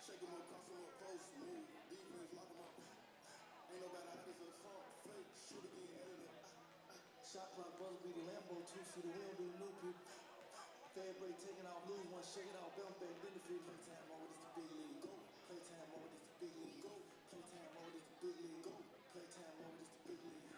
Shake them up, cross them up, post, move, defense, lock them up. Ain't nobody out this a funk, fake, shoot again, edit it. Shot clock, buzz, beat the Lambo, two-seater, we don't do new people. Fade break, taking out, lose one, shake it out, bounce back, benefit. Playtime mode, this the big league, go. Playtime mode, this the big league, go. Playtime mode, this the big league, go. Playtime mode, this the big league.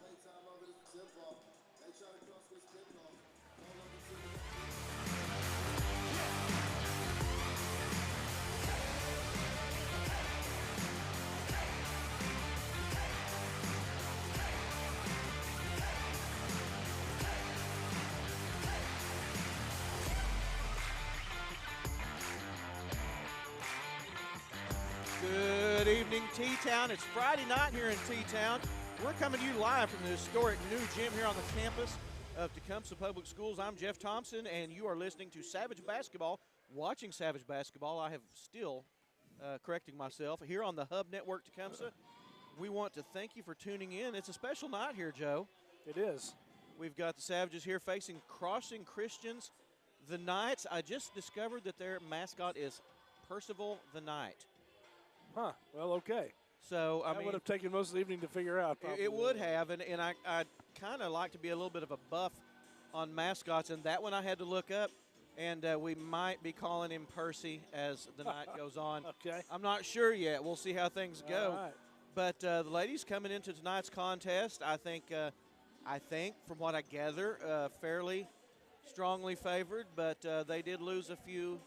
Playtime over this tip off. They try to cross with split off. Good evening, T-Town. It's Friday night here in T-Town. We're coming to you live from the historic new gym here on the campus of Tecumseh Public Schools. I'm Jeff Thompson, and you are listening to Savage Basketball, watching Savage Basketball. I have still correcting myself here on the Hub Network Tecumseh. We want to thank you for tuning in. It's a special night here, Joe. It is. We've got the Savages here facing Crossing Christians. The Knights, I just discovered that their mascot is Percival the Knight. Huh. Well, okay. So, I that mean, would have taken most of the evening to figure out. Probably. It would have, and I kind of like to be a little bit of a buff on mascots, and that one I had to look up, and we might be calling him Percy as the night goes on. Okay. I'm not sure yet. We'll see how things go. All right. But the ladies coming into tonight's contest, I think from what I gather, fairly strongly favored, but they did lose a few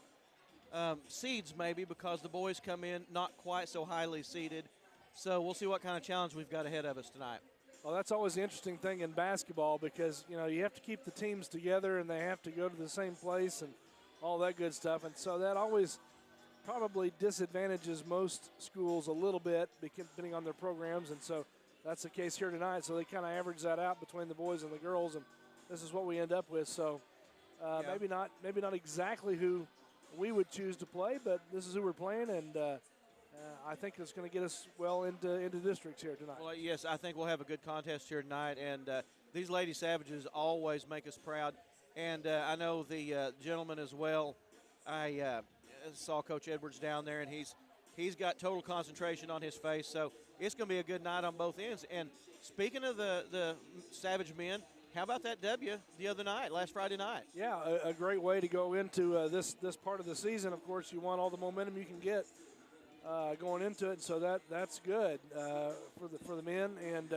seeds maybe because the boys come in not quite so highly seeded. So we'll see what kind of challenge we've got ahead of us tonight. Well, that's always the interesting thing in basketball because, you know, you have to keep the teams together and they have to go to the same place and all that good stuff. And so that always probably disadvantages most schools a little bit depending on their programs. And so that's the case here tonight. So they kind of average that out between the boys and the girls, and this is what we end up with. So maybe not exactly who we would choose to play, but this is who we're playing, and I think it's going to get us well into districts here tonight. Well, yes, I think we'll have a good contest here tonight, and these Lady Savages always make us proud. And I know the gentleman as well. I saw Coach Edwards down there, and he's got total concentration on his face, so it's going to be a good night on both ends. And speaking of the Savage men, how about that W the other night, last Friday night? Yeah, a great way to go into this part of the season. Of course, you want all the momentum you can get going into it, so that's good for the men, and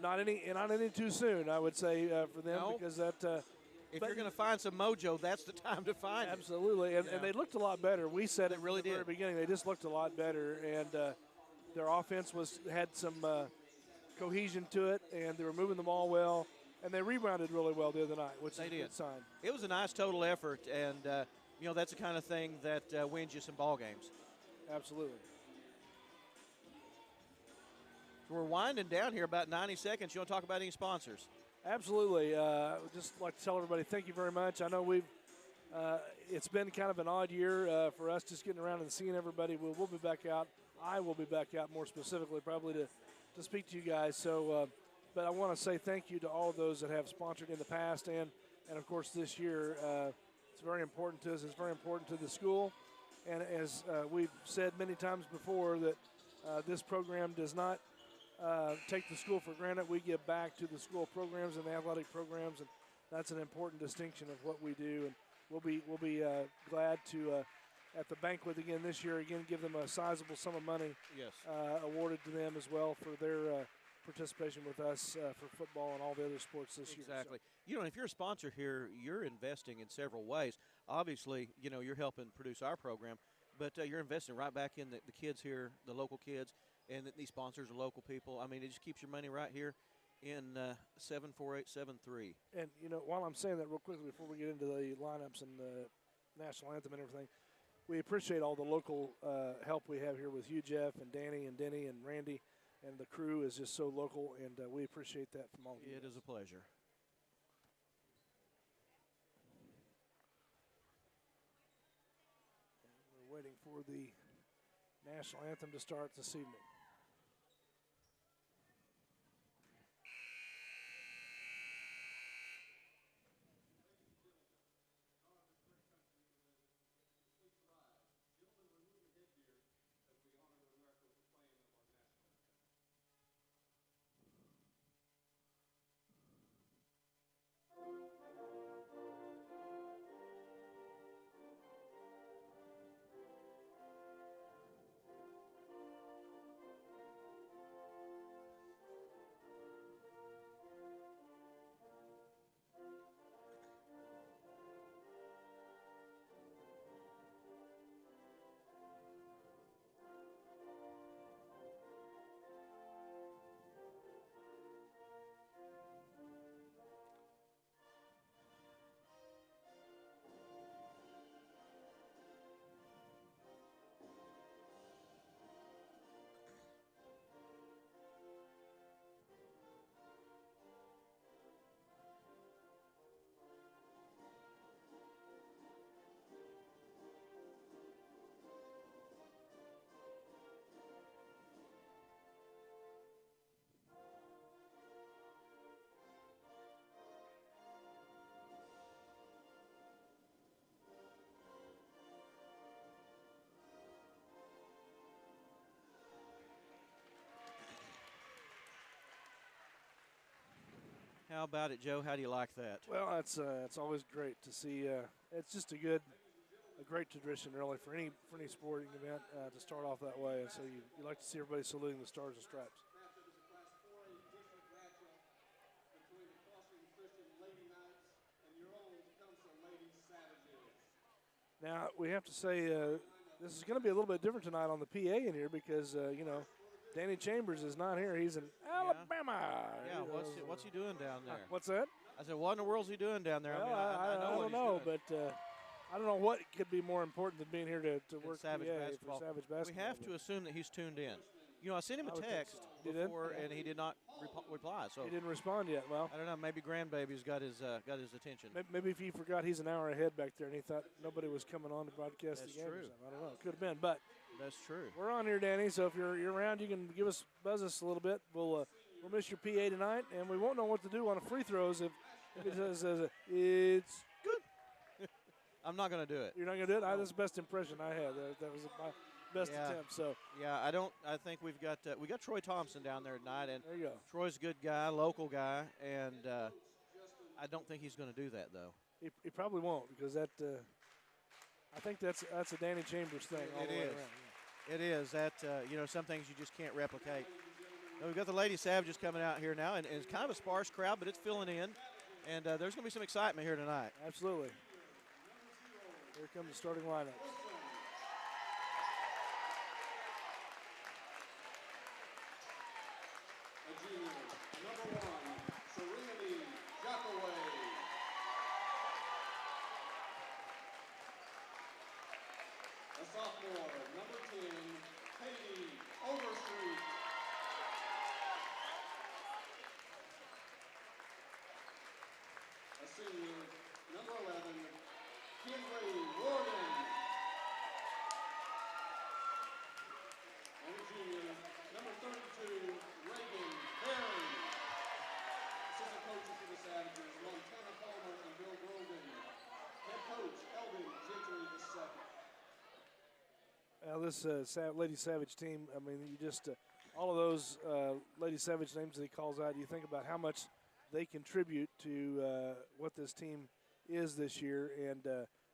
not any too soon, I would say, for them, because that. If you're going to find some mojo, that's the time to find it. Absolutely, and they looked a lot better. We said it really from the very beginning. They just looked a lot better, and their offense had some cohesion to it, and they were moving the ball well, and they rebounded really well the other night, which is a good sign. It was a nice total effort, and that's the kind of thing that wins you some ball games. Absolutely. So we're winding down here, about 90 seconds. You want to talk about any sponsors? Absolutely. I'd just like to tell everybody thank you very much. I know it's been kind of an odd year for us just getting around and seeing everybody. We'll be back out. I will be back out more specifically probably to speak to you guys. So, but I want to say thank you to all of those that have sponsored in the past and of course this year. It's very important to us. It's very important to the school. And as we've said many times before, that this program does not take the school for granted. We give back to the school programs and the athletic programs, and that's an important distinction of what we do. And we'll be glad to at the banquet again this year give them a sizable sum of money awarded to them as well for their participation with us for football and all the other sports this year. Exactly. So. If you're a sponsor here, you're investing in several ways. Obviously, you're helping produce our program, but you're investing right back in the kids here, the local kids, and these sponsors are local people. I mean, it just keeps your money right here in 74873. And, while I'm saying that real quickly before we get into the lineups and the national anthem and everything, we appreciate all the local help we have here with you, Jeff, and Danny and Denny and Randy. And the crew is just so local, and we appreciate that from all of you. It is a pleasure. And we're waiting for the national anthem to start this evening. How about it, Joe? How do you like that? Well, it's always great to see. It's just a great tradition, really, for any sporting event to start off that way. And so you like to see everybody saluting the Stars and Stripes. Now we have to say this is going to be a little bit different tonight on the PA in here because Danny Chambers is not here. He's in Alabama. Yeah, what's he doing down there? What's that? I said, what in the world's he doing down there? Well, I don't know, but I don't know what could be more important than being here to work Savage PA basketball. for Savage basketball. We have to assume that he's tuned in. You know, I sent him a text You did? before, and he did not reply. So He didn't respond yet. Well, I don't know. Maybe grandbaby's got his attention. maybe if he forgot he's an hour ahead back there and he thought nobody was coming on to broadcast That's the game. true. Or something. I don't know. Could have been, but That's true. we're on here, Danny. So if you're around, you can buzz us a little bit. We'll miss your PA tonight, and we won't know what to do on the free throws if it says it's good. I'm not going to do it. You're not gonna do it. That's the best impression I had. That was my best attempt. So yeah, I think we got Troy Thompson down there tonight, and there you go. Troy's a good guy, local guy, and I don't think he's going to do that though. He probably won't because that. I think that's a Danny Chambers thing. All It the way is. around. It is that some things you just can't replicate. Now, we've got the Lady Savages coming out here now, and it's kind of a sparse crowd, but it's filling in, and there's going to be some excitement here tonight. Absolutely. Here comes the starting lineup. A junior, number 1, Serenity Jackaway. A sophomore, number 10, Katie Overstreet. A senior, number 11, Kinley Warden. And a junior, number 32, Reagan Berry. Assistant coaches for the Savages, Montana Palmer and Bill Grogan. Head coach, Eldon Gentry II. This Lady Savage team, I mean, you just, all of those Lady Savage names that he calls out, you think about how much they contribute to what this team is this year. And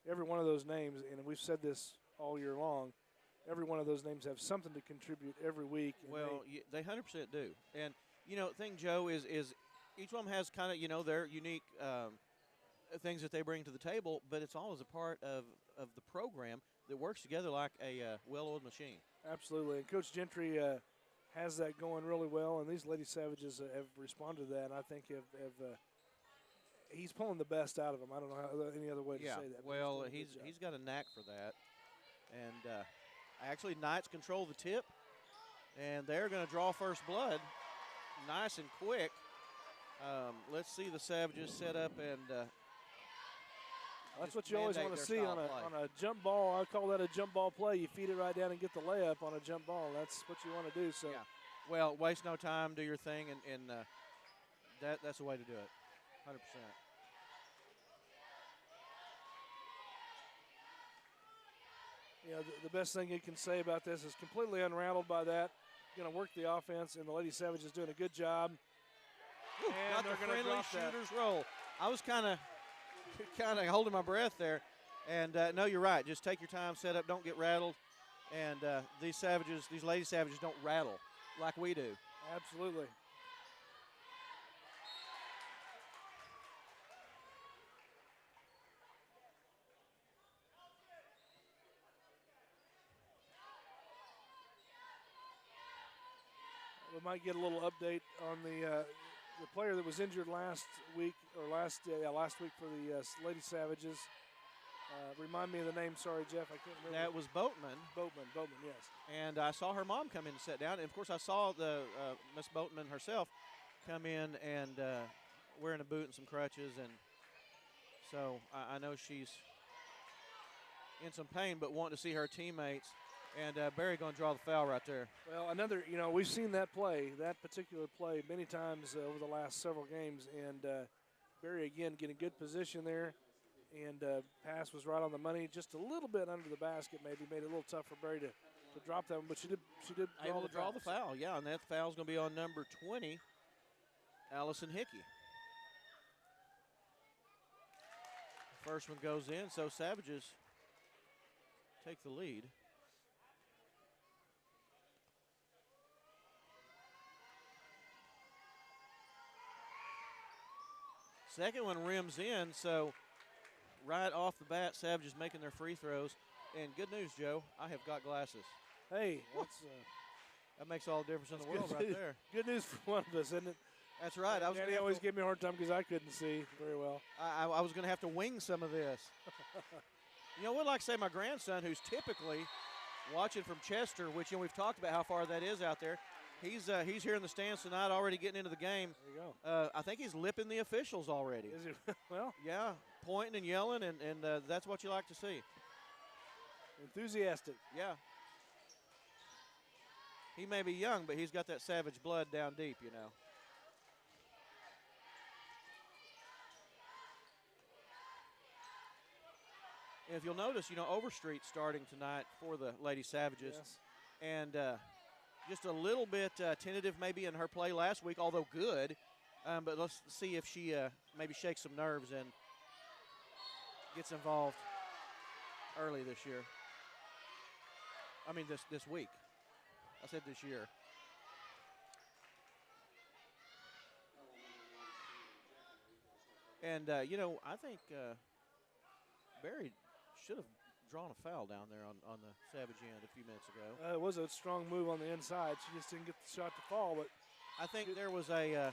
every one of those names, and we've said this all year long, every one of those names have something to contribute every week. Well, they 100% do. And, the thing, Joe, is each one of them has kind of, their unique things that they bring to the table, but it's all as a part of the program that works together like a well-oiled machine. Absolutely. And Coach Gentry has that going really well, and these Lady Savages have responded to that, and I think he's pulling the best out of them. I don't know any other way to say that. Well, he's got a knack for that. And actually, Knights control the tip, and they're going to draw first blood nice and quick. Let's see the Savages set up and That's just what you always mandate want to their see style on of play. a jump ball. I call that a jump ball play. You feed it right down and get the layup on a jump ball. That's what you want to do. So, Yeah. Well, waste no time, do your thing, and that's the way to do it, 100%. you know, the best thing you can say about this is completely unrattled by that. Going to work the offense, and the Lady Savages doing a good job. Ooh, And got they're the going to friendly drop that. shooter's roll. I was kind of holding my breath there. And, no, you're right. Just take your time, set up, don't get rattled. And these Lady Savages don't rattle like we do. Absolutely. We might get a little update on the player that was injured last week last week for the Lady Savages. Remind me of the name. Sorry, Jeff, I can't remember. That was Boatman. Boatman, yes. And I saw her mom come in and sit down. And, of course, I saw the Miss Boatman herself come in and wearing a boot and some crutches. And so I know she's in some pain, but wanting to see her teammates. And Barry going to draw the foul right there. Well, another, we've seen that particular play many times over the last several games. And Barry, again, getting good position there. And pass was right on the money, just a little bit under the basket, maybe made it a little tough for Barry to drop that one. But she did Able to draw the foul, yeah. And that foul's going to be on number 20, Allison Hickey. First one goes in, so Savages take the lead. Second one rims in, so right off the bat, Savages making their free throws. And good news, Joe, I have got glasses. Hey, that's, that makes all the difference in the world right there. Good news for one of us, isn't it? That's right. Danny always gave me a hard time because I couldn't see very well. I was going to have to wing some of this. I would like to say my grandson, who's typically watching from Chester, which we've talked about how far that is out there. He's here in the stands tonight, already getting into the game. There you go. I think he's lipping the officials already. Is he? Well, yeah, pointing and yelling, and that's what you like to see. Enthusiastic. Yeah. He may be young, but he's got that Savage blood down deep, And if you'll notice, Overstreet starting tonight for the Lady Savages. Yes. And just a little bit tentative maybe in her play last week, although good. But let's see if she maybe shakes some nerves and gets involved early this year. I mean this week. I said this year. And, I think Barry should have drawn a foul down there on the Savage end a few minutes ago. It was a strong move on the inside. She just didn't get the shot to fall. But I think there was a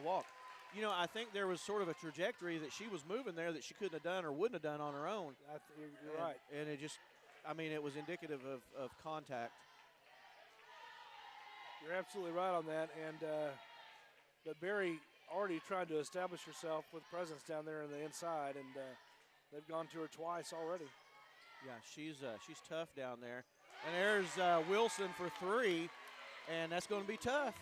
walk. I think there was sort of a trajectory that she was moving there that she couldn't have done or wouldn't have done on her own. You're right. And it just, it was indicative of contact. You're absolutely right on that. And but Barry already tried to establish herself with presence down there on the inside, and they've gone to her twice already. Yeah, she's tough down there. And there's Wilson for three, and that's going to be tough.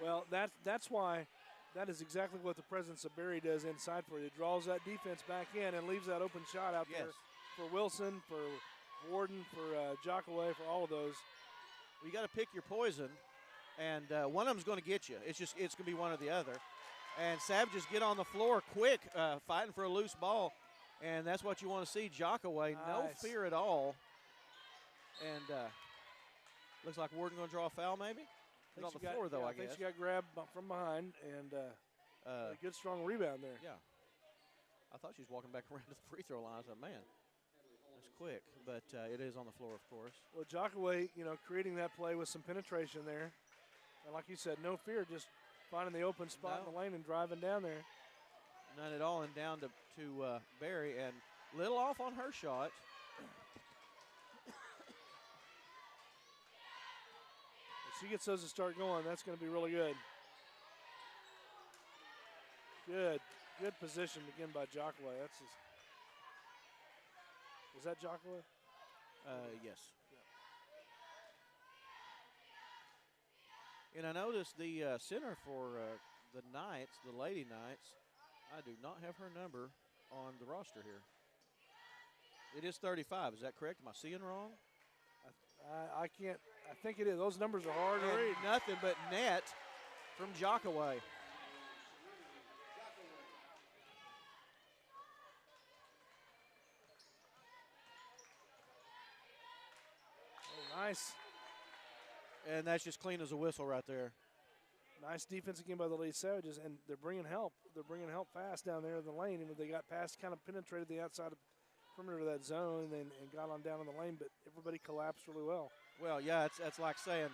Well, that's why that is exactly what the presence of Barry does inside for you. It draws that defense back in and leaves that open shot out there for Wilson, for Warden, for Jockaway, for all of those. Well, you got to pick your poison, and one of them's going to get you. It's going to be one or the other. And Savages get on the floor quick, fighting for a loose ball, and that's what you want to see. Jockaway, no fear at all. And looks like Warden going to draw a foul maybe? He's on the floor, though, I guess. I think she got grabbed from behind, and a good, strong rebound there. Yeah. I thought she was walking back around to the free throw line. I said, man, that's quick. But it is on the floor, of course. Well, Jockaway, creating that play with some penetration there. And like you said, no fear, just finding the open spot in the lane and driving down there. None at all, and down to Barry, and little off on her shot. If she gets those to start going, that's going to be really good. Good. Good position again by Jockaway. That's his. Was that Jockaway? Yes. And I noticed the center for the Knights, the Lady Knights, I do not have her number on the roster here. It is 35. Is that correct? Am I seeing wrong? I can't. I think it is. Those numbers are hard to And read. nothing but net from Jockaway. Oh, nice. And that's just clean as a whistle right there. Nice defense again by the Lady Savages, and they're bringing help. They're bringing help fast down there in the lane, and they got past, kind of penetrated the outside of perimeter of that zone and got on down in the lane, but everybody collapsed really well. Well, yeah, that's like saying,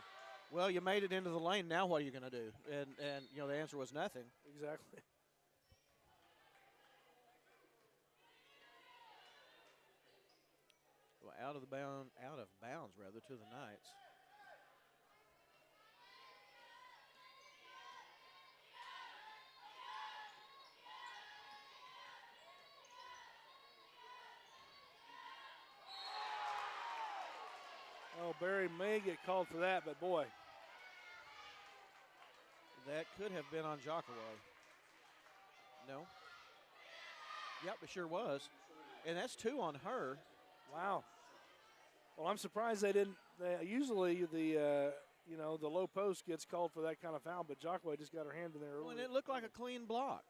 well, you made it into the lane. Now what are you going to do? And you know, the answer was nothing. Exactly. Well, out of bounds rather to the Knights. Oh, Barry may get called for that, but boy. That could have been on Jockaway. No. Yep, it sure was. And that's 2 on her. Wow. Well, I'm surprised they didn't. Usually the the low post gets called for that kind of foul, but Jockaway just got her hand in there early. Well, and it looked like a clean block.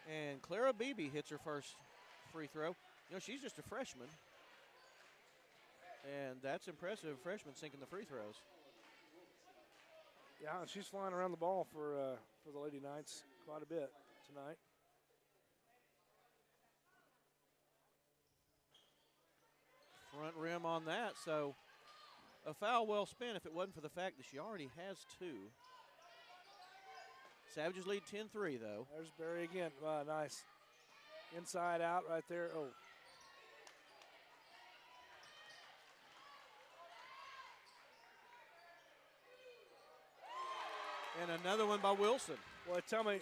And Clara Beebe hits her first free throw. You know, she's just a freshman. And that's impressive, freshman sinking the free throws. Yeah, she's flying around the ball for the Lady Knights quite a bit tonight. Front rim on that, so a foul well spent if it wasn't for the fact that she already has 2. Savages lead 10-3, though. There's Barry again. Wow, nice. Inside out right there. Oh. And another one by Wilson. Well, tell me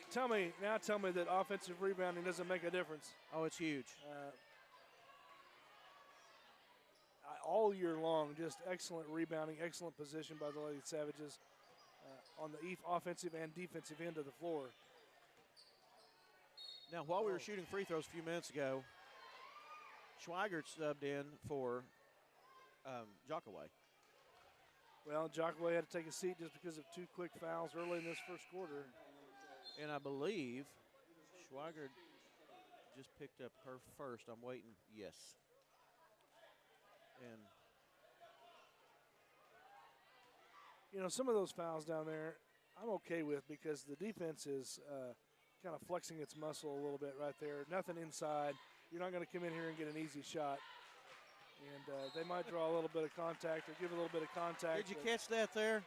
that offensive rebounding doesn't make a difference. Oh, it's huge. All year long, just excellent rebounding, excellent position by the Lady Savages on the offensive and defensive end of the floor. Now, while we were shooting free throws a few minutes ago, Schweigert subbed in for Jockaway. Well, Jockaway had to take a seat just because of 2 quick fouls early in this first quarter. And I believe Schweigert just picked up her first. I'm waiting. Yes. And some of those fouls down there I'm okay with because the defense is kind of flexing its muscle a little bit right there. Nothing inside. You're not going to come in here and get an easy shot. And they might draw a little bit of contact or give a little bit of contact. Did you catch that there?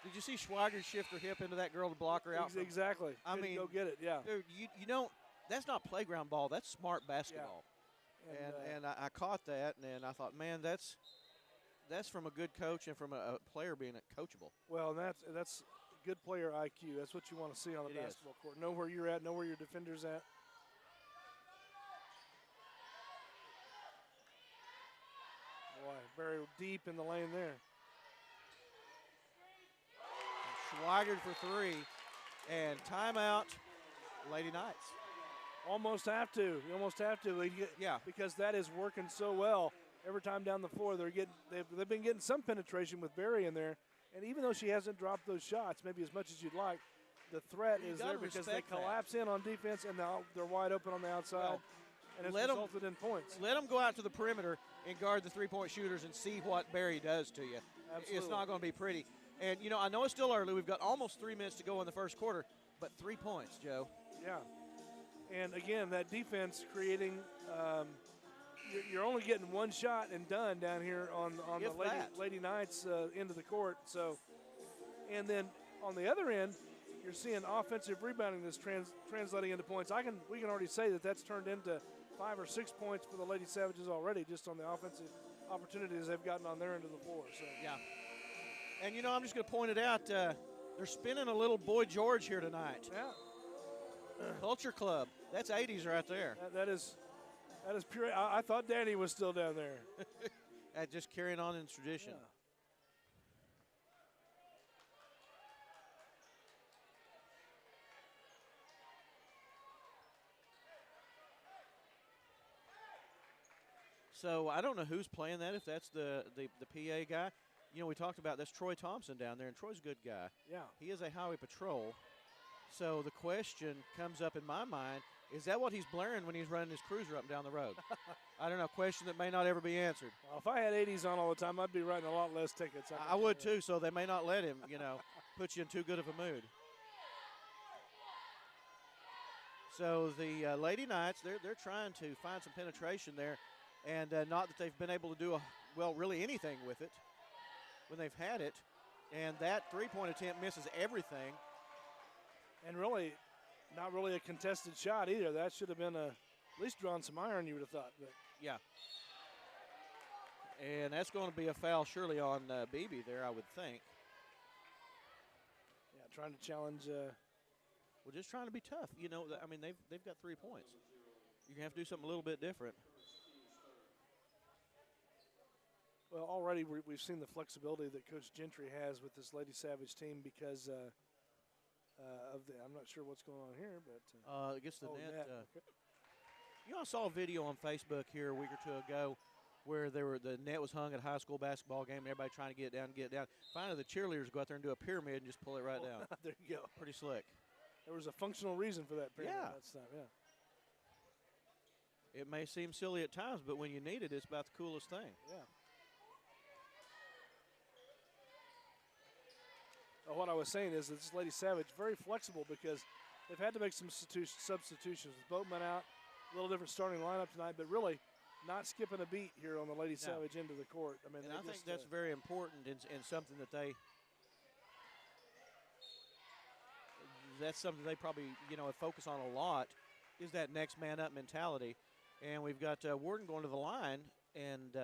Did you see Schweigert shift her hip into that girl to block her out? Exactly. I mean, go get it, yeah. Dude, you don't, that's not playground ball. That's smart basketball. Yeah. And I caught that, and I thought, man, that's from a good coach and from a player being coachable. Well, that's good player IQ. That's what you want to see on the basketball court. Know where you're at, know where your defender's at. Boy, very deep in the lane there. Schweigert for 3, and timeout, Lady Knights. Almost have to. You almost have to. Yeah. Because that is working so well. Every time down the floor, they've been getting some penetration with Barry in there. And even though she hasn't dropped those shots, maybe as much as you'd like, the threat is there because they collapse in on defense and they're wide open on the outside. Well, and it's resulted in points. Let them go out to the perimeter and guard the three-point shooters and see what Barry does to you. Absolutely. It's not going to be pretty. And, I know it's still early. We've got almost 3 minutes to go in the first quarter, but 3 points, Joe. Yeah. And, again, that defense creating you're only getting one shot and done down here on the Lady Knights end of the court. So, and then on the other end, you're seeing offensive rebounding that's translating into points. We can already say that that's turned into 5 or 6 points for the Lady Savages already just on the offensive opportunities they've gotten on their end of the floor. So. Yeah. And, I'm just going to point it out. They're spinning a little Boy George here tonight. Yeah. Culture Club. That's 80s right there. That is pure. I thought Danny was still down there. Just carrying on in tradition. Yeah. So I don't know who's playing that, if that's the PA guy. You know, we talked about that's Troy Thompson down there, and Troy's a good guy. Yeah. He is a highway patrol. So the question comes up in my mind, is that what he's blaring when he's running his cruiser up and down the road? I don't know, question that may not ever be answered. Well, if I had 80s on all the time, I'd be writing a lot less tickets. I would too, so they may not let him, put you in too good of a mood. So the Lady Knights, they're trying to find some penetration there, and not that they've been able to do, really anything with it when they've had it. And that three-point attempt misses everything. And really, not really a contested shot either. That should have been at least drawn some iron, you would have thought. But yeah. And that's going to be a foul surely on Beebe there, I would think. Yeah, trying to challenge. Well, just trying to be tough. I mean, they've got 3 points. You're going to have to do something a little bit different. Well, already we've seen the flexibility that Coach Gentry has with this Lady Savage team because of the. I'm not sure what's going on here, but I guess the net. Okay. I saw a video on Facebook here a week or two ago where the net was hung at a high school basketball game, and everybody trying to get it down. Finally, the cheerleaders go out there and do a pyramid and just pull it right down. There you go. Pretty slick. There was a functional reason for that pyramid. Yeah. That's not, yeah. It may seem silly at times, but when you need it, it's about the coolest thing. Yeah. What I was saying is that this Lady Savage very flexible because they've had to make some substitutions with Boatman out, a little different starting lineup tonight, but really not skipping a beat here on the Lady Savage into the court. I mean, and I think that's very important and something that that's something they probably focus on a lot is that next man up mentality. And we've got Warden going to the line, and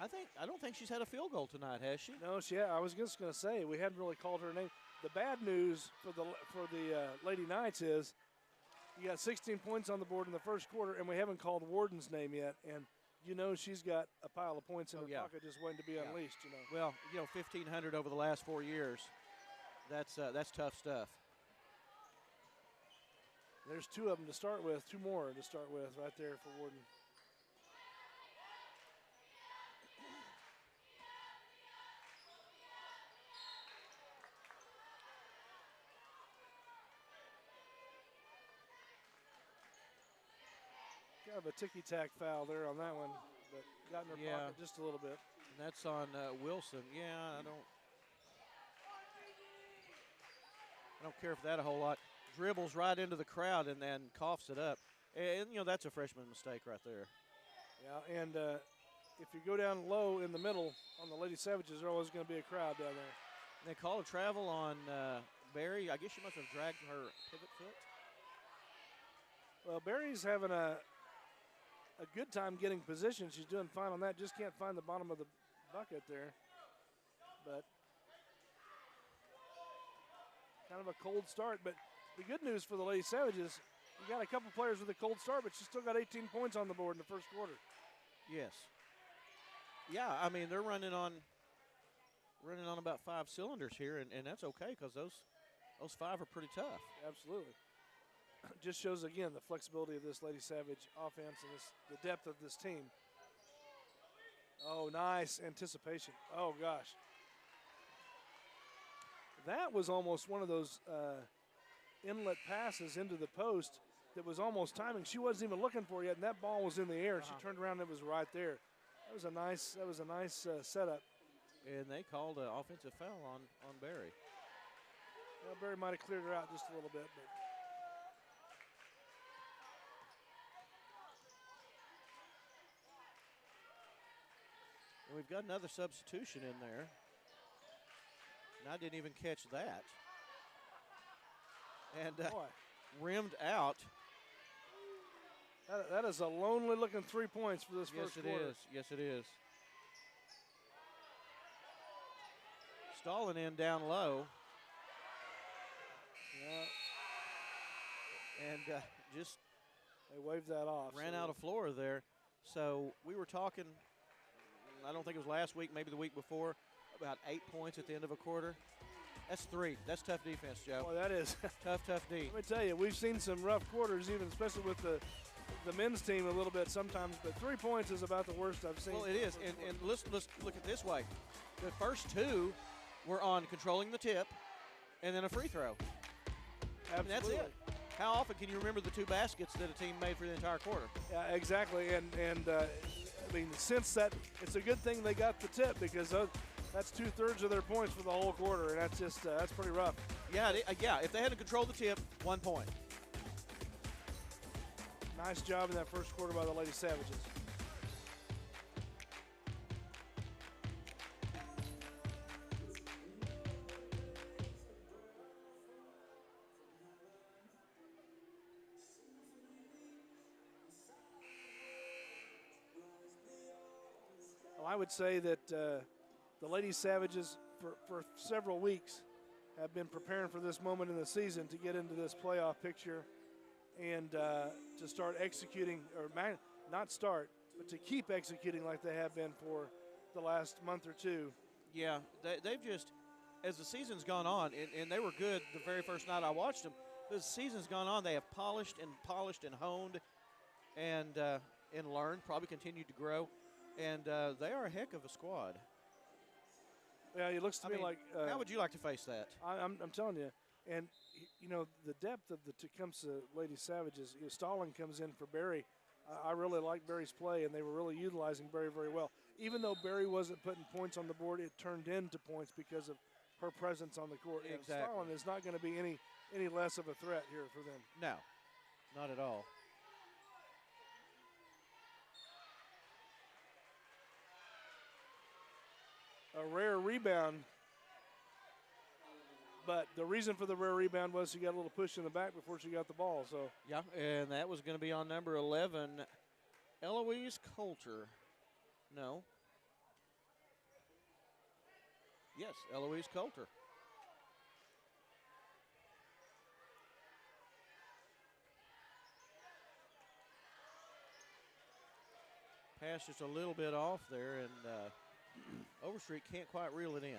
I don't think she's had a field goal tonight, has she? No, I was just going to say we hadn't really called her name. The bad news for the Lady Knights is you got 16 points on the board in the first quarter, and we haven't called Warden's name yet. And she's got a pile of points in her pocket just waiting to be unleashed. Well, 1,500 over the last 4 years. That's tough stuff. There's two of them to start with, two more to start with right there for Warden. Kind of a ticky-tack foul there on that one, but got in her pocket just a little bit. And that's on Wilson. Yeah, I don't care for that a whole lot. Dribbles right into the crowd and then coughs it up. And, that's a freshman mistake right there. Yeah, and if you go down low in the middle on the Lady Savages, there's always going to be a crowd down there. And they call a travel on Barry. I guess she must have dragged her pivot foot. Well, Barry's having a good time getting position. She's doing fine on that. Just can't find the bottom of the bucket there. But kind of a cold start. But the good news for the Lady Savages, you got a couple players with a cold start, but she's still got 18 points on the board in the first quarter. Yes. Yeah, I mean, they're running on about 5 cylinders here, and that's okay because those 5 are pretty tough. Absolutely. Just shows, again, the flexibility of this Lady Savage offense and the depth of this team. Oh, nice anticipation. Oh, gosh. That was almost one of those inlet passes into the post that was almost timing. She wasn't even looking for it yet, and that ball was in the air. She turned around and it was right there. That was a nice setup. And they called an offensive foul on Barry. Well, Barry might have cleared her out just a little bit, but. And we've got another substitution in there. And I didn't even catch that. And rimmed out. That is a lonely looking 3 points for this first quarter. Yes, it is. Stalling in down low. And just They waved that off. ran out of floor there. So we were talking, I don't think it was last week, maybe the week before, about 8 points at the end of a quarter. That's 3. That's tough defense, Joe. Boy, that is. Tough D. Let me tell you, we've seen some rough quarters, even especially with the men's team a little bit sometimes, but 3 points is about the worst I've seen. Well, it is, and let's look at it this way. The first 2 were on controlling the tip and then a free throw. Absolutely. I mean, that's it. How often can you remember the 2 baskets that a team made for the entire quarter? Yeah, exactly, and I mean, since that, it's a good thing they got the tip because that's 2/3 of their points for the whole quarter, and that's just that's pretty rough. Yeah, if they hadn't controlled the tip, 1 point. Nice job in that first quarter by the Lady Savages. Well, I would say that the Lady Savages for several weeks have been preparing for this moment in the season to get into this playoff picture and to start executing, or not start, but to keep executing like they have been for the last month or 2. Yeah, they've just, as the season's gone on, and they were good the very first night I watched them, but as the season's gone on, they have polished and honed and learned, probably continued to grow, and they are a heck of a squad. Yeah, it looks to me like. How would you like to face that? I'm telling you. And, you know, the depth of the Tecumseh Lady Savages, Stalin comes in for Barry. I really like Barry's play, and they were really utilizing Barry very well. Even though Barry wasn't putting points on the board, it turned into points because of her presence on the court. Exactly. And Stalin is not going to be any less of a threat here for them. No, not at all. A rare rebound. But the reason for the rare rebound was she got a little push in the back before she got the ball. So yeah, and that was going to be on number 11, Eloise Coulter. No. Yes, Eloise Coulter. Pass just a little bit off there, and Overstreet can't quite reel it in.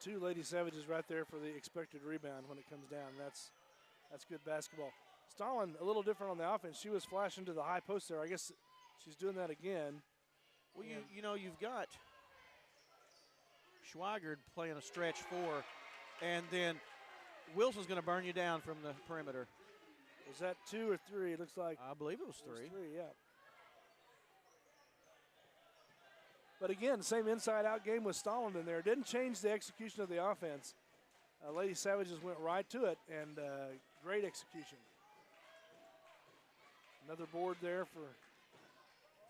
Two Lady Savages right there for the expected rebound when it comes down. That's good basketball. Stalin, a little different on the offense. She was flashing to the high post there. I guess she's doing that again. Well, you know, you've got Schweigert playing a stretch 4, and then Wilson's going to burn you down from the perimeter. Was that 2 or 3? It looks like. I believe it was 3. It was 3, yeah. But again, same inside-out game with Stalin in there. Didn't change the execution of the offense. Lady Savages went right to it, and great execution. Another board there for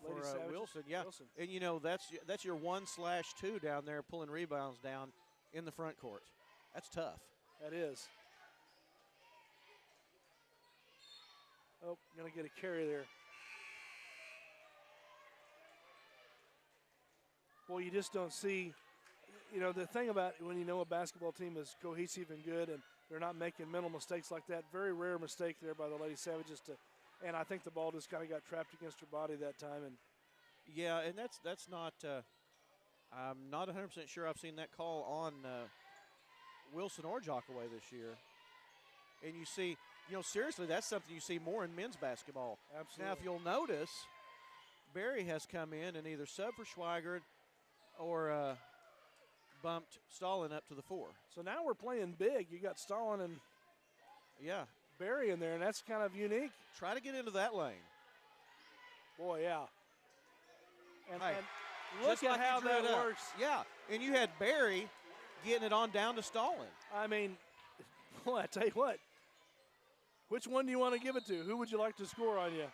Lady Savages. Wilson, yeah. Wilson. And, you know, that's your 1/2 down there pulling rebounds down in the front court. That's tough. That is. Oh, going to get a carry there. Boy, you just don't see, you know, the thing about when you know a basketball team is cohesive and good and they're not making mental mistakes like that, very rare mistake there by the Lady Savages and I think the ball just kind of got trapped against her body that time. And yeah, and that's not, I'm not 100% sure I've seen that call on Wilson or Jockaway this year. And you see, you know, seriously, that's something you see more in men's basketball. Absolutely. Now, if you'll notice, Barry has come in and either sub for Schweigert or bumped Stalin up to the 4. So now we're playing big. You got Stalin and Barry in there, and that's kind of unique. Try to get into that lane. Boy, yeah. And Just look like at how he drew that it up. works. Yeah, and you had Barry getting it on down to Stalin. I mean, boy, I tell you what. Which one do you want to give it to? Who would you like to score on you?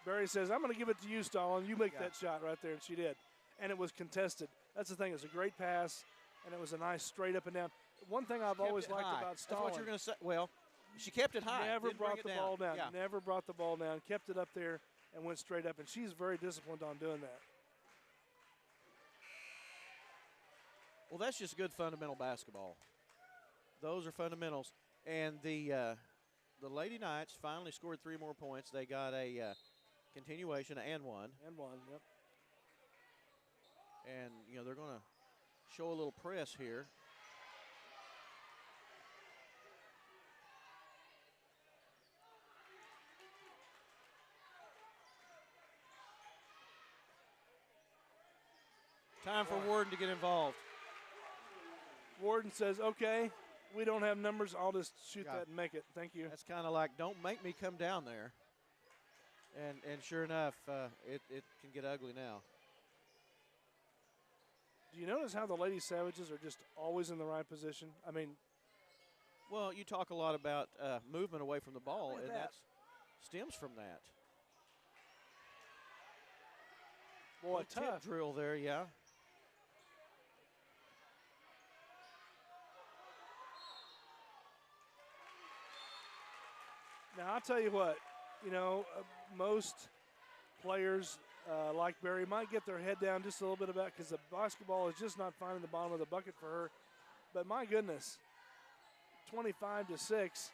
Barry says, I'm going to give it to you, Stalin. You make that shot right there, and she did. And it was contested. That's the thing. It was a great pass, and it was a nice straight up and down. One thing I've always liked about Stalin. That's what you're going to say. Well, she kept it high. Never brought the ball down. Yeah. Never brought the ball down. Kept it up there and went straight up. And she's very disciplined on doing that. Well, that's just good fundamental basketball. Those are fundamentals. And the Lady Knights finally scored 3 more points. They got a continuation and one. And one, yep. And, they're going to show a little press here. Time for Warden to get involved. Warden says, okay, we don't have numbers. I'll just shoot that and make it. Thank you. That's kind of like, don't make me come down there. And sure enough, it can get ugly now. Do you notice how the Lady Savages are just always in the right position? I mean, well, you talk a lot about movement away from the ball, and that stems from that. Boy, tough drill there, yeah. Now, I'll tell you what, most players like Barry might get their head down just a little bit about because the basketball is just not finding the bottom of the bucket for her. But my goodness, 25-6,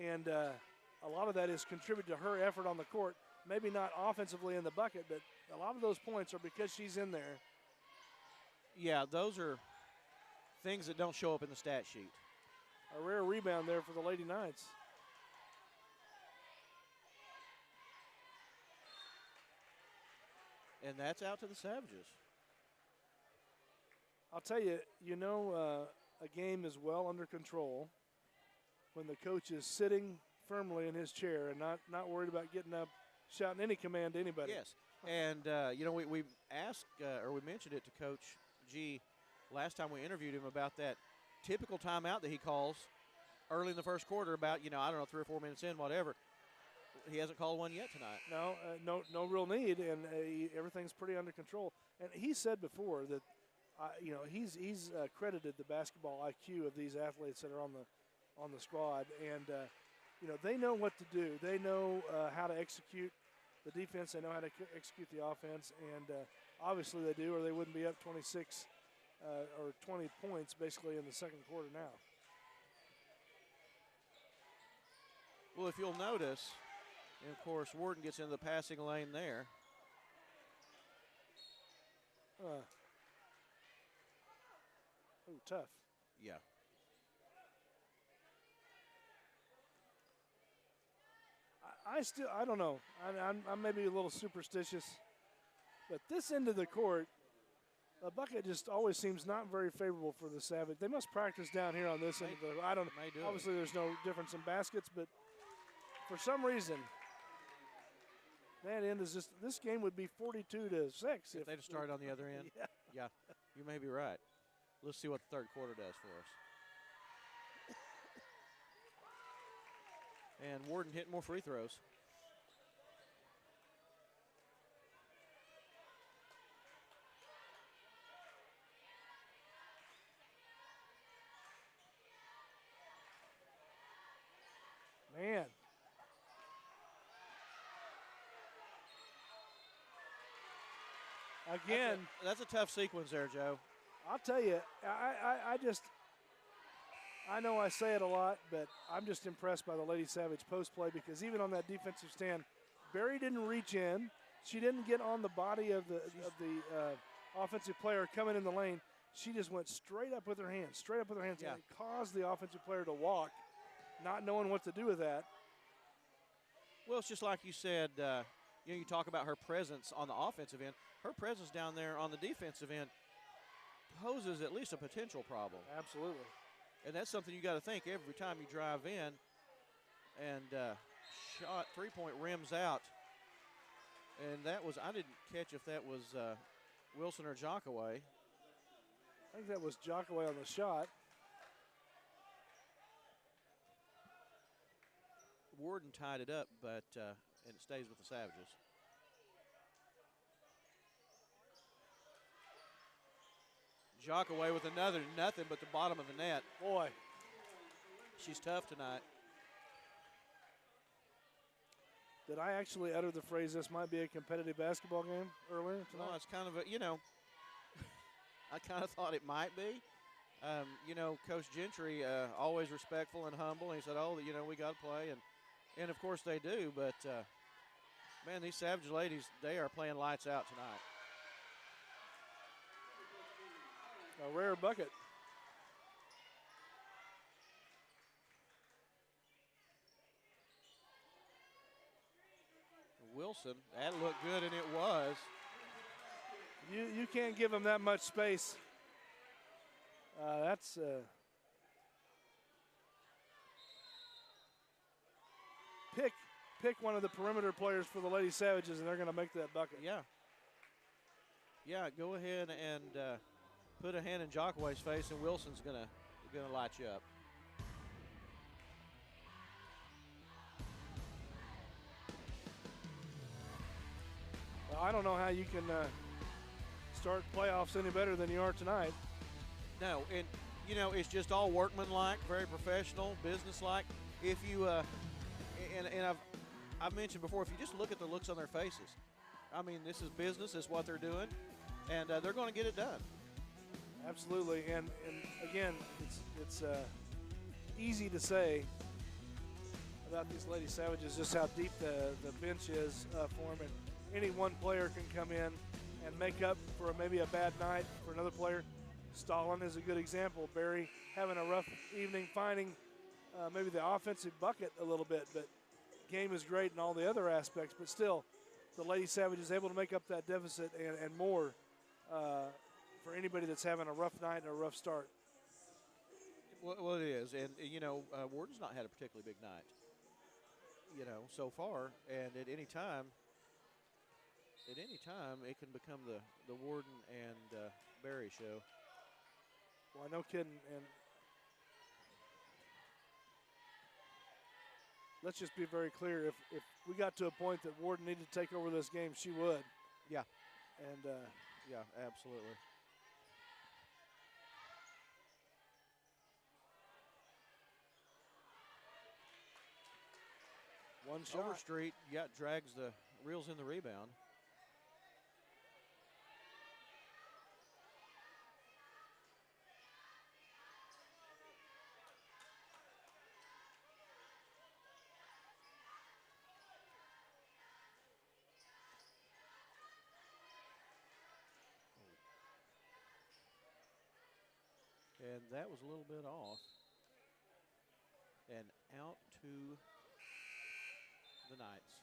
and a lot of that is contributed to her effort on the court. Maybe not offensively in the bucket, but a lot of those points are because she's in there. Yeah, those are things that don't show up in the stat sheet. A rare rebound there for the Lady Knights. And that's out to the Savages. I'll tell you, a game is well under control when the coach is sitting firmly in his chair and not worried about getting up, shouting any command to anybody. Yes, and, we asked or we mentioned it to Coach G last time we interviewed him about that typical timeout that he calls early in the first quarter about, 3 or 4 minutes in, whatever. He hasn't called one yet tonight. No real need, and everything's pretty under control. And he said before that, he's credited the basketball IQ of these athletes that are on the squad, and they know what to do. They know how to execute the defense. They know how to execute the offense, and obviously they do, or they wouldn't be up 26 or 20 points basically in the second quarter now. Well, if you'll notice. And, of course, Warden gets into the passing lane there. Tough. Yeah. I don't know. I'm maybe a little superstitious. But this end of the court, the bucket just always seems not very favorable for the Savage. They must practice down here on this end of the. I don't know. Obviously, there's no difference in baskets, but for some reason, that end is just. This game would be 42-6 if they'd started on the other end. Yeah, you may be right. Let's see what the third quarter does for us. And Warden hitting more free throws. Man. Again. That's a tough sequence there, Joe. I'll tell you, I know I say it a lot, but I'm just impressed by the Lady Savage post play because even on that defensive stand, Barry didn't reach in. She didn't get on the body of the offensive player coming in the lane. She just went straight up with her hands, and it caused the offensive player to walk, not knowing what to do with that. Well, it's just like you said, you talk about her presence on the offensive end. Her presence down there on the defensive end poses at least a potential problem. Absolutely. And that's something you got to think every time you drive in. And shot, three-point rims out. And that was, I didn't catch if that was Wilson or Jockaway. I think that was Jockaway on the shot. Warden tied it up, but and it stays with the Savages. Jockaway with another, nothing but the bottom of the net. Boy. She's tough tonight. Did I actually utter the phrase, this might be a competitive basketball game earlier tonight? Well, it's kind of a, I kind of thought it might be. Coach Gentry, always respectful and humble. And he said, "Oh, we got to play," and of course they do. But man, these Savage ladies, they are playing lights out tonight. A rare bucket. Wilson, that looked good, and it was. You can't give them that much space. That's pick one of the perimeter players for the Lady Savages, and they're going to make that bucket. Yeah. Yeah, go ahead and put a hand in Jockway's face, and Wilson's gonna light you up. Well, I don't know how you can start playoffs any better than you are tonight. No, and it's just all workmanlike, very professional, businesslike. If you and I've mentioned before, if you just look at the looks on their faces, I mean, this is business, is what they're doing, and they're going to get it done. Absolutely, and again, it's easy to say about these Lady Savages just how deep the bench is for them, and any one player can come in and make up for maybe a bad night for another player. Stalin is a good example. Barry having a rough evening, finding maybe the offensive bucket a little bit, but game is great in all the other aspects, but still the Lady Savage is able to make up that deficit and more for anybody that's having a rough night and a rough start. Well, it is, and Warden's not had a particularly big night, so far, and at any time it can become the Warden and Barry show. Well, no kidding, and let's just be very clear. If we got to a point that Warden needed to take over this game, she would. Yeah. And yeah, absolutely. One shot. Overstreet, drags the reels in the rebound. And that was a little bit off. And out to the Knights.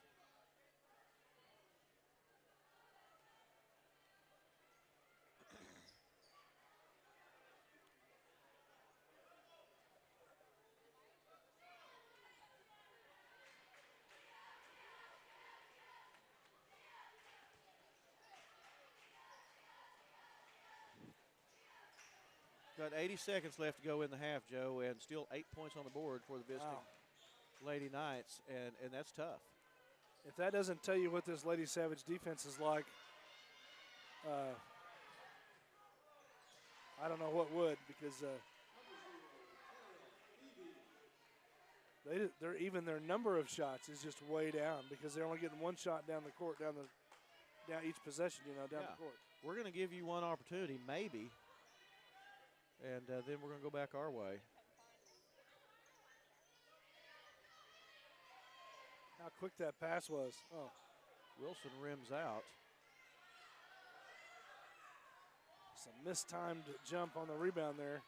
Got 80 seconds left to go in the half, Joe, and still 8 points on the board for the visiting Lady Knights, and that's tough. If that doesn't tell you what this Lady Savage defense is like, I don't know what would, because even their number of shots is just way down because they're only getting one shot down the court, down each possession, down the court. We're going to give you one opportunity, maybe. And then we're going to go back our way. How quick that pass was. Oh. Wilson rims out. Some mistimed jump on the rebound there.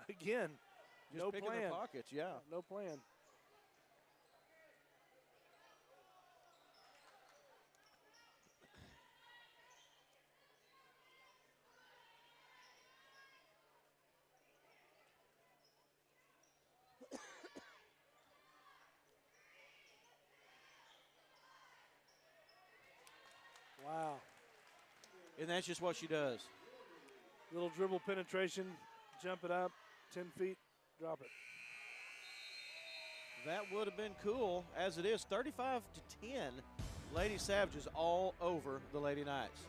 Again, just no picking plan. their pockets, yeah. No plan. Wow. And that's just what she does. Little dribble penetration, jump it up, 10 feet, drop it. That would have been cool. As it is, 35-10. Lady Savages all over the Lady Knights.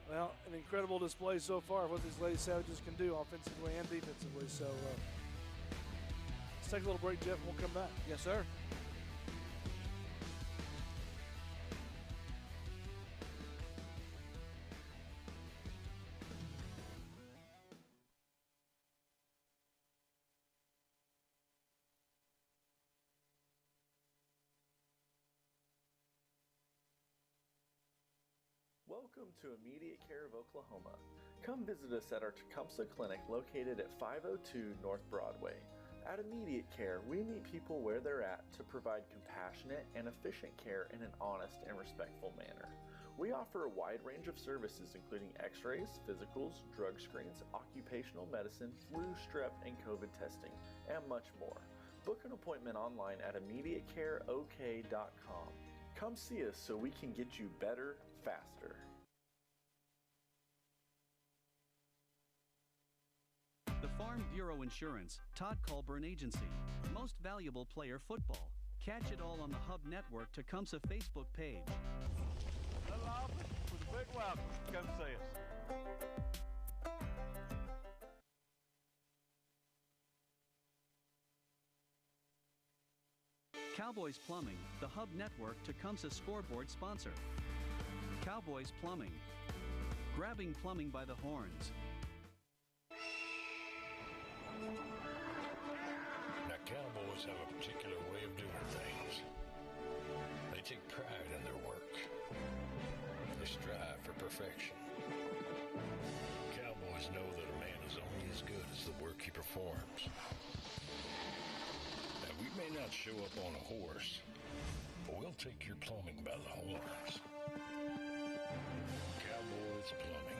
Well, an incredible display so far of what these Lady Savages can do offensively and defensively. So let's take a little break, Jeff, and we'll come back. Yes, sir. Welcome to Immediate Care of Oklahoma. Come visit us at our Tecumseh Clinic located at 502 North Broadway. At Immediate Care, we meet people where they're at to provide compassionate and efficient care in an honest and respectful manner. We offer a wide range of services including x-rays, physicals, drug screens, occupational medicine, flu, strep, and COVID testing, and much more. Book an appointment online at immediatecareok.com. Come see us so we can get you better, faster. The Farm Bureau Insurance, Todd Colburn Agency. Most Valuable Player Football. Catch it all on the Hub Network Tecumseh Facebook page. Little office with a big welcome. Come see us. Cowboys Plumbing, the Hub Network Tecumseh scoreboard sponsor. Cowboys Plumbing. Grabbing plumbing by the horns. Now, cowboys have a particular way of doing things. They take pride in their work. They strive for perfection. Cowboys know that a man is only as good as the work he performs. Now, we may not show up on a horse, but we'll take your plumbing by the horns. Cowboys Plumbing.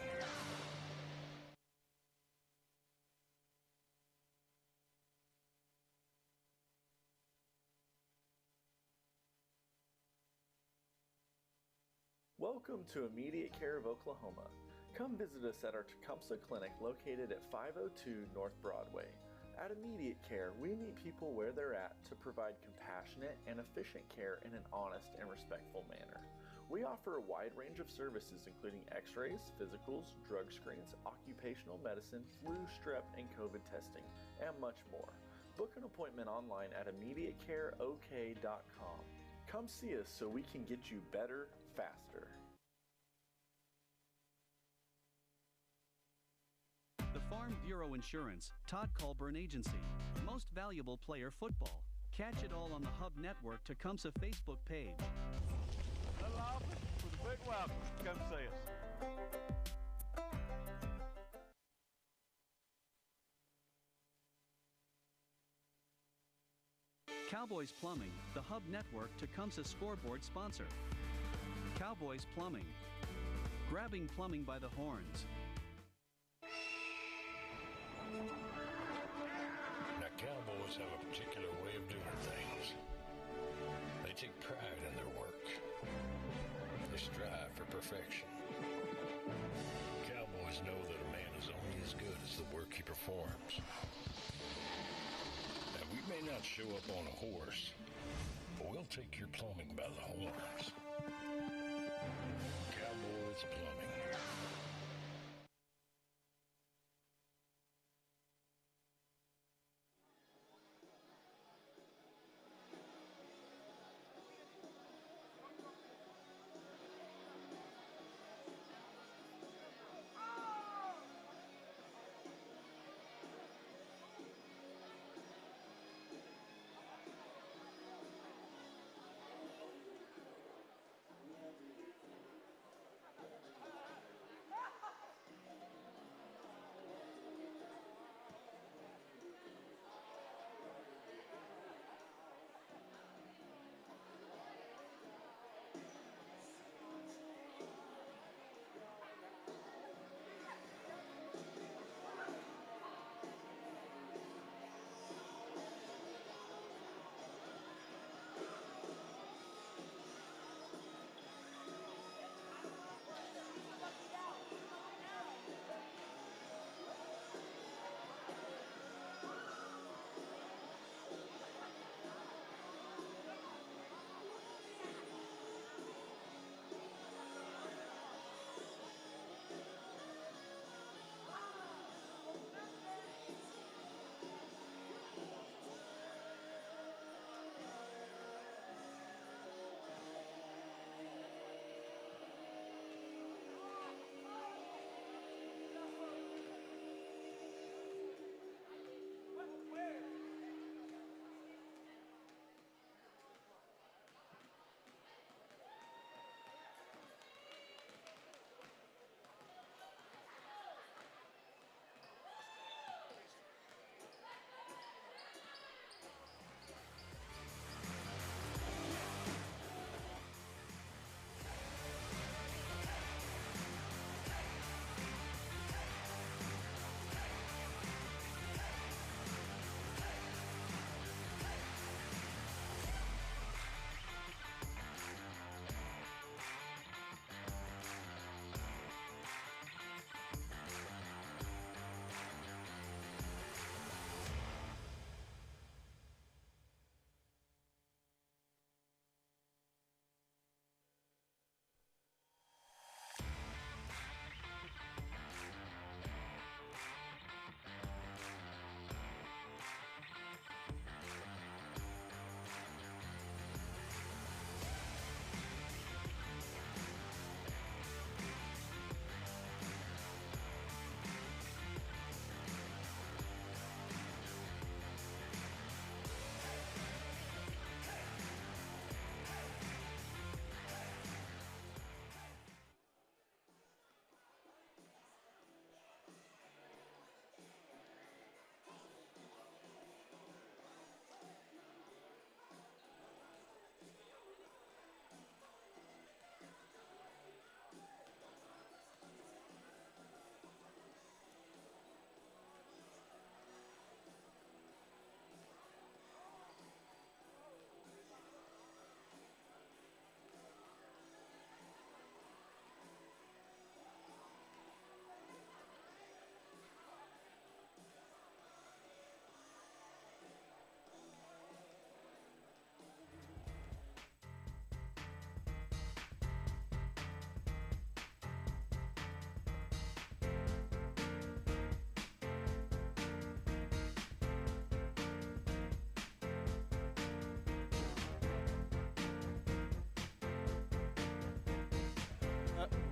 Welcome to Immediate Care of Oklahoma. Come visit us at our Tecumseh Clinic located at 502 North Broadway. At Immediate Care, we meet people where they're at to provide compassionate and efficient care in an honest and respectful manner. We offer a wide range of services including x-rays, physicals, drug screens, occupational medicine, flu, strep, and COVID testing, and much more. Book an appointment online at immediatecareok.com. Come see us so we can get you better, faster. The Farm Bureau Insurance, Todd Colburn Agency. Most Valuable Player Football. Catch it all on the Hub Network Tecumseh Facebook page. Little office with a big welcome. Come see us. Cowboys Plumbing, the Hub Network Tecumseh scoreboard sponsor. Cowboys Plumbing. Grabbing plumbing by the horns. Now, cowboys have a particular way of doing things. They take pride in their work. They strive for perfection. Cowboys know that a man is only as good as the work he performs. Now, we may not show up on a horse, but we'll take your plumbing by the horns. Cowboys Plumbing.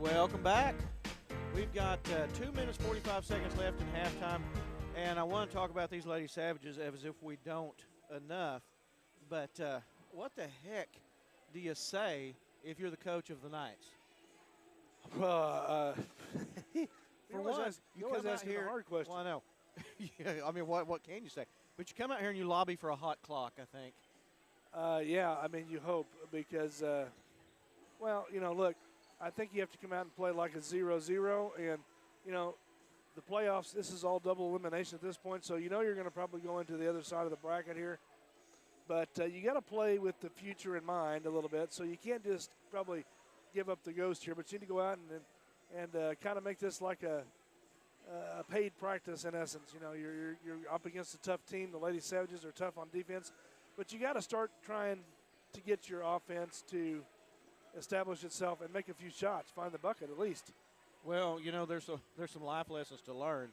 Welcome back. We've got 2 minutes, 45 seconds left in halftime, and I want to talk about these Lady Savages as if we don't enough. But what the heck do you say if you're the coach of the Knights? Well, For one, you come out here. A hard question. Well, I know. Yeah, I mean, what can you say? But you come out here and you lobby for a hot clock, I think. Yeah, I mean, you hope because, well, you know, look, I think you have to come out and play like a 0-0. And, you know, the playoffs, this is all double elimination at this point. So, you know, you're going to probably go into the other side of the bracket here. But you got to play with the future in mind a little bit. So you can't just probably give up the ghost here. But you need to go out and kind of make this like a paid practice in essence. You know, you're up against a tough team. The Lady Savages are tough on defense. But you got to start trying to get your offense to establish itself and make a few shots, find the bucket at least. Well, you know, there's some life lessons to learn,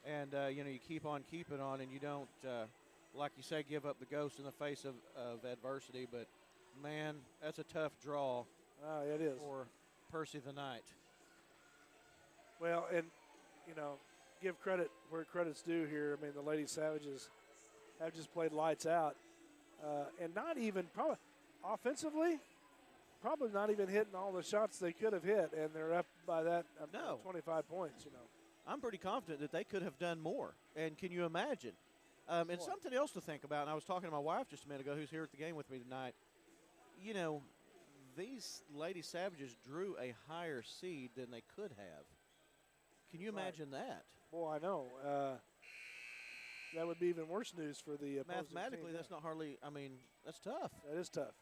and you know, you keep on keeping on, and you don't, like you say, give up the ghost in the face of adversity. But man, that's a tough draw. It is for Percy the Knight. Well, and you know, give credit where credit's due here. I mean, the Lady Savages have just played lights out, and not even probably offensively. Probably not even hitting all the shots they could have hit, and they're up by that 25 points, you know. I'm pretty confident that they could have done more. And can you imagine? And something else to think about, and I was talking to my wife just a minute ago who's here at the game with me tonight. You know, these Lady Savages drew a higher seed than they could have. Can you imagine that? Boy, I know. That would be even worse news for the opposing Mathematically, team. that's not hardly, I mean, that's tough. That is tough.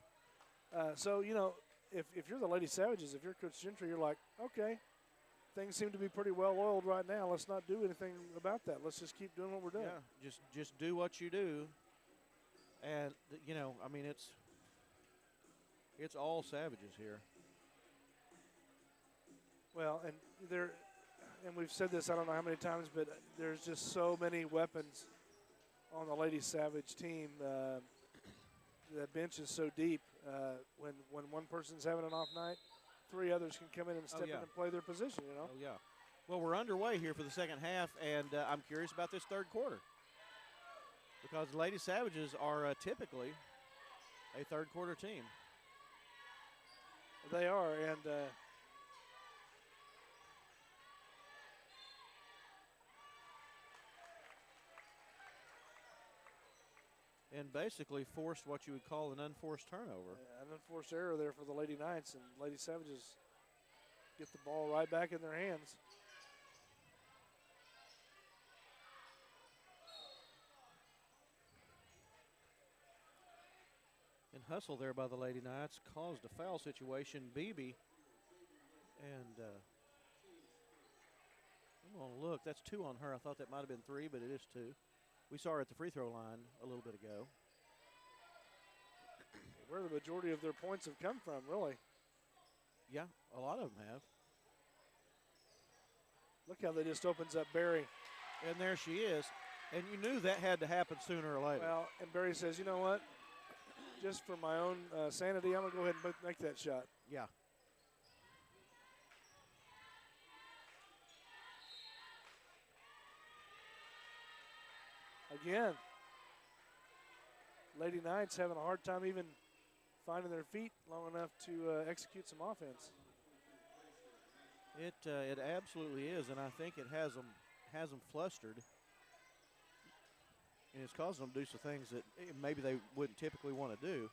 So, you know, if you're the Lady Savages, if you're Coach Gentry, you're like, okay, things seem to be pretty well oiled right now. Let's not do anything about that. Let's just keep doing what we're doing. Yeah, just do what you do. And, you know, I mean, it's all Savages here. Well, and we've said this I don't know how many times, but there's just so many weapons on the Lady Savage team. The bench is so deep. When one person's having an off night, three others can come in and step in and play their position, you know? Oh, yeah. Well, we're underway here for the second half, and I'm curious about this third quarter because the Lady Savages are typically a third quarter team. They are, and and basically forced what you would call an unforced turnover. An unforced error there for the Lady Knights, and Lady Savages get the ball right back in their hands. And hustle there by the Lady Knights caused a foul situation. Beebe, and I'm going to look. That's 2 on her. I thought that might have been 3, but it is 2. We saw her at the free throw line a little bit ago. Where the majority of their points have come from, really. Yeah, a lot of them have. Look how that just opens up Barry. And there she is. And you knew that had to happen sooner or later. Well, and Barry says, you know what? Just for my own sanity, I'm going to go ahead and make that shot. Yeah. Again, Lady Knights having a hard time even finding their feet long enough to execute some offense. It absolutely is, and I think it has them flustered. And it's causing them to do some things that maybe they wouldn't typically want to do.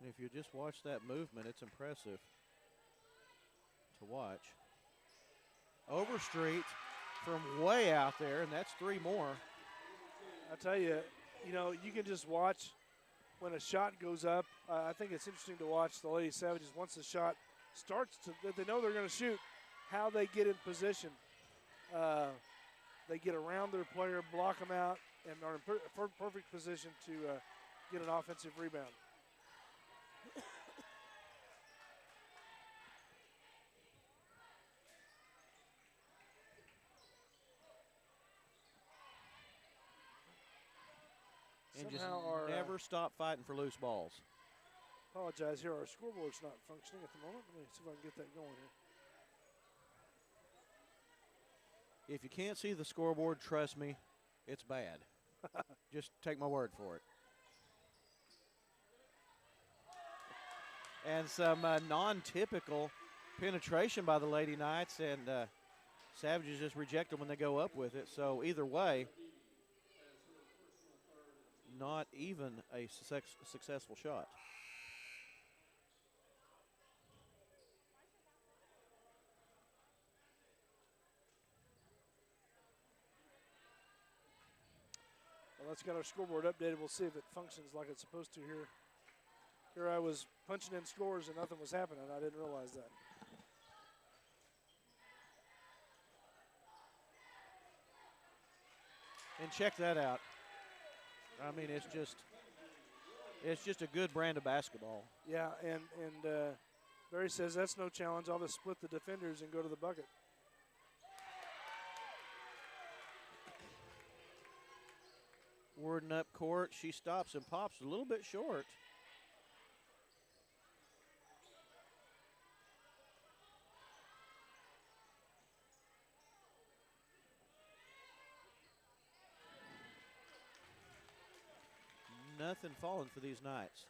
And if you just watch that movement, it's impressive to watch. Overstreet from way out there, and that's 3 more. I tell you, you know, you can just watch when a shot goes up. I think it's interesting to watch the Lady Savages once the shot starts to, they know they're going to shoot, how they get in position. they get around their player, block them out, and are in perfect position to get an offensive rebound. And just Somehow our, never stop fighting for loose balls. Apologize here, our scoreboard's not functioning at the moment. Let me see if I can get that going here. If you can't see the scoreboard, trust me, it's bad. Just take my word for it. And some non-typical penetration by the Lady Knights, and Savages just reject them when they go up with it. So either way, not even a successful shot. Well, let's get our scoreboard updated. We'll see if it functions like it's supposed to here. Here I was punching in scores and nothing was happening. I didn't realize that. And check that out. I mean, it's just a good brand of basketball. Yeah, and Barry says that's no challenge. I'll just split the defenders and go to the bucket. Warden up court. She stops and pops a little bit short. Nothing falling for these Knights.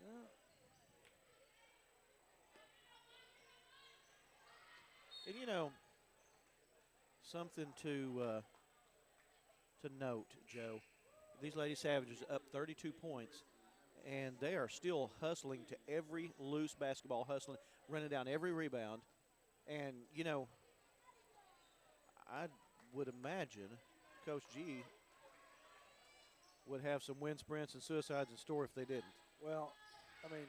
Yeah. And you know, something to note, Joe. These Lady Savages up 32 points, and they are still hustling to every loose basketball, running down every rebound. And, you know, I would imagine Coach G would have some wind sprints and suicides in store if they didn't. Well, I mean,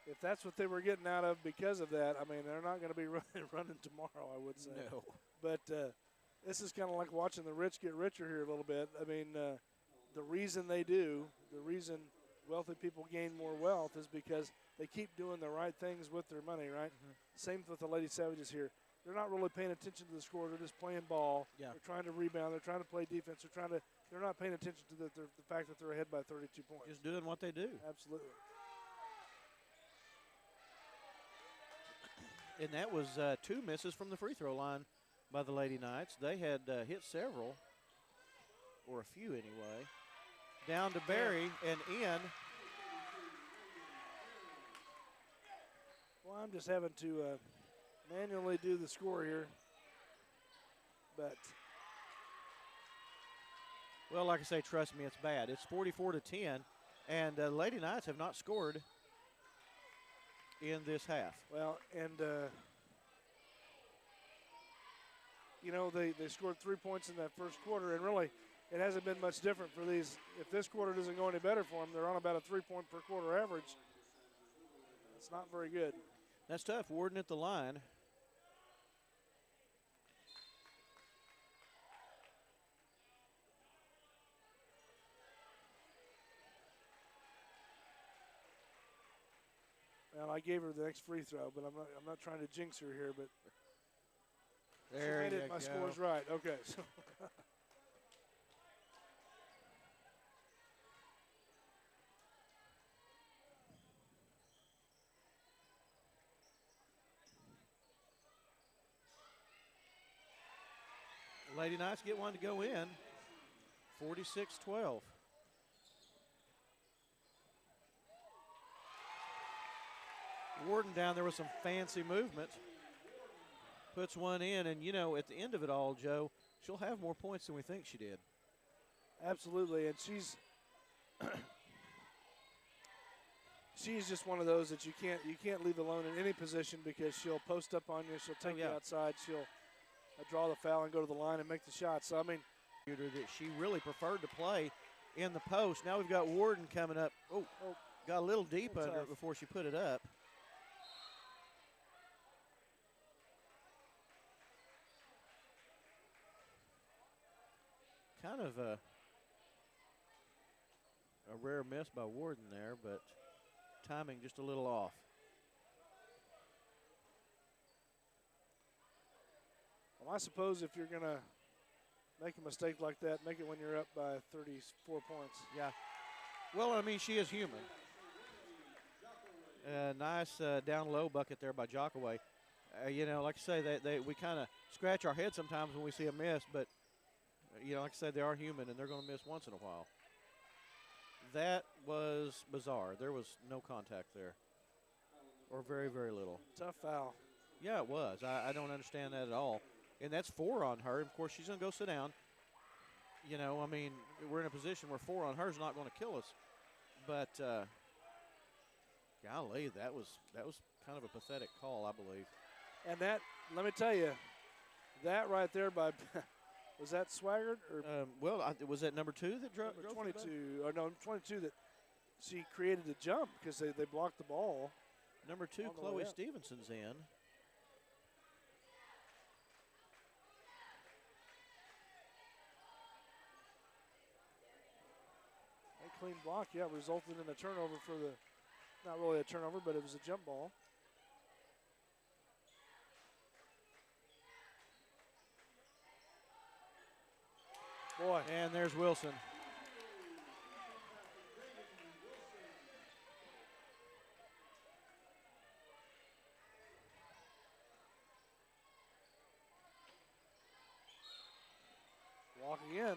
if that's what they were getting out of because of that, I mean, they're not going to be running tomorrow, I would say. No. But this is kind of like watching the rich get richer here a little bit. I mean, the reason they do, the reason wealthy people gain more wealth is because they keep doing the right things with their money, right? Mm-hmm. Same with the Lady Savages here. They're not really paying attention to the score. They're just playing ball. Yeah. They're trying to rebound. They're trying to play defense. They're not paying attention to the fact that they're ahead by 32 points. Just doing what they do. Absolutely. And that was 2 misses from the free throw line by the Lady Knights. They had hit several, or a few anyway. Down to Barry and in. Well, I'm just having to manually do the score here. But well, like I say, trust me, it's bad. It's 44-10, and Lady Knights have not scored in this half. Well, and you know, they scored 3 points in that first quarter, and really it hasn't been much different for these. If this quarter doesn't go any better for them, they're on about a 3-point per quarter average. It's not very good. That's tough. Warden at the line. Well, I gave her the next free throw, but I'm not trying to jinx her here, but There she made you it. My go. score's right. Okay. So Lady Knights get one to go in. 46-12. Warden down there with some fancy movement. Puts one in, and, you know, at the end of it all, Joe, she'll have more points than we think she did. absolutely, and she's just one of those that you can't leave alone in any position because she'll post up on you, she'll take you outside, she'll draw the foul and go to the line and make the shot. So I mean, that she really preferred to play in the post. Now we've got Warden coming up. Oh, got a little deep under it before she put it up. kind of a rare miss by Warden there, but timing just a little off. Well, I suppose if you're going to make a mistake like that, make it when you're up by 34 points. Yeah. Well, I mean, she is human. Nice down low bucket there by Jockaway. You know, like I say, we kind of scratch our head sometimes when we see a miss, but, you know, like I said, they are human, and they're going to miss once in a while. That was bizarre. There was no contact there, or very, very little. Tough foul. Yeah, it was. I don't understand that at all. And that's 4 on her. Of course, she's going to go sit down. You know, I mean, we're in a position where 4 on her is not going to kill us. But, golly, that was kind of a pathetic call, I believe. And that, let me tell you, that right there by, was that Swaggart? Or Was that number 2 that drove? 22, or no, 22 that she created a jump because they blocked the ball. Number 2, Chloe Stevenson's in. Clean block, yeah, resulted in a turnover for the, not really a turnover, but it was a jump ball. Boy. And there's Wilson. Walking in.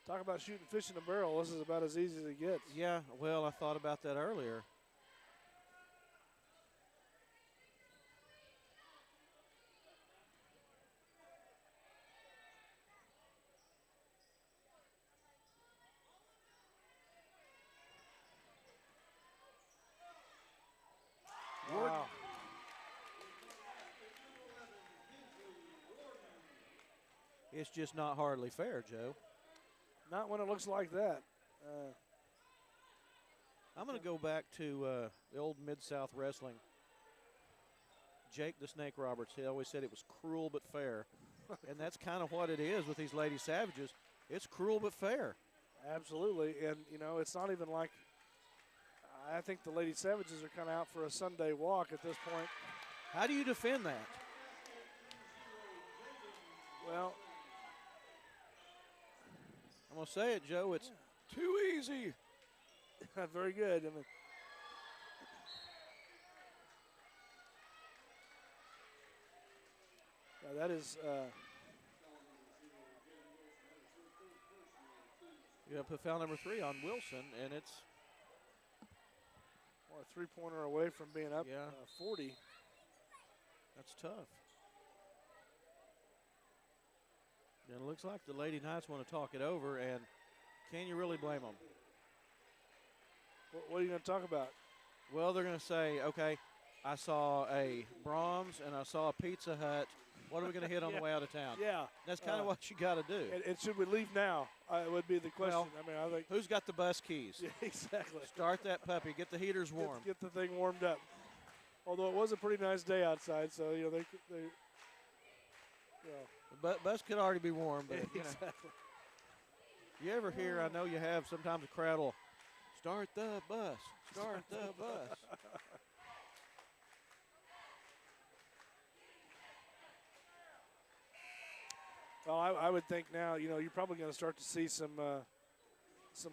Talk about shooting fish in a barrel. This is about as easy as it gets. Yeah, well, I thought about that earlier. Wow. It's just not hardly fair, Joe. Not when it looks like that. I'm going to go back to the old Mid-South wrestling. Jake the Snake Roberts, he always said it was cruel but fair. And that's kind of what it is with these Lady Savages. It's cruel but fair. Absolutely. And, you know, it's not even like, I think the Lady Savages are kind of out for a Sunday walk at this point. How do you defend that? Well, I'm going to say it, Joe. It's too easy. very good. I mean, yeah, that is. You got to put foul number 3 on Wilson, and it's a three-pointer away from being up 40. That's tough. And it looks like the Lady Knights want to talk it over, and can you really blame them? What are you going to talk about? Well, they're going to say, okay, I saw a Brahms and I saw a Pizza Hut. What are we going to hit on the way out of town? Yeah. That's kind of what you got to do. And should we leave now? Would be the question. Well, I mean, I think. Who's got the bus keys? Yeah, exactly. Start that puppy. Get the heaters warm. Get the thing warmed up. Although it was a pretty nice day outside, so you know they The bus could already be warm, but exactly. You ever hear? I know you have. Sometimes a crowd will start the bus. Start the bus. Well, I would think now, you know, you're probably going to start to see some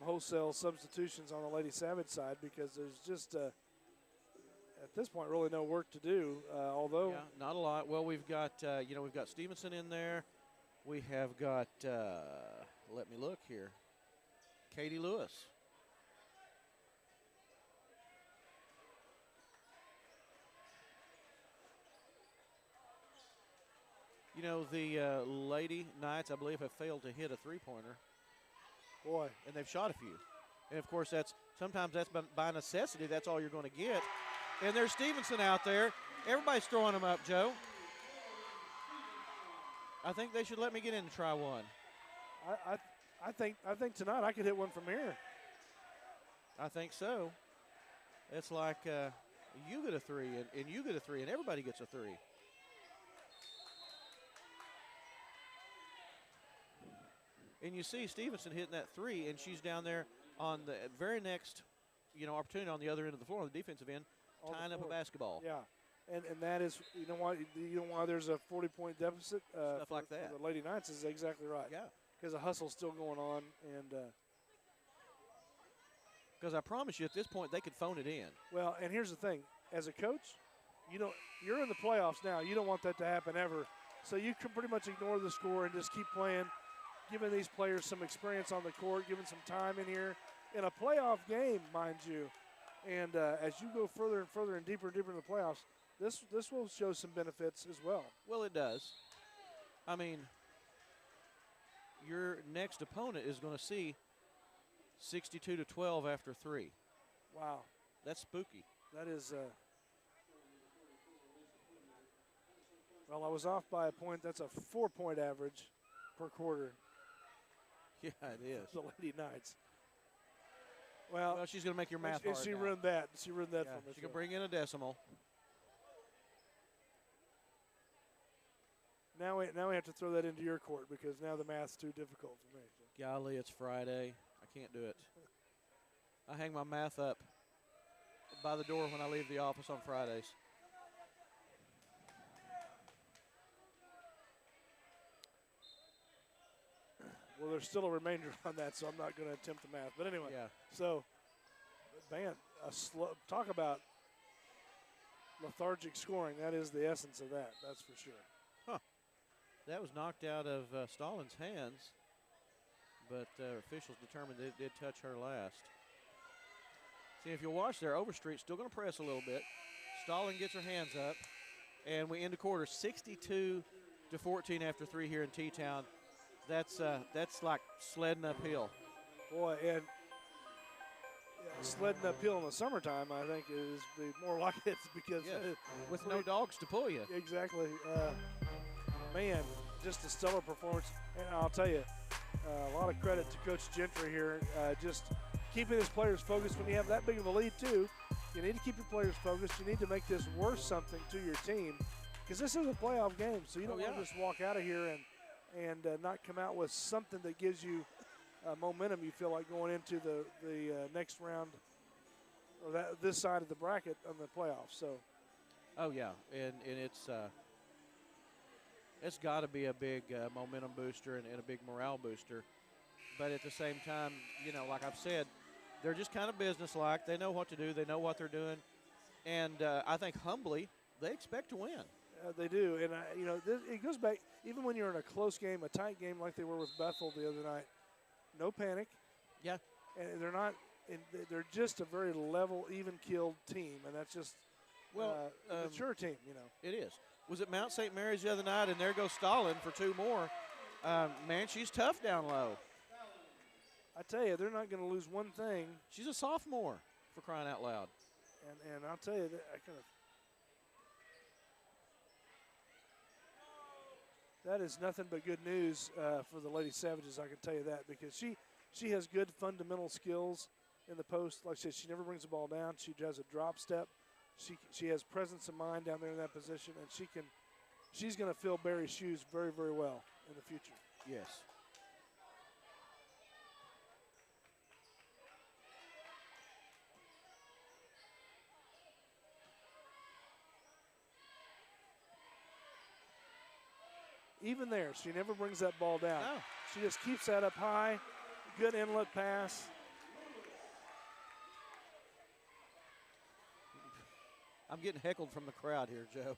wholesale substitutions on the Lady Savage side because there's just at this point really no work to do. Although not a lot. Well, we've got we've got Stevenson in there. We have got let me look here. Katie Lewis. You know, the Lady Knights, I believe, have failed to hit a three-pointer. Boy. And they've shot a few. And, of course, sometimes that's by necessity. That's all you're going to get. And there's Stevenson out there. Everybody's throwing them up, Joe. I think they should let me get in to try one. I think tonight I could hit one from here. I think so. It's like you get a 3 and you get a 3 and everybody gets a 3. And you see Stevenson hitting that 3, and she's down there on the very next, opportunity on the other end of the floor on the defensive end, tying up a basketball. Yeah, and that is, why there's a 40-point deficit. Stuff like that. For the Lady Knights is exactly right. Yeah. Because the hustle's still going on, and because I promise you, at this point, they could phone it in. Well, and here's the thing: as a coach, you're in the playoffs now. You don't want that to happen ever. So you can pretty much ignore the score and just keep playing, giving these players some experience on the court, giving some time in here in a playoff game, mind you. And as you go further and further and deeper in the playoffs, this will show some benefits as well. Well, it does. I mean, your next opponent is going to see 62-12 after 3. Wow. That's spooky. That is, well, I was off by a point. That's a 4-point average per quarter. Yeah, it is. The Lady Knights. Well, she's going to make your math and hard she now. ruined that. She ruined that for me. She can bring in a decimal. Now we have to throw that into your court because now the math's too difficult for me. Golly, it's Friday. I can't do it. I hang my math up by the door when I leave the office on Fridays. Well, there's still a remainder on that, so I'm not going to attempt the math. But anyway, yeah. So, man, talk about lethargic scoring. That is the essence of that. That's for sure. Huh. That was knocked out of Stallin's hands, but officials determined it did touch her last. See, if you'll watch there, Overstreet's still going to press a little bit. Stallin gets her hands up, and we end the quarter 62-14 after 3 here in T-Town. That's like sledding uphill. Boy, and sledding uphill in the summertime, I think, is more like it because with no dogs to pull you. Exactly. Man, just a stellar performance. And I'll tell you, a lot of credit to Coach Gentry here. Just keeping his players focused when you have that big of a lead, too. You need to keep your players focused. You need to make this worth something to your team because this is a playoff game, so you don't want to just walk out of here and not come out with something that gives you momentum you feel like going into the next round or this side of the bracket on the playoffs. So, oh yeah, and it's got to be a big momentum booster and a big morale booster. But at the same time, like I've said, they're just kind of businesslike. They know what to do. They know what they're doing, and I think humbly they expect to win. They do, and it goes back. Even when you're in a close game, a tight game like they were with Bethel the other night, no panic. Yeah, and they're not. And they're just a very level, even-keeled team, and that's just a mature team. It is. Was it Mount St. Mary's the other night? And there goes Stalin for 2 more. Man, she's tough down low. I tell you, they're not going to lose one thing. She's a sophomore, for crying out loud. And I'll tell you, that is nothing but good news for the Lady Savages, I can tell you that, because she has good fundamental skills in the post. Like I said, she never brings the ball down. She does a drop step. She has presence of mind down there in that position, and she's going to fill Barry's shoes very, very well in the future. Yes. Even there, she never brings that ball down. No. She just keeps that up high. Good inlet pass. I'm getting heckled from the crowd here, Joe.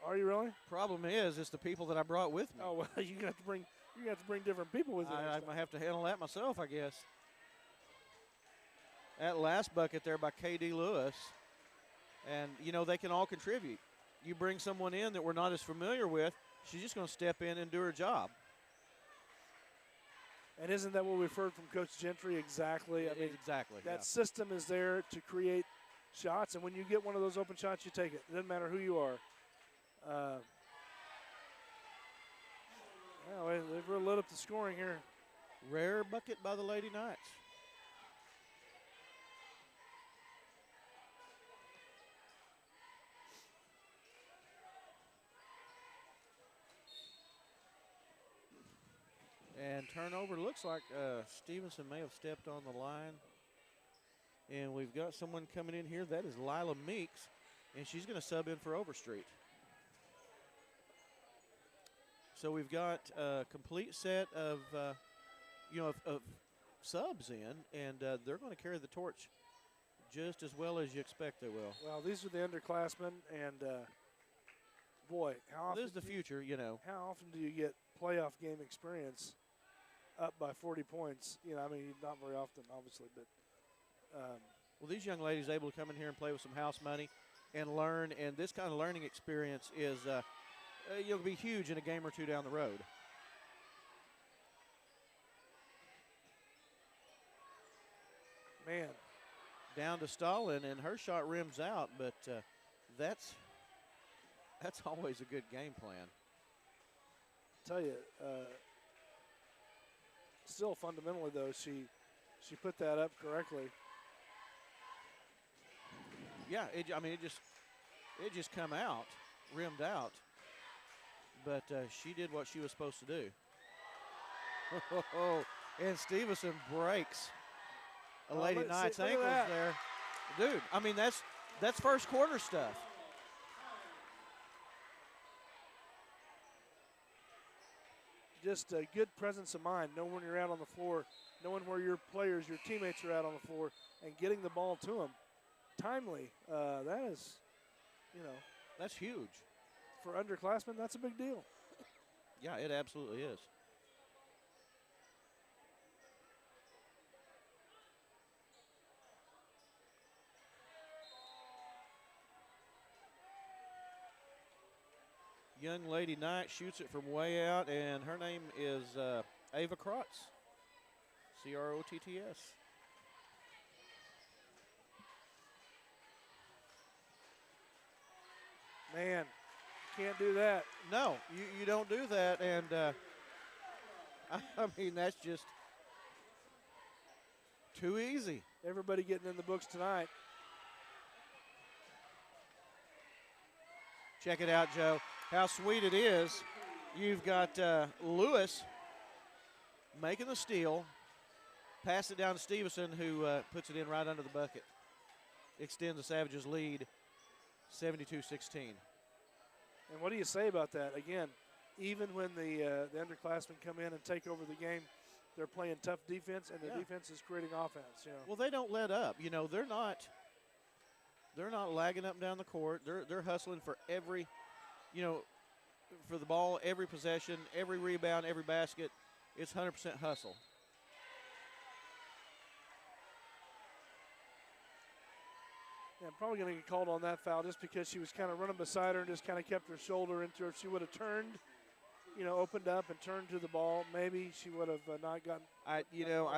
Are you really? Problem is, it's the people that I brought with me. Oh well, you have to bring different people with you. I might have to handle that myself, I guess. That last bucket there by K.D. Lewis, and they can all contribute. You bring someone in that we're not as familiar with, she's just going to step in and do her job. And isn't that what we've heard from Coach Gentry? Exactly. I mean, exactly. That system is there to create shots, and when you get one of those open shots, you take it. It doesn't matter who you are. They've really lit up the scoring here. Rare bucket by the Lady Knights. And turnover, looks like Stevenson may have stepped on the line. And we've got someone coming in here. That is Lila Meeks, and she's going to sub in for Overstreet. So we've got a complete set of, of subs in, and they're going to carry the torch just as well as you expect they will. Well, these are the underclassmen, and boy, how often This is the future, How often do you get playoff game experience up by 40 points? I mean, not very often, obviously, but. Well, these young ladies are able to come in here and play with some house money and learn, and this kind of learning experience is you'll be huge in a game or two down the road. Man. Down to Stalin, and her shot rims out, but that's always a good game plan. Tell you, still fundamentally though, she put that up correctly. Yeah, it just come out, rimmed out, but she did what she was supposed to do. And Stevenson breaks Lady Knight's ankles there. Dude, I mean, that's first quarter stuff. Just a good presence of mind, knowing when you're out on the floor, knowing where your players, your teammates are out on the floor, and getting the ball to them. Timely, that is, That's huge. For underclassmen, that's a big deal. Yeah, it absolutely is. Young Lady Knight shoots it from way out, and her name is Ava Krotz, Crotts. Man, can't do that. No, you don't do that, and I mean, that's just too easy. Everybody getting in the books tonight. Check it out, Joe. How sweet it is. You've got Lewis making the steal, pass it down to Stevenson, who puts it in right under the bucket. Extends the Savages' lead, 72-16. And what do you say about that? Again, even when the underclassmen come in and take over the game, they're playing tough defense, and the defense is creating offense. Well, they don't let up. They're not lagging up and down the court. They're hustling for every, for the ball, every possession, every rebound, every basket. It's 100% hustle. Yeah, I'm probably going to get called on that foul just because she was kind of running beside her and just kind of kept her shoulder into her. If she would have turned, opened up and turned to the ball, maybe she would have not gotten. I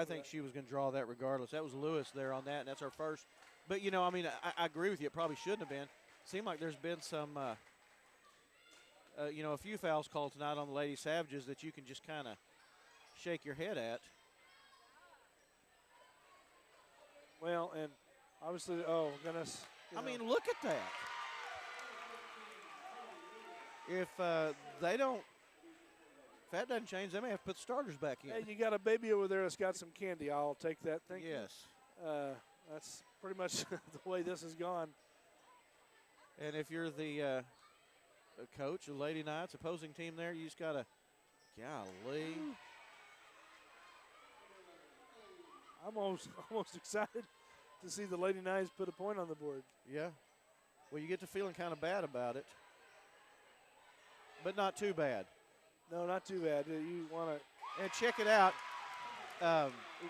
think she was going to draw that regardless. That was Lewis there on that, and that's her first. But, I agree with you. It probably shouldn't have been. Seemed like there's been some, a few fouls called tonight on the Lady Savages that you can just kind of shake your head at. Well, and obviously, oh, goodness. I mean, look at that. If they don't, if that doesn't change, they may have to put starters back in. Hey, you got a baby over there that's got some candy. I'll take that. Thank you. Yes. That's pretty much the way this has gone. And if you're the coach of Lady Knights, opposing team there, you just got to, golly. I'm almost excited to see the Lady Knights put a point on the board. Yeah. Well, you get to feeling kind of bad about it, but not too bad. No, not too bad. You want to. And check it out.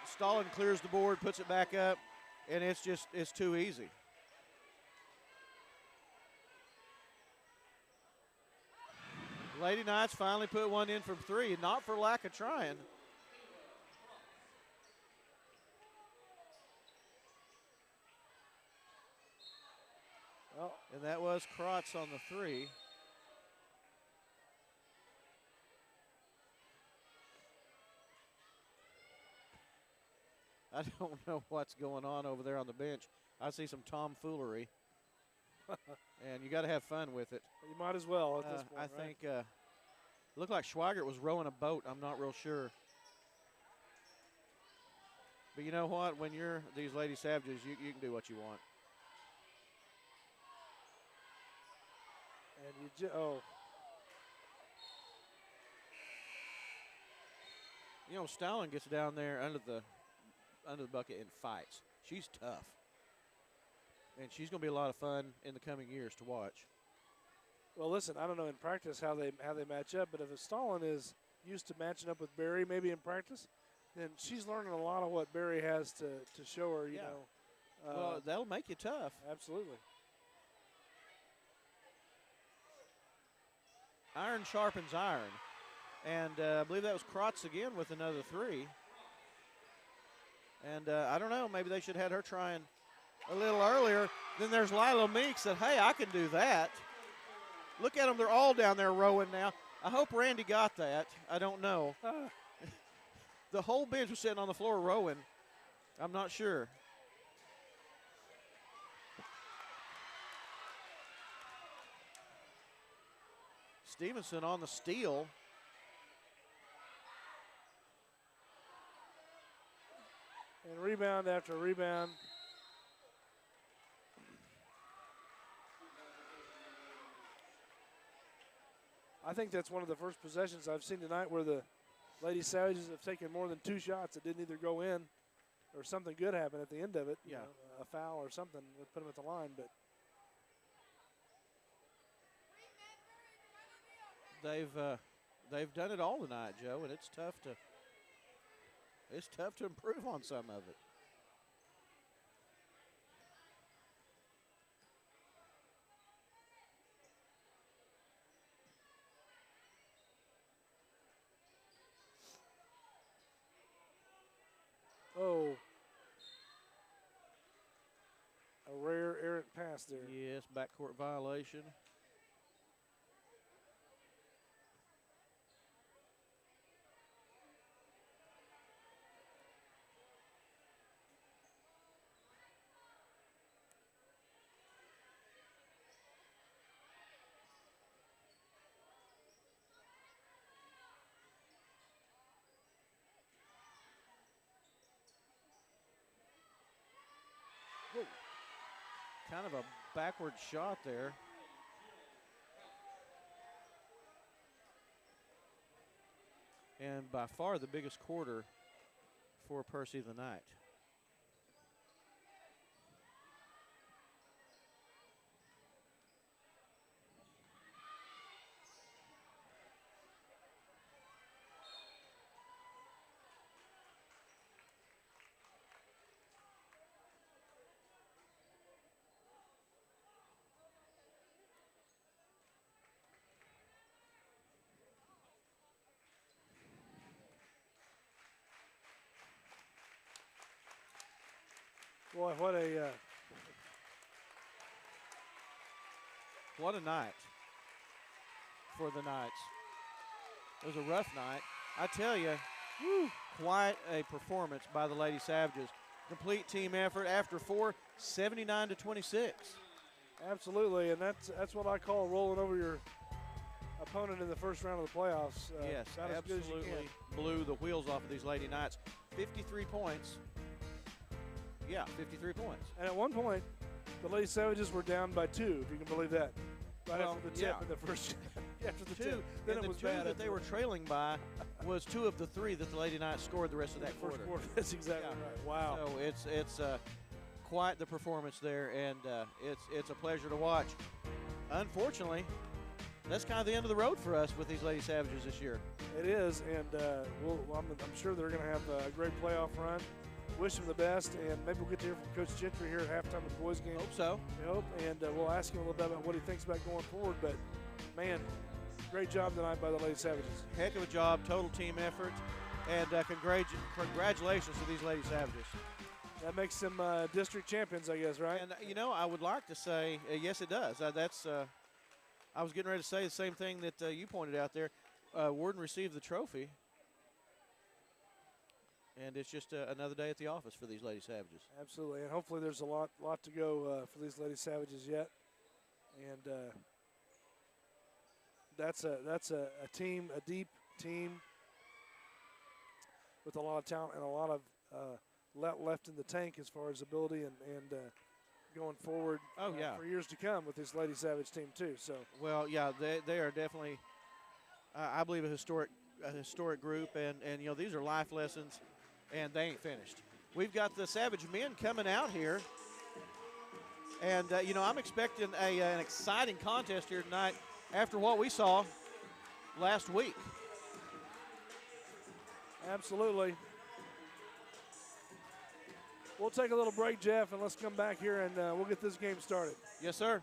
Stalin clears the board, puts it back up, and it's too easy. Lady Knights finally put one in from three, not for lack of trying. Well, and that was Krotz on the three. I don't know what's going on over there on the bench. I see some tomfoolery. And you got to have fun with it. You might as well at this point. I think looked like Schweigert was rowing a boat. I'm not real sure. But you know what? When you're these Lady Savages, you can do what you want. And you You know, Stalin gets down there under the bucket and fights. She's tough. And she's going to be a lot of fun in the coming years to watch. Well, listen, I don't know in practice how they match up, but if a Stalin is used to matching up with Barry maybe in practice, then she's learning a lot of what Barry has to show her, you know. Well, that'll make you tough. Absolutely. Iron sharpens iron. And I believe that was Krotz again with another 3. And I don't know, maybe they should have had her trying a little earlier. Then there's Lila Meeks that, hey, I can do that. Look at them, they're all down there rowing now. I hope Randy got that. I don't know. The whole bench was sitting on the floor rowing. I'm not sure. Stevenson on the steal. And rebound after rebound. I think that's one of the first possessions I've seen tonight where the Lady Savages have taken more than 2 shots that didn't either go in or something good happened at the end of it. Yeah. You know, a foul or something that put them at the line. But they've done it all tonight, Joe, and it's tough to improve on some of it. oh, a rare errant pass there. Yes, backcourt violation. Kind of a backward shot there. And by far the biggest quarter for Percy the night. Boy, what a night for the Knights. It was a rough night. I tell you, quite a performance by the Lady Savages. Complete team effort after 4, 79-26. absolutely, and that's what I call rolling over your opponent in the first round of the playoffs. Yes, about as good as you absolutely can. blew the wheels off of these Lady Knights. 53 points. Yeah, 53 points. And at one point, the Lady Savages were down by 2, if you can believe that. Right after the tip in the first after the tip. Then it was the 2 bad. that they were trailing by was 2 of the 3 that the Lady Knights scored the rest of that first quarter. quarter. That's exactly right. Wow. So it's quite the performance there, and it's a pleasure to watch. Unfortunately, that's kind of the end of the road for us with these Lady Savages this year. It is, and I'm sure they're going to have a great playoff run. Wish them the best, and maybe we'll get to hear from Coach Gentry here at halftime of the boys' game. Hope so. We hope, and we'll ask him a little bit about what he thinks about going forward. But, man, great job tonight by the Lady Savages. Heck of a job, total team effort, and congratulations to these Lady Savages. That makes them district champions, I guess, right? And, you know, I would like to say, yes, it does. I was getting ready to say the same thing that you pointed out there. Warden received the trophy. And it's just another day at the office for these Lady Savages. Absolutely, and hopefully there's a lot to go for these Lady Savages yet. And that's a team, a deep team with a lot of talent and a lot of left in the tank as far as ability and going forward. Oh, yeah. For years to come with this Lady Savage team too. So Well, yeah, they are definitely, I believe, a historic group, and these are life lessons, and they ain't finished. We've got the Savage men coming out here, and I'm expecting an exciting contest here tonight after what we saw last week. absolutely. We'll take a little break, Jeff, and let's come back here and we'll get this game started. Yes, sir.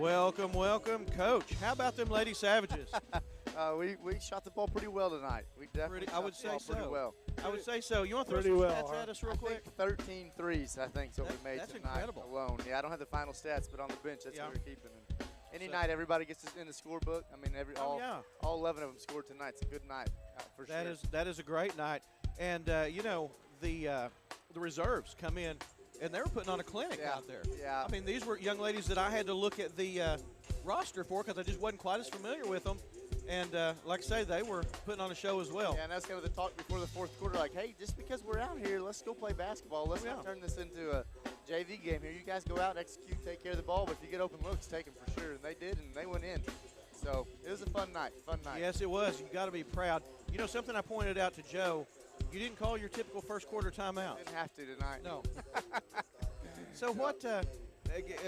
Welcome, welcome, Coach. How about them Lady Savages? We shot the ball pretty well tonight. We definitely I would say pretty so. well. I would say so. You want to throw Pretty some well, stats at us real I quick? think 13 threes, I think, is what we made That's tonight incredible. alone. Yeah, I don't have the final stats, but on the bench, that's Yeah. what we're keeping. And any So- night, everybody gets in the scorebook. I mean, yeah. all 11 of them scored tonight. It's a good night for sure. That is a great night. And, the reserves come in, and they were putting on a clinic Yeah, out there. yeah. I mean, these were young ladies that I had to look at the roster for because I just wasn't quite as familiar with them. And, like I say, they were putting on a show as well. Yeah, and that's kind of the talk before the fourth quarter, like, hey, just because we're out here, let's go play basketball. Let's not turn this into a JV game here. You guys go out, execute, take care of the ball, but if you get open looks, take them for sure. And they did, and they went in. So it was a fun night, Yes, it was. You've got to be proud. You know, something I pointed out to Joe, you didn't call your typical first quarter timeout. Didn't have to tonight. No. So what,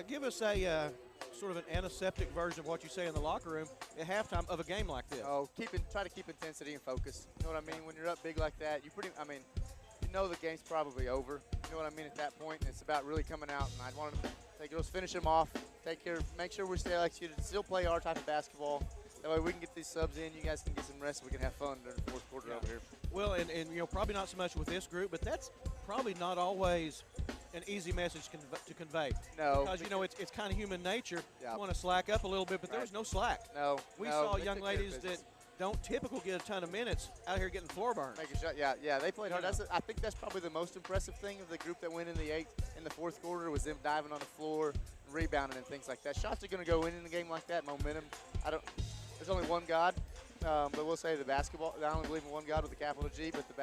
give us a sort of an antiseptic version of what you say in the locker room at halftime of a game like this. Oh, try to keep intensity and focus. You know what I mean? When you're up big like that, you know the game's probably over. You know what I mean at that point, and it's about really coming out. And I want to take girls, finish them off, take care, make sure we stay executed, still play our type of basketball. That way we can get these subs in. You guys can get some rest. We can have fun during the fourth quarter over here. Well, and probably not so much with this group, but that's probably not always an easy message to convey. No. Because, it's kind of human nature. Yeah. You want to slack up a little bit, but there was no slack. No. We no, saw they young took care of ladies that business. don't typically get a ton of minutes out here getting floor burns. Make a shot. Yeah, they played hard. Yeah. I think that's probably the most impressive thing of the group that went in the fourth quarter was them diving on the floor, and rebounding and things like that. Shots are going to go in a game like that. Momentum. There's only one God, but we'll say the basketball. I only believe in one God with a capital G, but the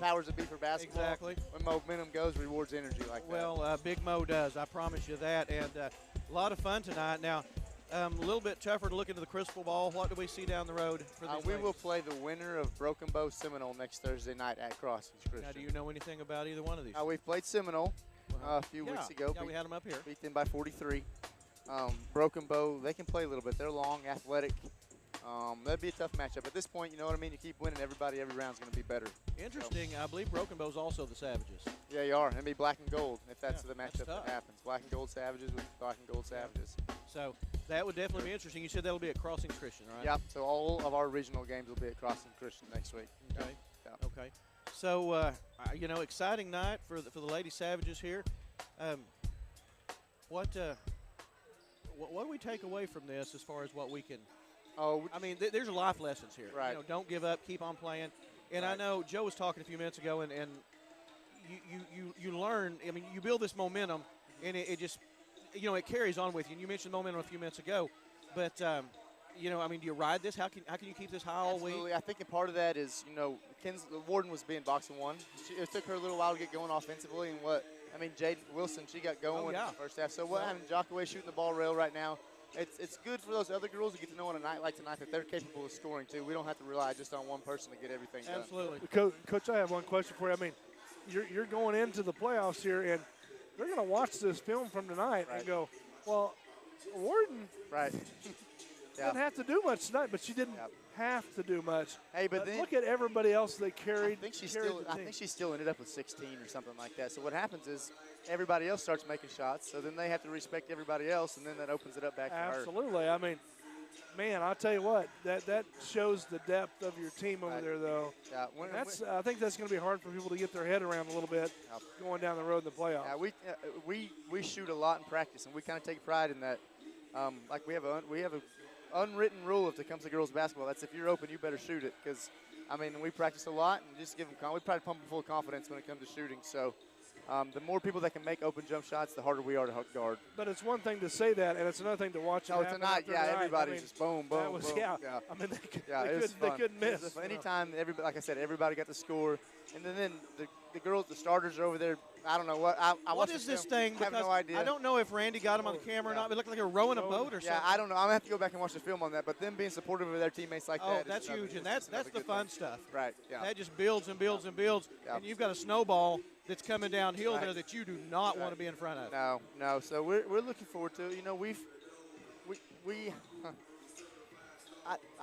powers that be for basketball. Exactly. When momentum goes, rewards energy like that. Well, Big Mo does. I promise you that. And a lot of fun tonight. Now, a little bit tougher to look into the crystal ball. What do we see down the road for these we ladies? will play the winner of Broken Bow Seminole next Thursday night at Crossings Christian. Now, do you know anything about either one of these? We've played Seminole a few weeks ago. Yeah, we had them up here. Beat them by 43. Broken Bow, they can play a little bit. They're long, athletic. That'd be a tough matchup. At this point, you know what I mean? You keep winning, every round's going to be better. Interesting. I believe Broken Bow's also the Savages. Yeah, you are. It'd be black and gold if that's the that's matchup tough. that happens. Black and gold Savages with black and gold Savages. So that would definitely be interesting. You said that'll be at Crossings Christian, right? Yep. So all of our regional games will be at Crossing Christian next week. Okay. Yeah. Okay. So, exciting night for the Lady Savages here. What do we take away from this as far as what we can? Oh, I mean, there's life lessons here. Right. Don't give up. Keep on playing. And I know Joe was talking a few minutes ago, and you learn. I mean, you build this momentum, and it just, it carries on with you. And you mentioned momentum a few minutes ago, but do you ride this? How can you keep this high all week? Absolutely. I think a part of that is, Warden was being boxing one. It took her a little while to get going offensively, and Jaden Wilson, she got going in the first half. So what happened? Jockaway shooting the ball rail right now. It's good for those other girls to get to know on a night like tonight that they're capable of scoring too. We don't have to rely just on one person to get everything done. Absolutely. Coach, I have one question for you. I mean, you're going into the playoffs here, and they're going to watch this film from tonight and go, well, Warden didn't have to do much tonight, but she didn't have to do much. Hey, but then look at everybody else they carried. I think she still ended up with 16 or something like that. So what happens is everybody else starts making shots, so then they have to respect everybody else, and then that opens it up back to her. Absolutely. I mean, man, I'll tell you what, that shows the depth of your team over there, though. Yeah, I think that's going to be hard for people to get their head around a little bit going down the road in the playoffs. Yeah, we shoot a lot in practice, and we kind of take pride in that. Like we have a unwritten rule of Tecumseh girls basketball. That's if you're open, you better shoot it. Because, we practice a lot and just give them we try to pump them full of confidence when it comes to shooting. So the more people that can make open jump shots, the harder we are to guard. But it's one thing to say that, and it's another thing to watch it happen tonight, after tonight. everybody's just boom, boom, boom. Yeah. They couldn't miss. Anytime, like I said, everybody got to score. And then the girls, the starters are over there. I don't know what. What is this thing? I have no idea. I don't know if Randy got him on the camera or not. It looked like they were rowing a boat or something. Yeah, I don't know. I'm going to have to go back and watch the film on that. But them being supportive of their teammates like that. That's huge. And that's the fun stuff. Right, yeah. That just builds and builds and builds. Yeah. And you've got a snowball that's coming downhill there that you do not want to be in front of. No. So we're looking forward to,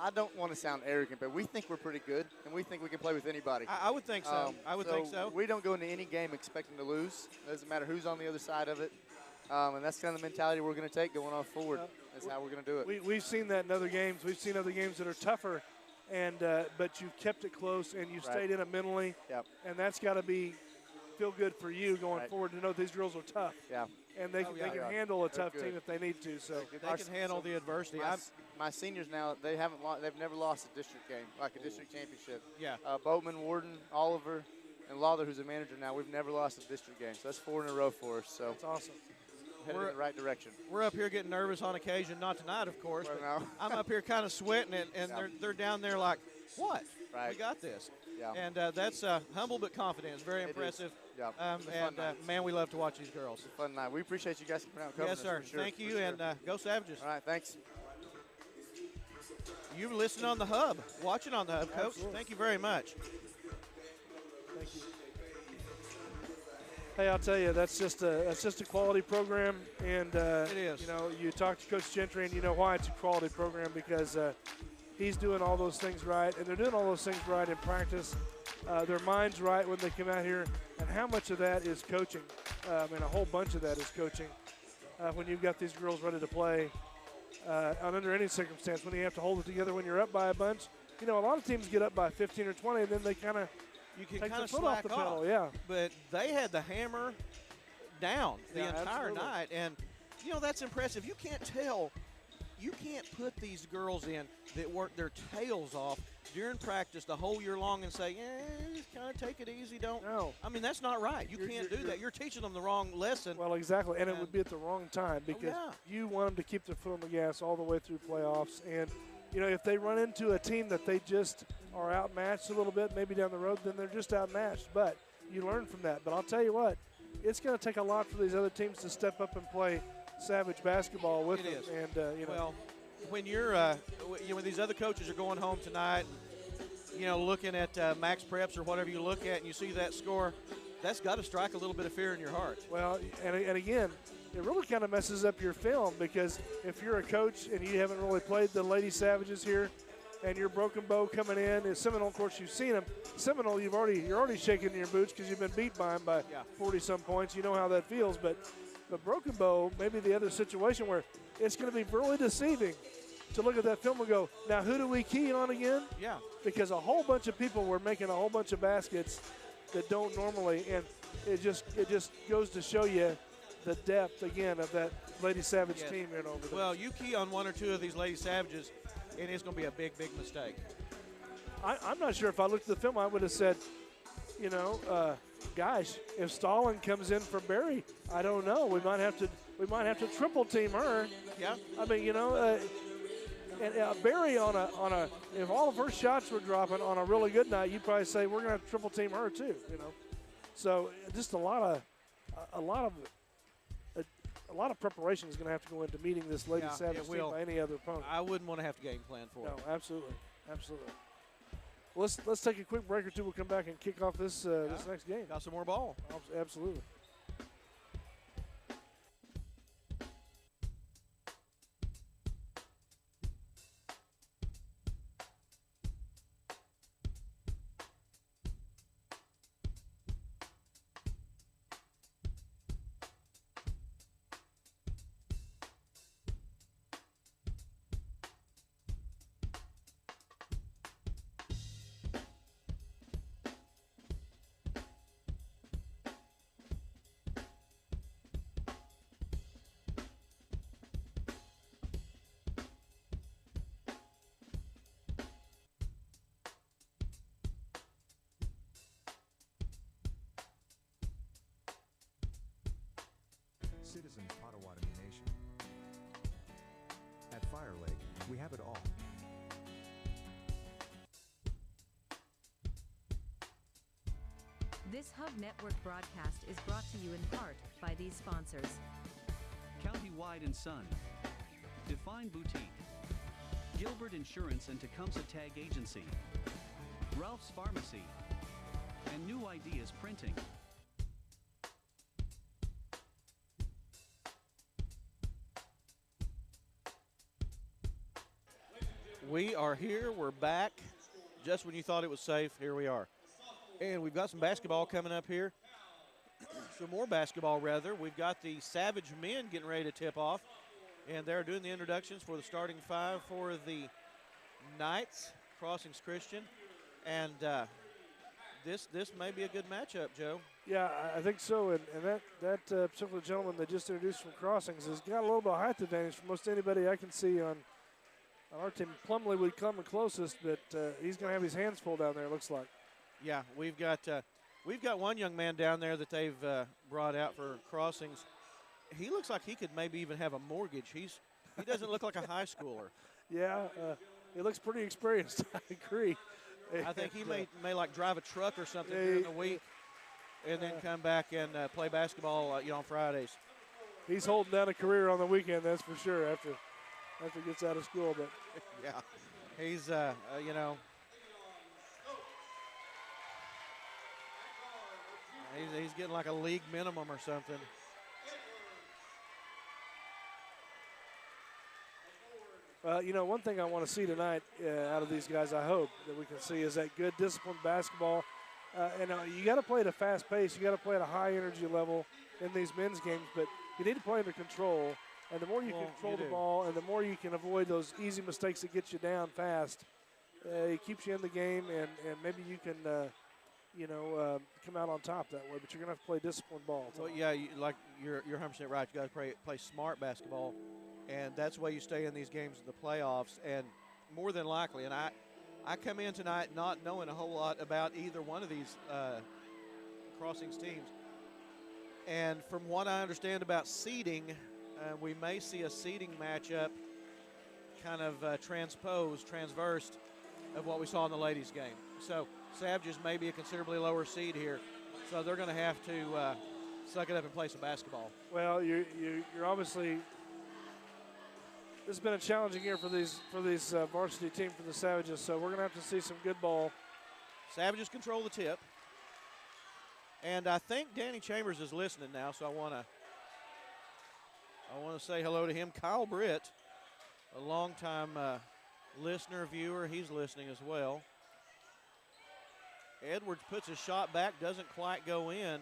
I don't want to sound arrogant, but we think we're pretty good, and we think we can play with anybody. I would think so. I would think so. We don't go into any game expecting to lose. It doesn't matter who's on the other side of it. And that's kind of the mentality we're going to take going on forward. That's how we're going to do it. We've seen that in other games. We've seen other games that are tougher, and but you've kept it close and you've stayed in it mentally. Yep. And that's got to feel good for you going forward to know these girls are tough. Yeah. And they can handle a tough team if they need to. So they can handle the adversity. My seniors now, they've never lost a district game, like a district championship. Yeah. Boatman, Warden, Oliver, and Lawler, who's a manager now, we've never lost a district game. So that's 4 in a row for us. So that's awesome. Headed in the right direction. We're up here getting nervous on occasion, not tonight, of course. But no. I'm up here kind of sweating it, and they're down there like, what? Right. We got this. Yeah. And that's humble but confident. It's very impressive. Yeah. And man, we love to watch these girls. It's a fun night. We appreciate you guys coming out and covering Yes, sir. us. For sure. Thank you, and go Savages. All right, thanks. You listen on the hub, watching on the hub, Coach. Absolutely. Thank you very much. Thank you. Hey, I'll tell you, that's just a quality program, and it is. You know, you talk to Coach Gentry, and you know why it's a quality program, because he's doing all those things right, and they're doing all those things right in practice. Their mind's right when they come out here, and how much of that is coaching? And a whole bunch of that is coaching. When you've got these girls ready to play, under any circumstance, when you have to hold it together when you're up by a bunch. You know, a lot of teams get up by 15 or 20, and then they kind of take their of foot off the pedal. Yeah. But they had the hammer down the entire absolutely. night, and you know that's impressive. You can't tell. You can't put these girls in that work their tails off during practice the whole year long and say, just kind of take it easy, don't. No. I mean, that's not right. You can't do that. You're teaching them the wrong lesson. Well, exactly, and it would be at the wrong time because you want them to keep their foot on the gas all the way through playoffs. And, you know, if they run into a team that they just are outmatched a little bit, maybe down the road, then they're just outmatched. But you learn from that. But I'll tell you what, it's going to take a lot for these other teams to step up and play Savage basketball with them. And, you know. Well, when you're, when these other coaches are going home tonight, you know, looking at max preps or whatever you look at, and you see that score, that's got to strike a little bit of fear in your heart. Well, and again, it really kind of messes up your film because if you're a coach and you haven't really played the Lady Savages here, and you're Broken Bow coming in, and Seminole, of course, you've seen them. Seminole, you're already shaking in your boots because you've been beat by them by 40-some points. You know how that feels, but Broken Bow, maybe the other situation where it's going to be really deceiving to look at that film and go, now who do we key on again? Yeah. Because a whole bunch of people were making a whole bunch of baskets that don't normally, and it just goes to show you the depth, again, of that Lady Savage team here over there. Well, you key on one or two of these Lady Savages, and it's going to be a big, big mistake. I'm not sure if I looked at the film, I would have said, you know, gosh, if Stalin comes in for Barry, I don't know. We might have to triple team her. Yeah. I mean, you know, and Barry on a if all of her shots were dropping on a really good night, you'd probably say we're going to triple team her too. You know, so just a lot of preparation is going to have to go into meeting this Lady Savage team by any other opponent. I wouldn't want to have to game plan for it. No, absolutely. Well, let's take a quick break or two. We'll come back and kick off this next game. Got some more ball. Absolutely. Citizens Potawatomi Nation. At Fire Lake, we have it all. This Hub Network broadcast is brought to you in part by these sponsors. County-wide and Son, Define Boutique, Gilbert Insurance and Tecumseh Tag Agency, Ralph's Pharmacy, and New Ideas Printing. We are here. We're back. Just when you thought it was safe, here we are. And we've got some basketball coming up here. Some more basketball, rather. We've got the Savage men getting ready to tip off. And they're doing the introductions for the starting five for the Knights, Crossings Christian. And this may be a good matchup, Joe. Yeah, I think so. And that particular gentleman they just introduced from Crossings has got a little bit of height advantage from most anybody I can see on our team. Plumley would come the closest, but he's going to have his hands full down there, it looks like. Yeah, we've got one young man down there that they've brought out for Crossings. He looks like he could maybe even have a mortgage. He doesn't look like a high schooler. Yeah, he looks pretty experienced. I agree. I think he may like drive a truck or something during the week, and then come back and play basketball, on Fridays. He's holding down a career on the weekend, that's for sure. After he gets out of school, but yeah, he's he's getting like a league minimum or something. One thing I want to see tonight out of these guys, I hope that we can see, is that good disciplined basketball. You got to play at a fast pace. You got to play at a high energy level in these men's games, but you need to play under control. And the more you control the ball and the more you can avoid those easy mistakes that get you down fast, it keeps you in the game, and maybe you can, come out on top that way. But you're going to have to play disciplined ball. Well, yeah, you're 100% right. You got to play smart basketball. And that's why you stay in these games in the playoffs. And more than likely, and I come in tonight not knowing a whole lot about either one of these Crossings teams. And from what I understand about seeding, we may see a seeding matchup kind of transversed of what we saw in the ladies' game. So Savages may be a considerably lower seed here. So they're going to have to suck it up and play some basketball. Well, you're obviously – this has been a challenging year for these varsity team for the Savages, so we're going to have to see some good ball. Savages control the tip. And I think Danny Chambers is listening now, so I want to say hello to him. Kyle Britt, a longtime listener, viewer, he's listening as well. Edwards puts his shot back, doesn't quite go in.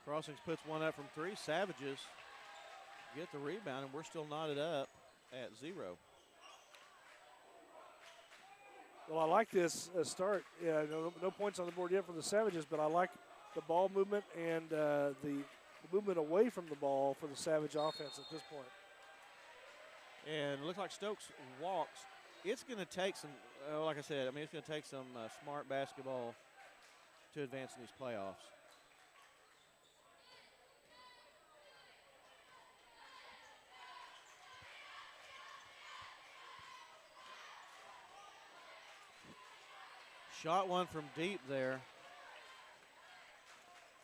Crossings puts one up from three. Savages get the rebound, and we're still knotted up at 0. Well, I like this start. Yeah, no points on the board yet for the Savages, but I like the ball movement and the movement away from the ball for the Savage offense at this point. And it looks like Stokes walks. It's going to take some, like I said, it's going to take some smart basketball to advance in these playoffs. Shot one from deep there.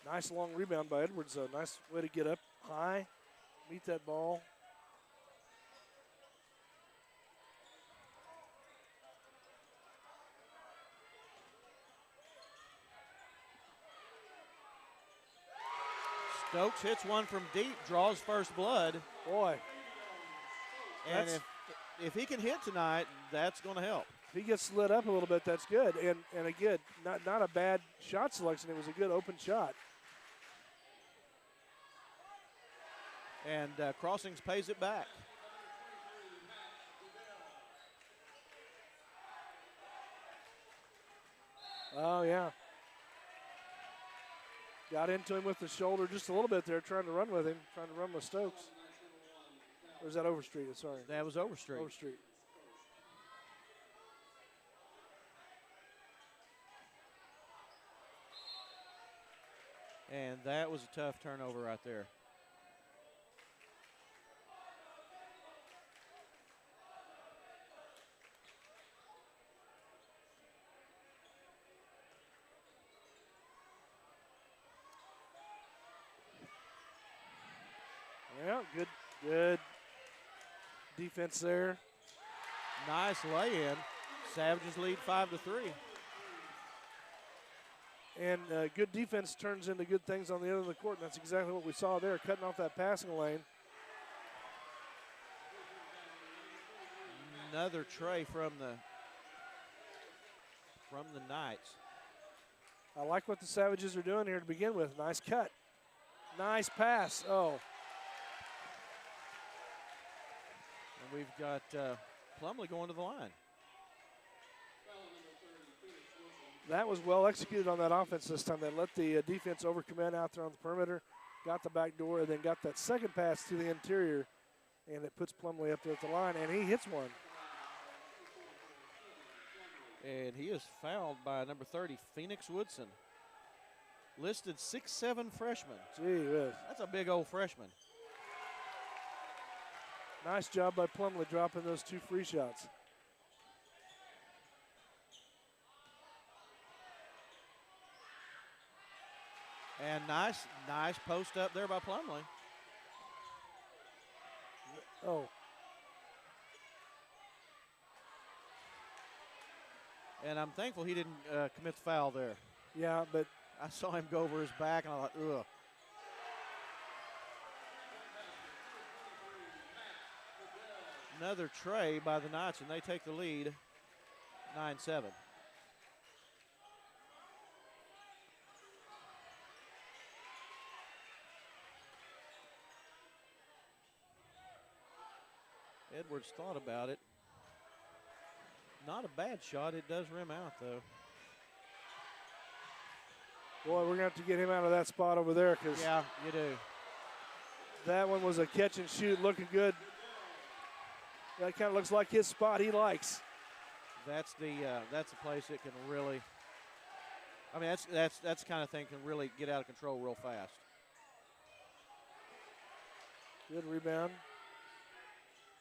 Nice long rebound by Edwards, though. Nice way to get up high, meet that ball. Stokes hits one from deep, draws first blood. Boy. And if he can hit tonight, that's going to help. If he gets lit up a little bit, that's good. And again, not a bad shot selection. It was a good open shot. And Crossings pays it back. Oh, yeah. Got into him with the shoulder just a little bit there, trying to run with him, trying to run with Stokes. Or is that Overstreet? Sorry. That was Overstreet. Overstreet. And that was a tough turnover right there. Yeah, good defense there. Nice lay-in. Savages lead 5-3. And good defense turns into good things on the other end of the court, and that's exactly what we saw there, cutting off that passing lane. Another tray from the Knights. I like what the Savages are doing here to begin with. Nice cut. Nice pass. Oh. And we've got Plumlee going to the line. That was well executed on that offense this time. They let the defense overcommand out there on the perimeter, got the back door, and then got that second pass to the interior, and it puts Plumlee up there at the line, and he hits one. And he is fouled by number 30, Phoenix Woodson. Listed 6'7" freshman. Gee whiz. That's a big old freshman. Nice job by Plumlee dropping those 2 free shots. And nice post up there by Plumlee. Oh. And I'm thankful he didn't commit the foul there. Yeah, but I saw him go over his back, and I thought, ugh. Another tray by the Knights, and they take the lead, 9-7. Edwards thought about it. Not a bad shot. It does rim out, though. Boy, we're going to have to get him out of that spot over there. Cause yeah, you do. That one was a catch and shoot, looking good. That kind of looks like his spot he likes. That's the place that can really, I mean, that's the kind of thing can really get out of control real fast. Good rebound.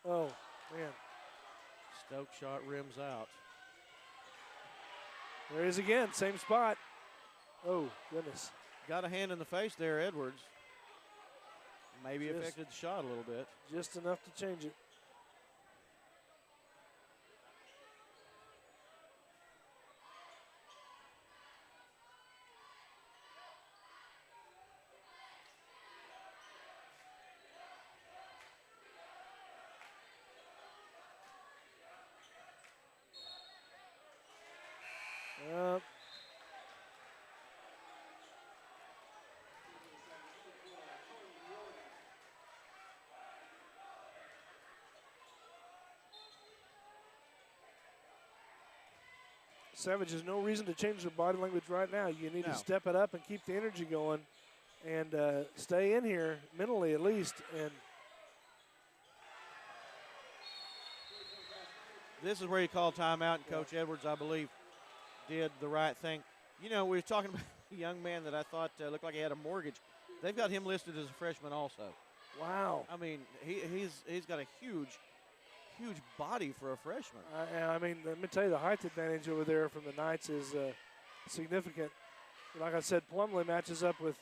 Oh, man. Stoke shot rims out. There he is again, same spot. Oh, goodness. Got a hand in the face there, Edwards. Maybe affected the shot a little bit. Just enough to change it. Savage has no reason to change their body language right now. You need to step it up and keep the energy going and stay in here mentally at least. And this is where you call timeout, and Coach Edwards, I believe, did the right thing. You know, we were talking about a young man that I thought looked like he had a mortgage. They've got him listed as a freshman also. Wow. I mean, he's got a huge body for a freshman. I mean, let me tell you, the height advantage over there from the Knights is significant. Like I said, Plumlee matches up with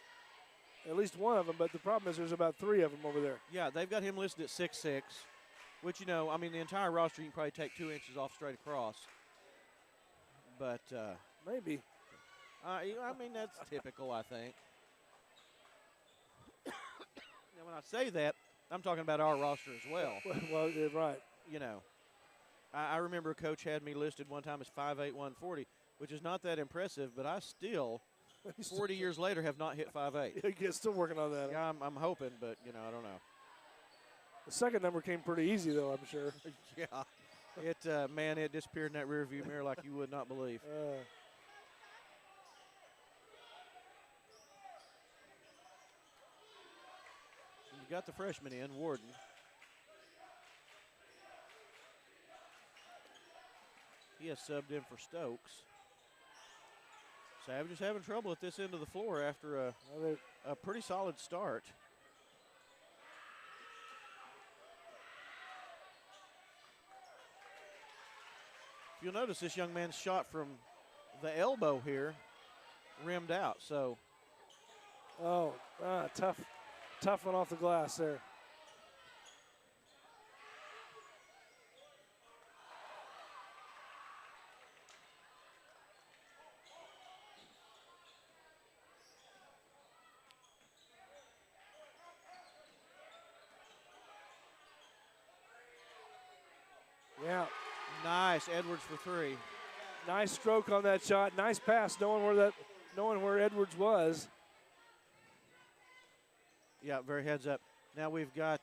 at least one of them, but the problem is there's about 3 of them over there. Yeah, they've got him listed at 6'6", which, you know, I mean, the entire roster, you can probably take 2 inches off straight across. But maybe. I mean, that's typical, I think. Now, when I say that, I'm talking about our roster as well. Well, yeah, right. You know, I remember a coach had me listed one time as 5'8", 140, which is not that impressive, but I still, 40 years later, have not hit 5'8". You're still working on that. Yeah, I'm hoping, but, you know, I don't know. The second number came pretty easy, though, I'm sure. Yeah. It, man, it disappeared in that rearview mirror like you would not believe. You got the freshman in, Warden. He has subbed in for Stokes. Savages having trouble at this end of the floor after a pretty solid start. You'll notice this young man's shot from the elbow here rimmed out. So, tough one off the glass there. Yeah, Edwards for three. Nice stroke on that shot. Nice pass, knowing where Edwards was. Yeah, very heads up. Now we've got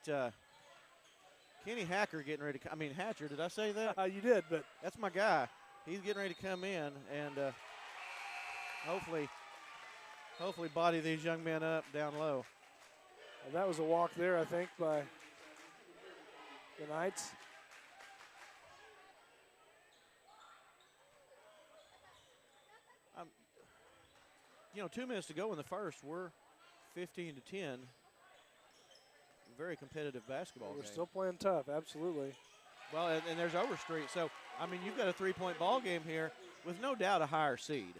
Kenny Hacker getting ready to come. I mean, Hatcher, did I say that? You did, but. That's my guy. He's getting ready to come in and hopefully body these young men up down low. Well, that was a walk there, I think, by the Knights. You know, 2 minutes to go in the first. We're 15-10. Very competitive basketball We're game. still playing tough, absolutely. Well, and there's Overstreet. So, I mean, you've got a 3-point ball game here with no doubt a higher seed.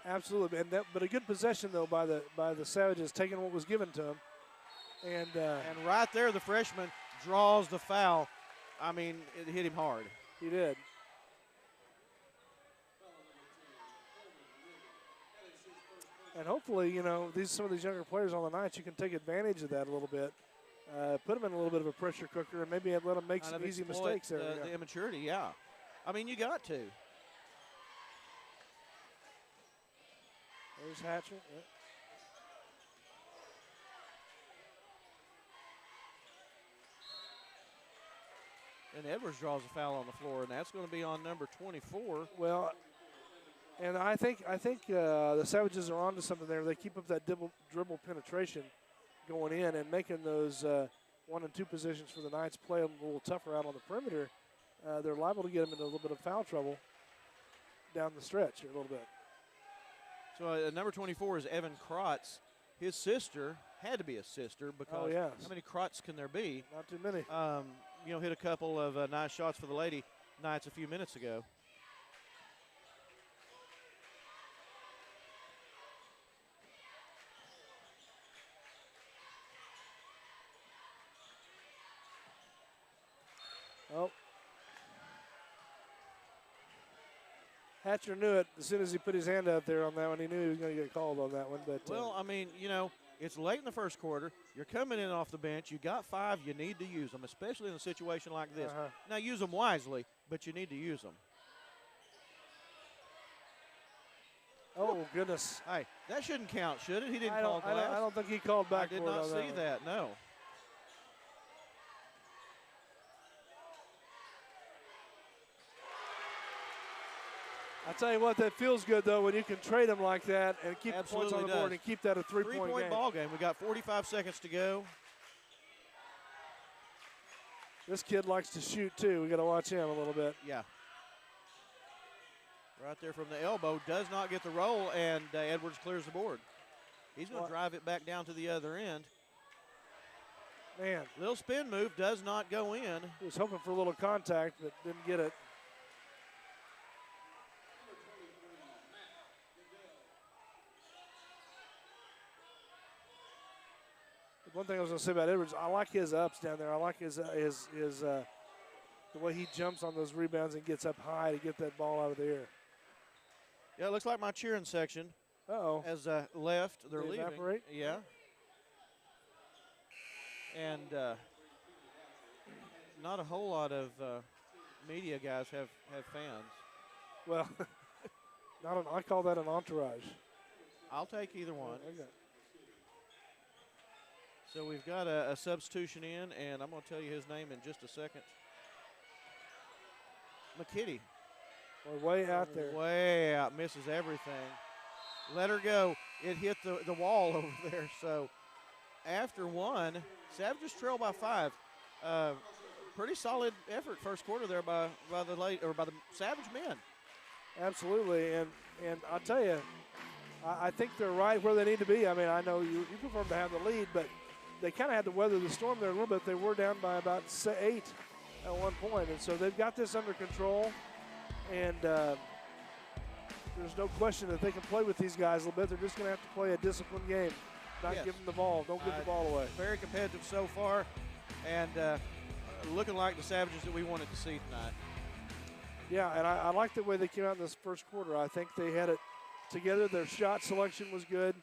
Absolutely, but a good possession though by the Savages, taking what was given to them, and right there the freshman draws the foul. I mean, it hit him hard. He did. And hopefully, you know, some of these younger players on the Knights, you can take advantage of that a little bit, put them in a little bit of a pressure cooker, and maybe let them make some easy mistakes there. The immaturity, yeah. I mean, you got to. There's Hatcher. Yeah. And Edwards draws a foul on the floor, and that's going to be on number 24. Well, and I think the Savages are onto something there. They keep up that dribble penetration going in and making those 1 and 2 positions for the Knights play a little tougher out on the perimeter. They're liable to get them into a little bit of foul trouble down the stretch here a little bit. So number 24 is Evan Krotz. His sister had to be a sister because how many Krotz can there be? Not too many. You know, hit a couple of nice shots for the Lady Knights a few minutes ago. Oh. Hatcher knew it as soon as he put his hand out there on that one. He knew he was going to get called on that one. But well, I mean, you know, it's late in the first quarter. You're coming in off the bench. You got 5. You need to use them, especially in a situation like this. Now, use them wisely, but you need to use them. Oh, goodness. Hey, that shouldn't count, should it? He didn't call glass. I don't think he called back. I did not see that, no. I tell you what, that feels good, though, when you can trade them like that and keep the points on the board and keep that a three-point game. Ball game. We got 45 seconds to go. This kid likes to shoot, too. We got to watch him a little bit. Yeah. Right there from the elbow. Does not get the roll, and Edwards clears the board. He's going to drive it back down to the other end. Man. Little spin move does not go in. He was hoping for a little contact, but didn't get it. One thing I was going to say about Edwards, I like his ups down there. I like his the way he jumps on those rebounds and gets up high to get that ball out of the air. Yeah, it looks like my cheering section has left. They're leaving. Evaporate? Yeah. And not a whole lot of media guys have fans. Well, I call that an entourage. I'll take either one. Okay. So we've got a substitution in, and I'm going to tell you his name in just a second. McKitty. We're way out there. Way out, misses everything. Let her go. It hit the wall over there. So after one, Savages trail by 5. Pretty solid effort first quarter there by the Savage men. Absolutely, and I'll tell you, I think they're right where they need to be. I mean, I know you prefer to have the lead, but they kind of had to weather the storm there a little bit. They were down by about 8 at one point, and so they've got this under control. And there's no question that they can play with these guys a little bit. They're just going to have to play a disciplined game, not give them the ball. Don't give the ball away. Very competitive so far, and looking like the Savages that we wanted to see tonight. Yeah, and I like the way they came out in this first quarter. I think they had it together. Their shot selection was good.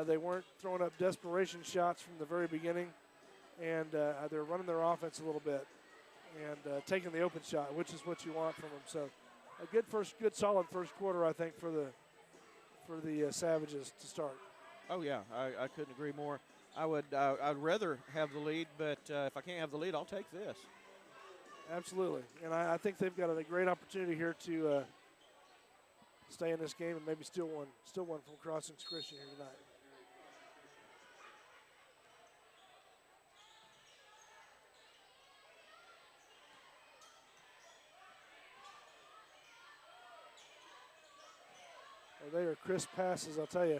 They weren't throwing up desperation shots from the very beginning, and they're running their offense a little bit. and taking the open shot, which is what you want from them. So a good solid first quarter, I think, for the Savages to start. Oh yeah, I couldn't agree more. I'd rather have the lead, but if I can't have the lead, I'll take this. Absolutely, and I think they've got a great opportunity here to stay in this game and maybe still one from Crossings Christian here tonight. Well, they are crisp passes, I'll tell you.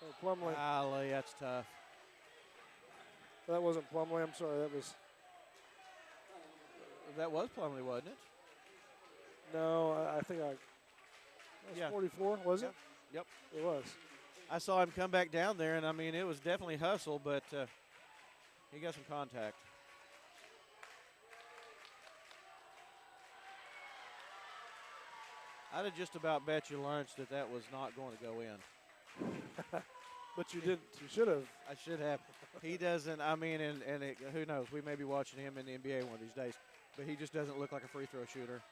Oh, Plumlee. Golly, that's tough. That wasn't Plumlee. I'm sorry. That was Plumlee, wasn't it? No, I think that was 44, was it? Yep. It was. I saw him come back down there, and, I mean, it was definitely hustle, but he got some contact. I'd have just about bet you lunch that was not going to go in. But you didn't. You should have. I should have. He doesn't, I mean, who knows? We may be watching him in the NBA one of these days, but he just doesn't look like a free throw shooter.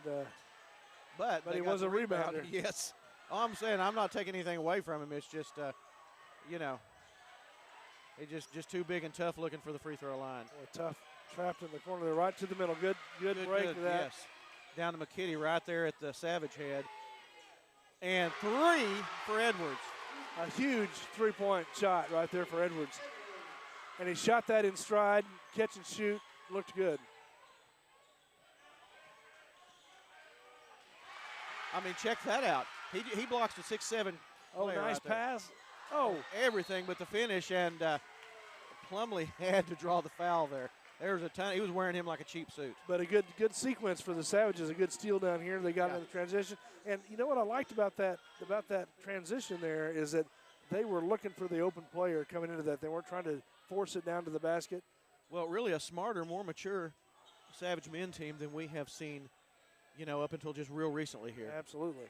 And but he was a rebounder. Yes. All I'm saying, I'm not taking anything away from him. It's just, he's just too big and tough looking for the free throw line. Boy, tough. Trapped in the corner there, right to the middle. Good break for that. Yes. Down to McKitty right there at the Savage head. And 3 for Edwards. A huge three-point shot right there for Edwards. And he shot that in stride, catch and shoot, looked good. I mean, check that out. He blocks the 6'7". Oh, nice pass. Oh. Everything but the finish, and Plumlee had to draw the foul there. There's a ton. He was wearing him like a cheap suit. But a good sequence for the Savages. A good steal down here. They got in the transition. And you know what I liked about that transition there is that they were looking for the open player coming into that. They weren't trying to force it down to the basket. Well, really a smarter, more mature Savage men team than we have seen, up until just real recently here. Absolutely.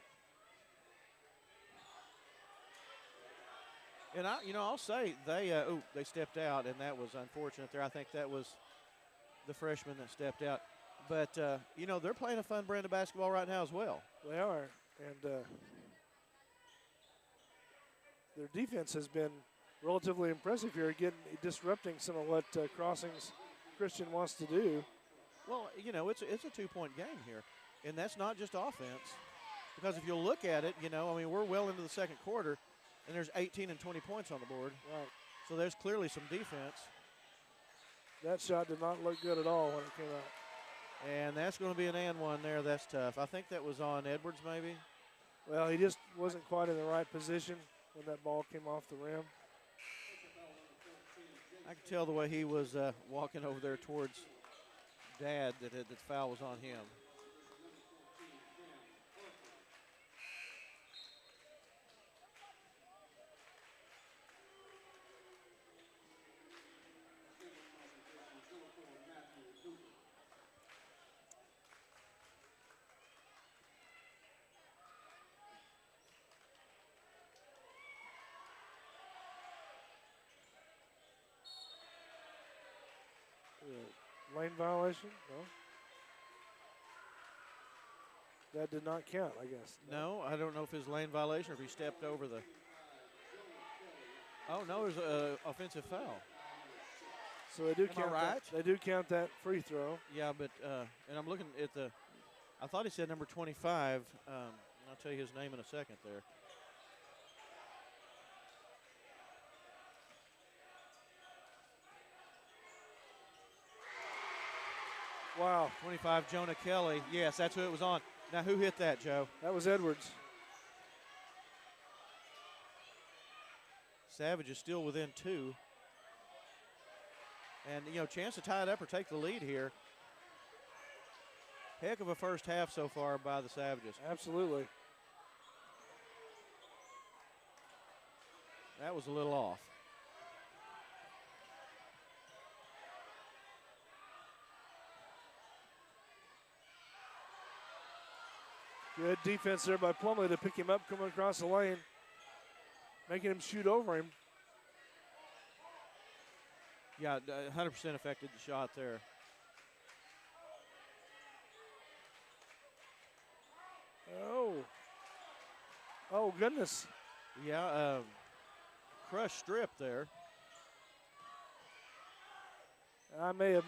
And I'll say they stepped out, and that was unfortunate there. I think that was the freshman that stepped out. But, they're playing a fun brand of basketball right now as well. They are. And their defense has been relatively impressive here, disrupting some of what Crossings Christian wants to do. Well, it's a 2-point game here. And that's not just offense. Because if you look at it, we're well into the second quarter, and there's 18 and 20 points on the board. Right. So there's clearly some defense. That shot did not look good at all when it came out. And that's going to be an and one there. That's tough. I think that was on Edwards maybe. Well, he just wasn't quite in the right position when that ball came off the rim. I could tell the way he was walking over there towards Dad that the foul was on him. Lane violation? No. That did not count, I guess. No, I don't know if his lane violation or if he stepped over the. Oh, no, there's an offensive foul. So they do Am count I right? They do count that free throw. Yeah, but and I'm looking at the. I thought he said number 25. I'll tell you his name in a second there. Wow. 25, Jonah Kelly. Yes, that's who it was on. Now, who hit that, Joe? That was Edwards. Savage is still within 2. And, chance to tie it up or take the lead here. Heck of a first half so far by the Savages. Absolutely. That was a little off. Good defense there by Plumlee to pick him up coming across the lane, making him shoot over him. Yeah, 100% affected the shot there. Oh, goodness. Yeah, crushed strip there. I may have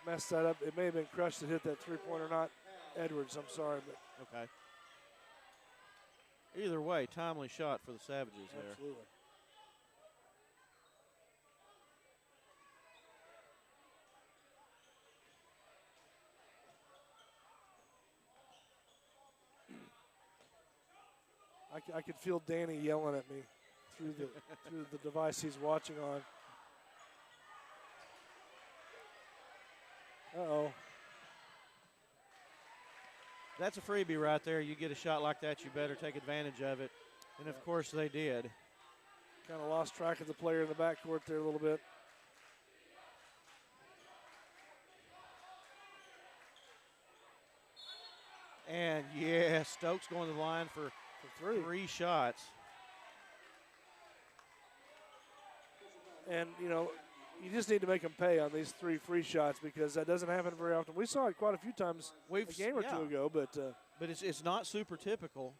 messed that up. It may have been Crush that hit that three-pointer, not Edwards. I'm sorry, but okay. Either way, timely shot for the Savages there. Absolutely. I could feel Danny yelling at me through the device he's watching on. Uh-oh. That's a freebie right there. You get a shot like that, you better take advantage of it. And, of course, they did. Kind of lost track of the player in the backcourt there a little bit. And, yeah, Stokes going to the line for three shots. And, you know, you just need to make them pay on these 3 free shots because that doesn't happen very often. We saw it quite a few times a game or two ago, but it's not super typical.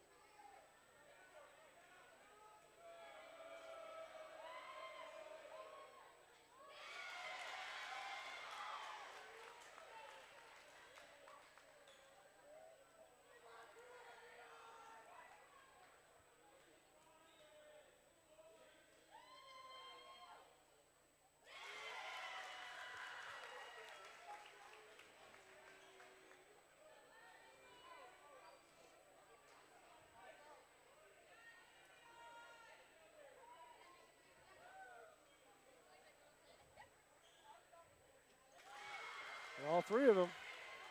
all 3 of them.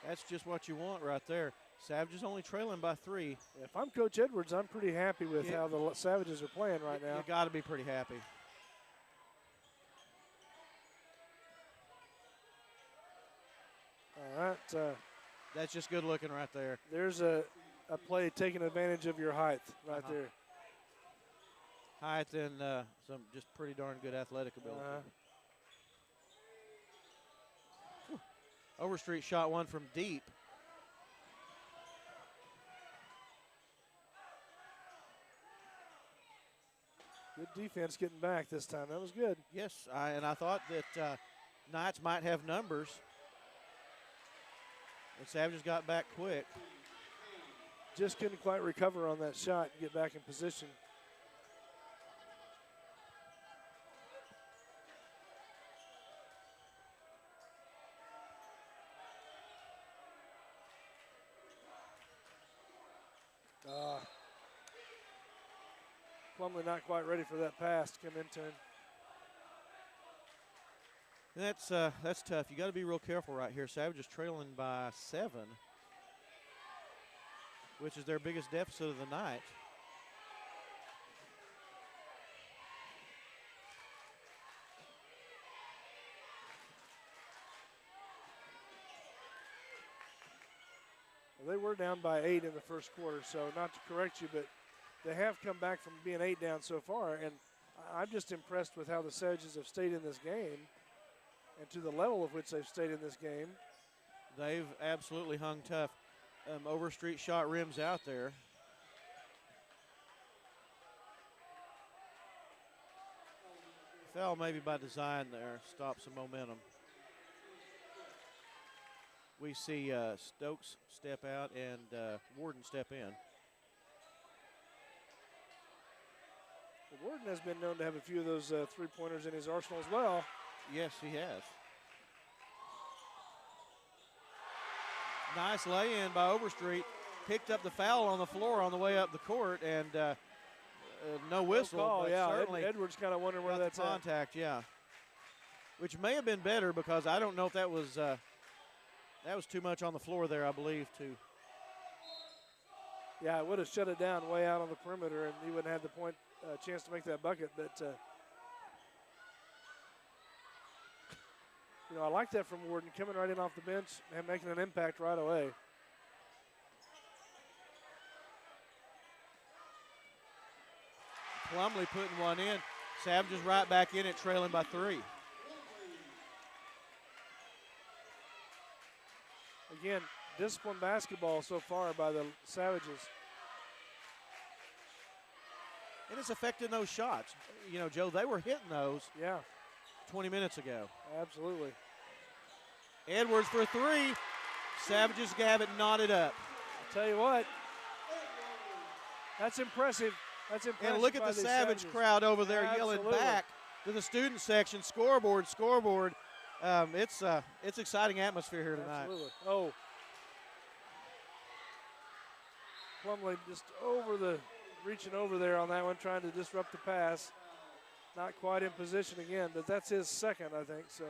That's just what you want right there. Savages only trailing by 3. If I'm Coach Edwards, I'm pretty happy with how the Savages are playing right now. You got to be pretty happy. All right. That's just good looking right there. There's a play taking advantage of your height right there. Height and some just pretty darn good athletic ability. Overstreet shot one from deep. Good defense getting back this time. That was good. Yes, and I thought that Knights might have numbers. The Savages got back quick. Just couldn't quite recover on that shot and get back in position. Plumlee not quite ready for that pass to come into him. That's tough. You got to be real careful right here. Savages trailing by 7, which is their biggest deficit of the night. Well, they were down by 8 in the first quarter, so not to correct you, but they have come back from being 8 down so far, and I'm just impressed with how the Savages have stayed in this game and to the level of which they've stayed in this game. They've absolutely hung tough. Overstreet shot rims out there. Foul maybe by design there, stops some momentum. We see Stokes step out and Warden step in. Warden has been known to have a few of those three-pointers in his arsenal as well. Yes, he has. Nice lay-in by Overstreet. Picked up the foul on the floor on the way up the court, and no whistle. No call, but yeah. Certainly Edwards kind of wondering where that's contact, yeah. Which may have been better because I don't know if that was too much on the floor there, I believe, too. Yeah, it would have shut it down way out on the perimeter, and he wouldn't have the point chance to make that bucket. But you know, I like that from Warden, coming right in off the bench and making an impact right away. Plumlee putting one in. Savages right back in it, trailing by 3. Again, disciplined basketball so far by the Savages. And it's affecting those shots. You know, Joe, they were hitting those 20 minutes ago. Absolutely. Edwards for three. Savages have it knotted up. I'll tell you what, that's impressive. That's impressive. And look at the Savage crowd over there yelling back to the student section, scoreboard, scoreboard. It's exciting atmosphere here tonight. Absolutely. Oh. Plumlee just reaching over there on that one, trying to disrupt the pass. Not quite in position again, but that's his second, I think, so.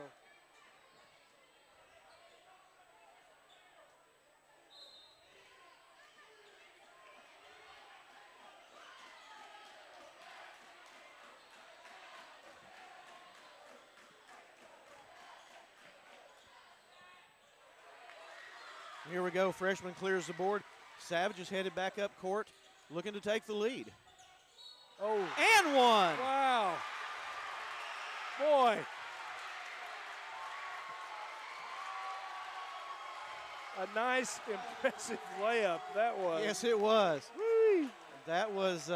Here we go. Freshman clears the board. Savages headed back up court, looking to take the lead. Oh. And one. Wow. Boy. A nice, impressive layup that was. Yes, it was. Whee. That was,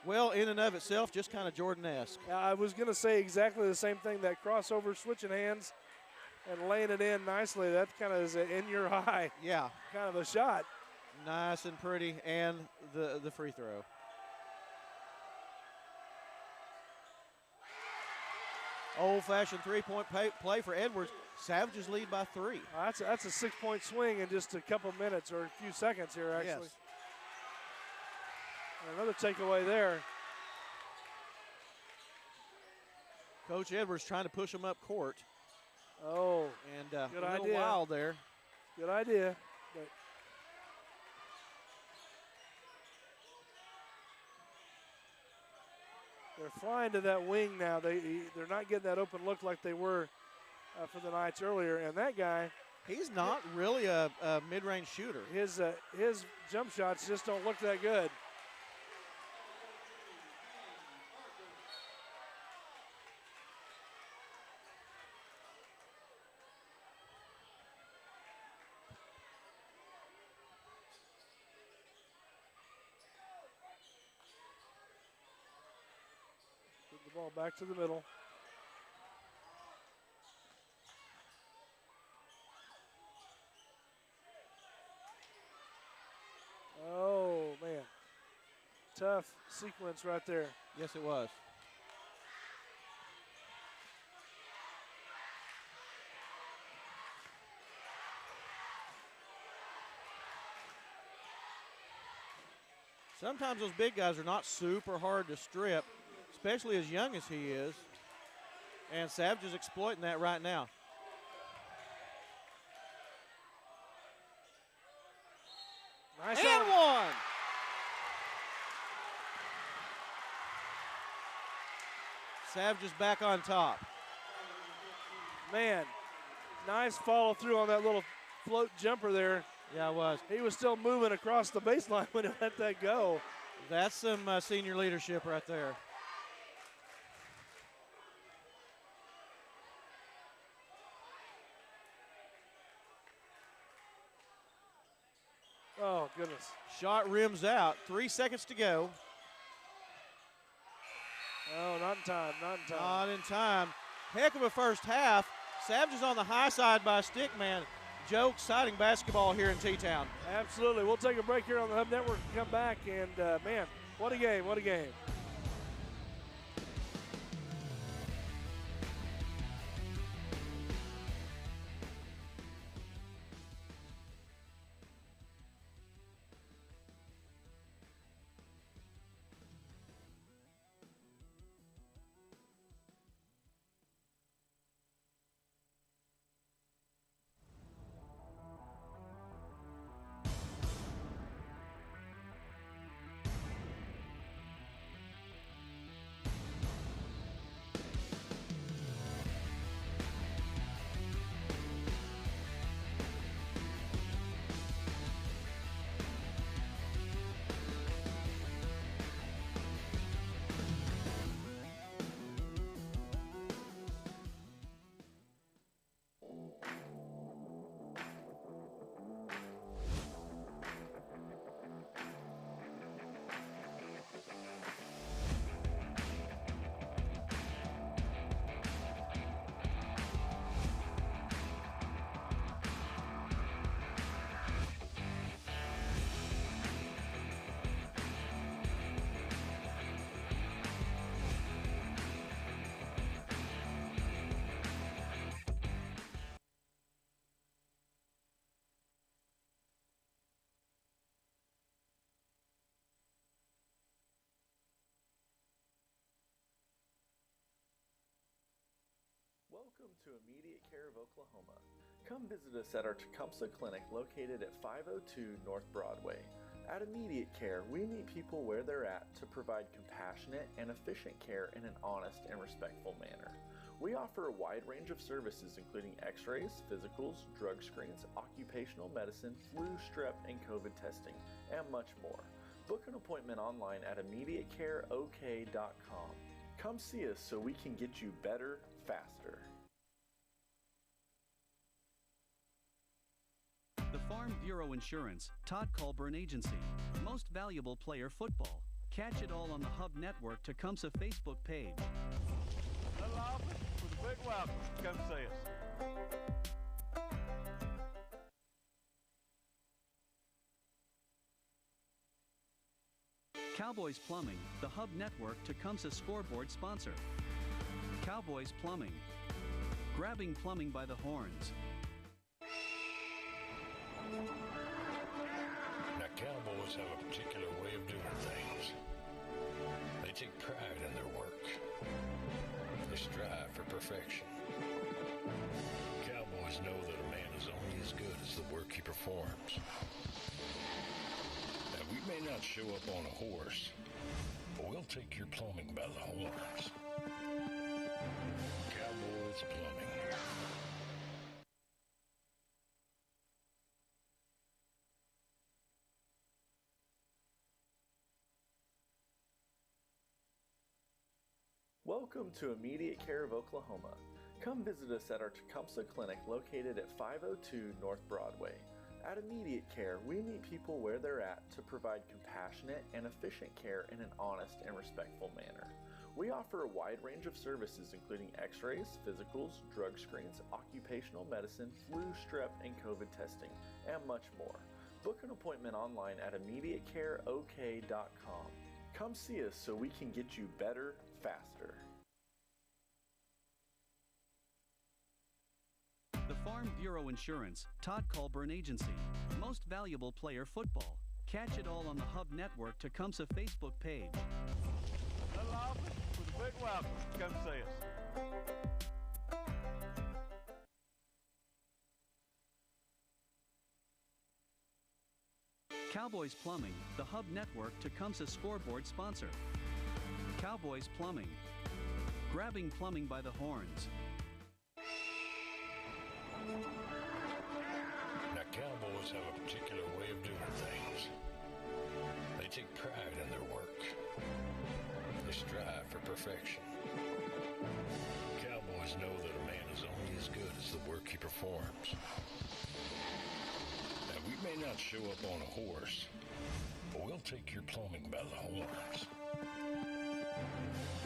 well, in and of itself, just kind of Jordan-esque. I was going to say exactly the same thing. That crossover, switching hands, and laying it in nicely. That kind of is an in your eye. Yeah. Kind of a shot. Nice and pretty, and the free throw. Old-fashioned three-point play for Edwards. Savages lead by 3. That's a 6-point swing in just a couple minutes or a few seconds here, actually. Yes. And another takeaway there. Coach Edwards trying to push him up court. Oh, and good a little idea. wild there. Good idea. But they're flying to that wing now. They're not getting that open look like they were for the Knights earlier. And that guy, he's not really a mid-range shooter. His jump shots just don't look that good. Ball back to the middle. Oh, man. Tough sequence right there. Yes, it was. Sometimes those big guys are not super hard to strip, especially as young as he is. And Savage is exploiting that right now. Nice and one. Savage is back on top. Man, nice follow through on that little float jumper there. Yeah, it was. He was still moving across the baseline when he let that go. That's some senior leadership right there. Oh, goodness. Shot rims out. 3 seconds to go. Oh, not in time, not in time. Not in time. Heck of a first half. Savage is on the high side by stick man. Joe, exciting basketball here in T-Town. Absolutely. We'll take a break here on the Hub Network and come back. And, man, what a game, what a game. Welcome to Immediate Care of Oklahoma. Come visit us at our Tecumseh Clinic located at 502 North Broadway. At Immediate Care, we meet people where they're at to provide compassionate and efficient care in an honest and respectful manner. We offer a wide range of services including x-rays, physicals, drug screens, occupational medicine, flu, strep, and COVID testing, and much more. Book an appointment online at immediatecareok.com. Come see us so we can get you better, faster. The Farm Bureau Insurance, Todd Colburn Agency. Most valuable player football. Catch it all on the Hub Network Tecumseh Facebook page. Little office with a big welcome. Come see us. Cowboys Plumbing, the Hub Network Tecumseh scoreboard sponsor. Cowboys Plumbing. Grabbing plumbing by the horns. Now, cowboys have a particular way of doing things. They take pride in their work. They strive for perfection. Cowboys know that a man is only as good as the work he performs. Now, we may not show up on a horse, but we'll take your plumbing by the horns. Cowboys Plumbing. Welcome to Immediate Care of Oklahoma. Come visit us at our Tecumseh Clinic located at 502 North Broadway. At Immediate Care, we meet people where they're at to provide compassionate and efficient care in an honest and respectful manner. We offer a wide range of services including x-rays, physicals, drug screens, occupational medicine, flu, strep, and COVID testing, and much more. Book an appointment online at immediatecareok.com. Come see us so we can get you better, faster. The Farm Bureau Insurance, Todd Colburn Agency. Most valuable player football. Catch it all on the Hub Network Tecumseh Facebook page. Little office with a big welcome. Come see us. Cowboys Plumbing, the Hub Network Tecumseh scoreboard sponsor. Cowboys Plumbing. Grabbing plumbing by the horns. Now, cowboys have a particular way of doing things. They take pride in their work. They strive for perfection. Cowboys know that a man is only as good as the work he performs. Now, we may not show up on a horse, but we'll take your plumbing by the horns.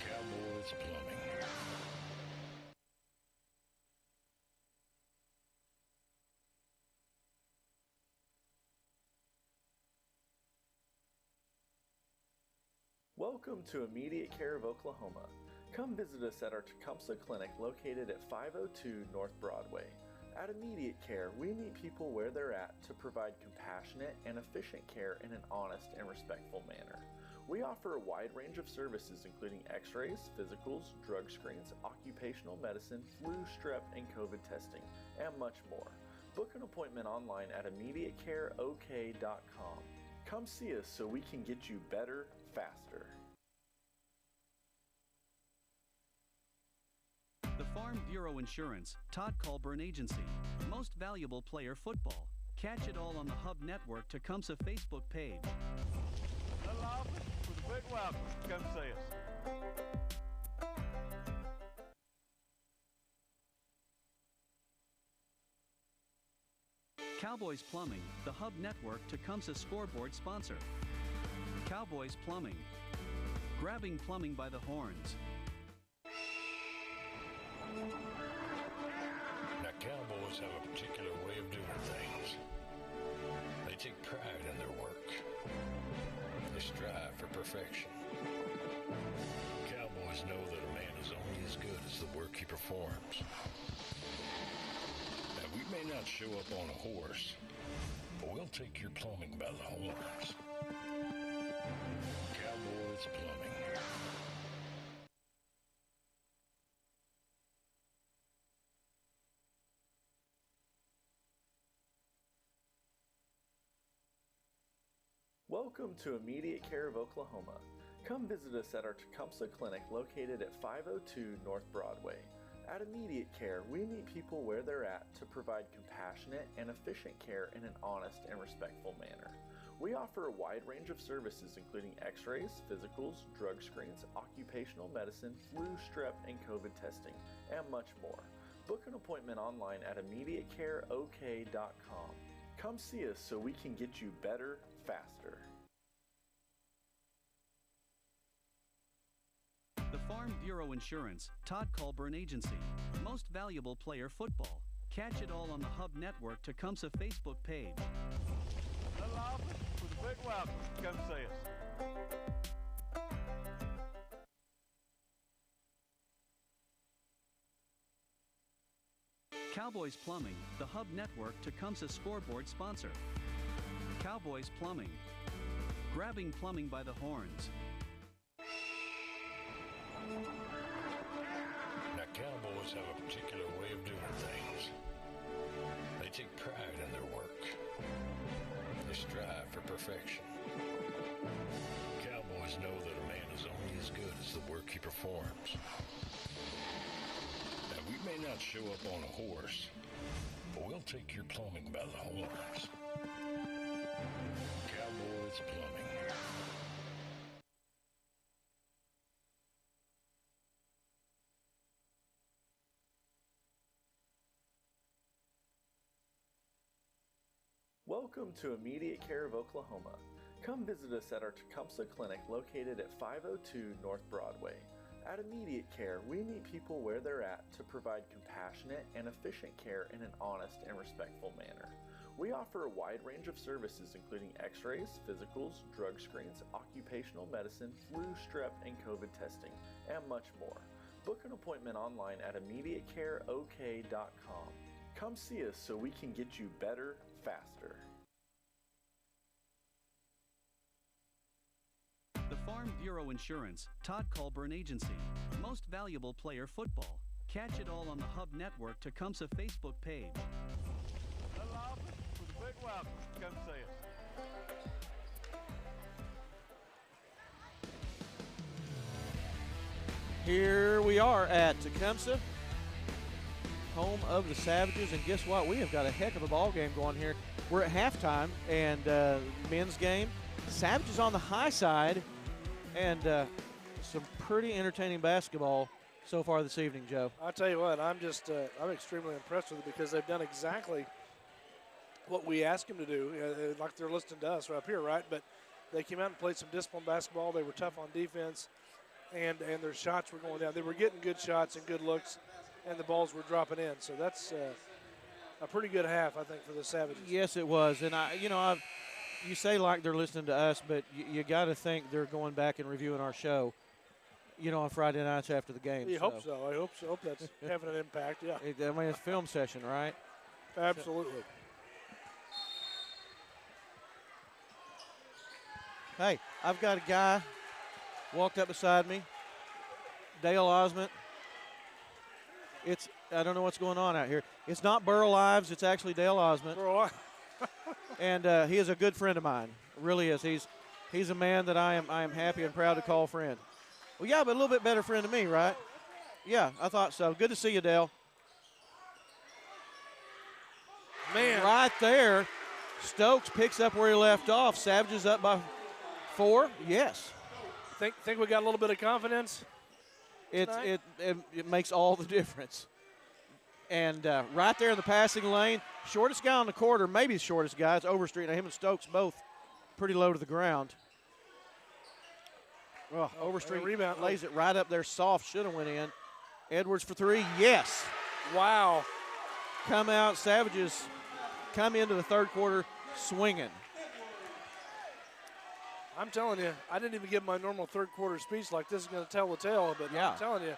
Cowboys Plumbing. Welcome to Immediate Care of Oklahoma. Come visit us at our Tecumseh Clinic located at 502 North Broadway. At Immediate Care, we meet people where they're at to provide compassionate and efficient care in an honest and respectful manner. We offer a wide range of services including x-rays, physicals, drug screens, occupational medicine, flu, strep, and COVID testing, and much more. Book an appointment online at immediatecareok.com. Come see us so we can get you better, faster. The Farm Bureau Insurance, Todd Colburn Agency. Most valuable player football. Catch it all on the Hub Network Tecumseh Facebook page. Little office with a big welcome. Come see us. Cowboys Plumbing, the Hub Network Tecumseh scoreboard sponsor. Cowboys Plumbing. Grabbing plumbing by the horns. Now, cowboys have a particular way of doing things. They take pride in their work. They strive for perfection. Cowboys know that a man is only as good as the work he performs. Now, we may not show up on a horse, but we'll take your plumbing by the horns. Cowboys Plumbing. Welcome to Immediate Care of Oklahoma. Come visit us at our Tecumseh Clinic located at 502 North Broadway. At Immediate Care, we meet people where they're at to provide compassionate and efficient care in an honest and respectful manner. We offer a wide range of services including x-rays, physicals, drug screens, occupational medicine, flu, strep, and COVID testing, and much more. Book an appointment online at immediatecareok.com. Come see us so we can get you better, faster. The Farm Bureau Insurance, Todd Colburn Agency. Most valuable player football. Catch it all on the Hub Network Tecumseh Facebook page. Little office with a big welcome. Come see us. Cowboys Plumbing, the Hub Network Tecumseh scoreboard sponsor. Cowboys Plumbing. Grabbing plumbing by the horns. Now, cowboys have a particular way of doing things. They take pride in their work. They strive for perfection. Cowboys know that a man is only as good as the work he performs. Now, we may not show up on a horse, but we'll take your plumbing by the horns. Cowboys Plumbing. Welcome to Immediate Care of Oklahoma. Come visit us at our Tecumseh Clinic located at 502 North Broadway. At Immediate Care, we meet people where they're at to provide compassionate and efficient care in an honest and respectful manner. We offer a wide range of services including x-rays, physicals, drug screens, occupational medicine, flu, strep, and COVID testing, and much more. Book an appointment online at immediatecareok.com. Come see us so we can get you better, faster. The Farm Bureau Insurance, Todd Colburn Agency. Most valuable player football. Catch it all on the Hub Network Tecumseh Facebook page. Little office with a big welcome. Come see us. Here we are at Tecumseh, home of the Savages, and guess what? We have got a heck of a ball game going here. We're at halftime, and men's game. Savages on the high side, and some pretty entertaining basketball so far this evening, Joe. I'll tell you what, I'm extremely impressed with it because they've done exactly what we asked them to do, like they're listening to us right up here, right? But they came out and played some disciplined basketball. They were tough on defense, and their shots were going down. They were getting good shots and good looks, and the balls were dropping in. So that's a pretty good half, I think, for the Savages. Yes, it was. And, you say like they're listening to us, but you got to think they're going back and reviewing our show, on Friday nights after the game. I hope so. I hope so. Hope that's having an impact, yeah. It's a film session, right? Absolutely. Hey, I've got a guy walked up beside me, Dale Osment. I don't know what's going on out here. It's not Burl Ives. It's actually Dale Osment. And he is a good friend of mine. Really is. He's a man that I am happy and proud to call friend. Well, yeah, but a little bit better friend to me, right? Yeah, I thought so. Good to see you, Dale. Man, right there, Stokes picks up where he left off. Savages up by 4. Yes. Think we got a little bit of confidence? It makes all the difference. And right there in the passing lane, shortest guy on the court, or maybe the shortest guy, is Overstreet. Now, him and Stokes both pretty low to the ground. Oh, Overstreet rebound. Lays it right up there soft. Should have went in. Edwards for 3. Yes. Wow. Come out. Savages come into the third quarter swinging. I'm telling you, I didn't even give my normal third quarter speech like this is going to tell the tale, but yeah. I'm telling you,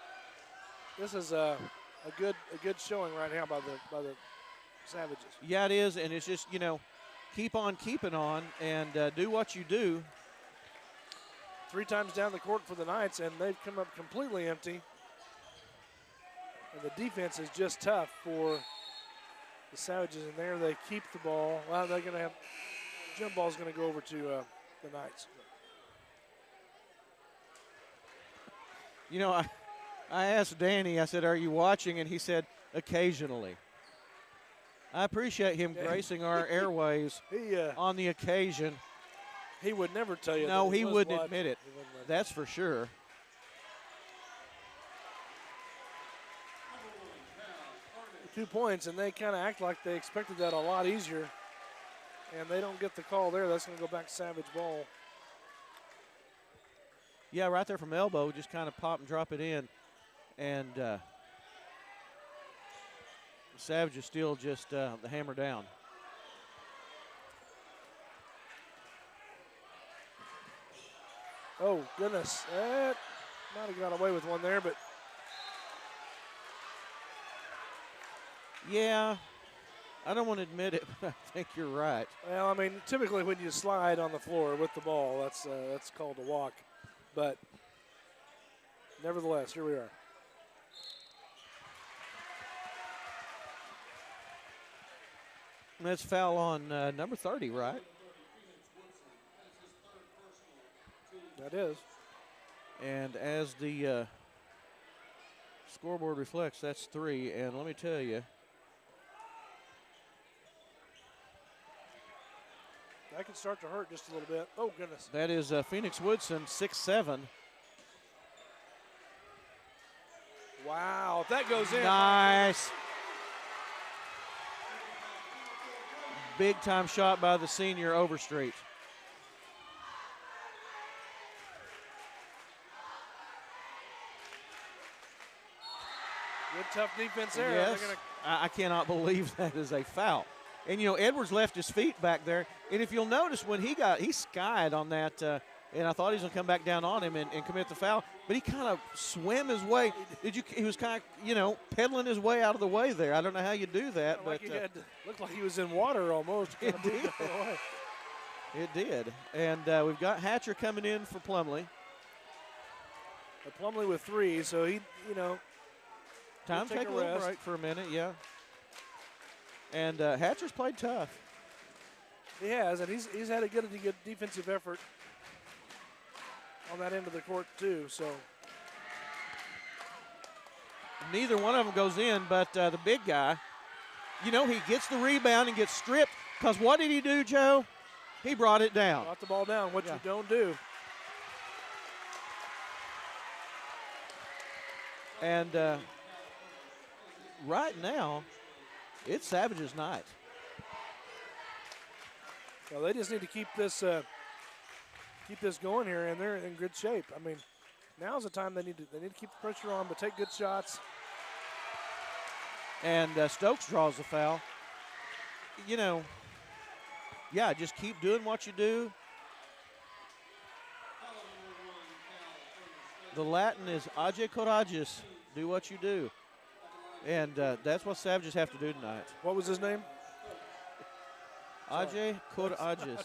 this is a good showing right now by the Savages. Yeah, it is, and it's just, keep on keeping on and do what you do. 3 times down the court for the Knights, and they've come up completely empty. And the defense is just tough for the Savages in there. They keep the ball. Well, they're going to have – jump ball's going to go over to the Knights. You know, I asked Danny, I said, are you watching? And he said, occasionally. I appreciate him gracing our airways on the occasion. He would never tell you. No, that he was wouldn't watching. admit it. He wouldn't let That's for sure. it. 2 points, and they kind of act like they expected that a lot easier. And they don't get the call there. That's going to go back to Savage ball. Yeah, right there from elbow, just kind of pop and drop it in. And Savage is still just the hammer down. Oh, goodness. That might have got away with one there, but. Yeah, I don't want to admit it, but I think you're right. Well, I mean, typically when you slide on the floor with the ball, that's called a walk. But nevertheless, here we are. And that's foul on number 30, right? That is. And as the scoreboard reflects, that's 3. And let me tell you, that can start to hurt just a little bit. Oh, goodness. that is Phoenix Woodson, 6'7". Wow, if that goes in. Nice. Big time shot by the senior Overstreet. Good tough defense there. Yes, They're gonna I cannot believe that is a foul. And, you know, Edwards left his feet back there. And if you'll notice, when he skied on that, and I thought he was going to come back down on him and commit the foul, but he kind of swam his way. He was kind of, you know, pedaling his way out of the way there. I don't know how you do that. like but looked like he was in water almost. It did. It did. And we've got Hatcher coming in for Plumlee. Plumlee with 3, so he, you know. Time to take a little break for a minute, yeah. And Hatcher's played tough. He has, and he's had a good defensive effort on that end of the court too. So neither one of them goes in, but the big guy, you know, he gets the rebound and gets stripped. Because what did he do, Joe? He brought it down. Brought the ball down, what you don't do. And right now, it's Savage's night. Well, they just need to keep this going here, and they're in good shape. I mean, now's the time they need to keep the pressure on, but take good shots. And Stokes draws the foul. You know, yeah, just keep doing what you do. The Latin is Age Corageous, do what you do. And that's what Savages have to do tonight. What was his name? Age Corageous.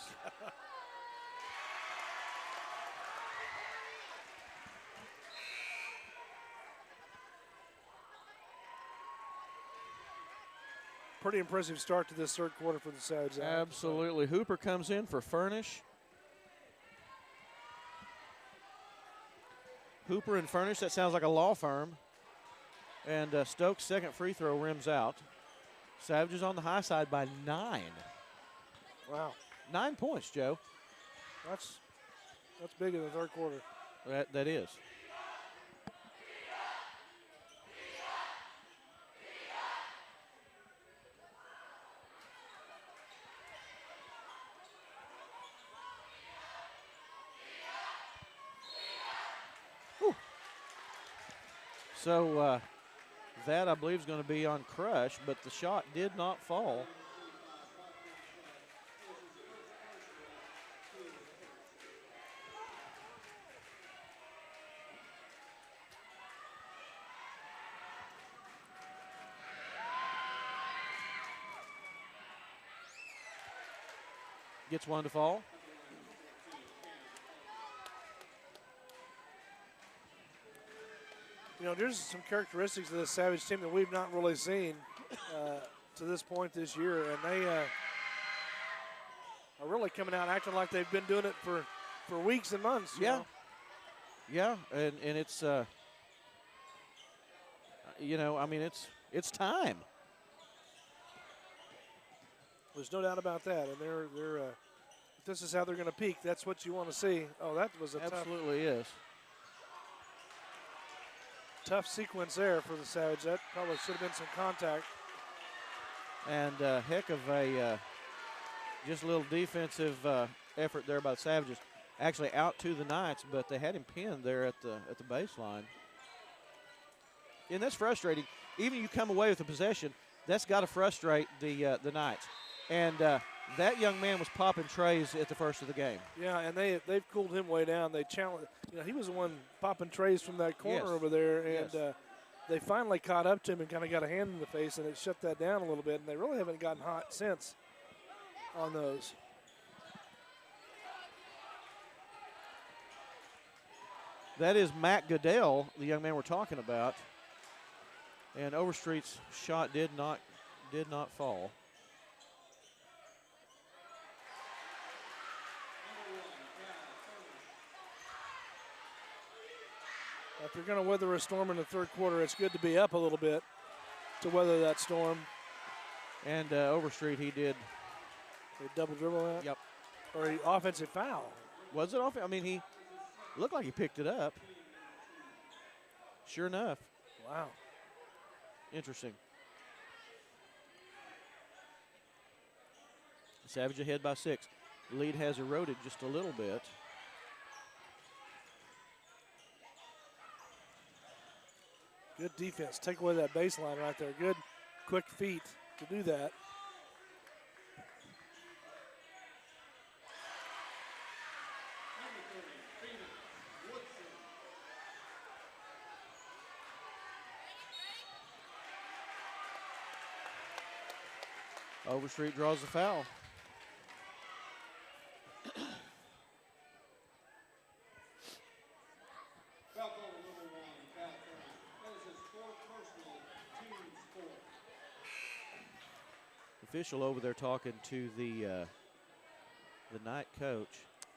Pretty impressive start to this third quarter for the Savages. Absolutely. Hooper comes in for Furnish. Hooper and Furnish, that sounds like a law firm. And Stokes' second free throw rims out. Savages on the high side by 9. Wow. 9 points, Joe. That's big in the third quarter. That is. Whew. So that, I believe, is going to be on Crush, but the shot did not fall. Gets one to fall. You know, there's some characteristics of this Savage team that we've not really seen to this point this year, and are really coming out acting like they've been doing it for weeks and months. you Yeah. know. Yeah, and it's I mean it's time. There's no doubt about that. And they're if this is how they're going to peak, that's what you want to see. Oh, that was a Absolutely is. tough sequence there for the Savage. That probably should have been some contact. And heck of a just a little defensive effort there by the Savages. Actually out to the Knights, but they had him pinned there at the baseline. And that's frustrating. Even you come away with a possession, that's got to frustrate the Knights. And that young man was popping trays at the first of the game. Yeah, and they've cooled him way down. They challenged. He was the one popping trays from that corner Yes. over there, and Yes. they finally caught up to him and kind of got a hand in the face, and it shut that down a little bit. And they really haven't gotten hot since on those. That is Matt Goodell, the young man we're talking about. And Overstreet's shot did not fall. If you're going to weather a storm in the third quarter, it's good to be up a little bit to weather that storm. And Overstreet, he did. They double dribble that? Yep. Or an offensive foul. Was it off? I mean, he looked like he picked it up. Sure enough. Wow. Interesting. Savage ahead by 6. The lead has eroded just a little bit. Good defense. Take away that baseline right there. Good, quick feet to do that. Overstreet draws the foul. Official over there talking to the night coach.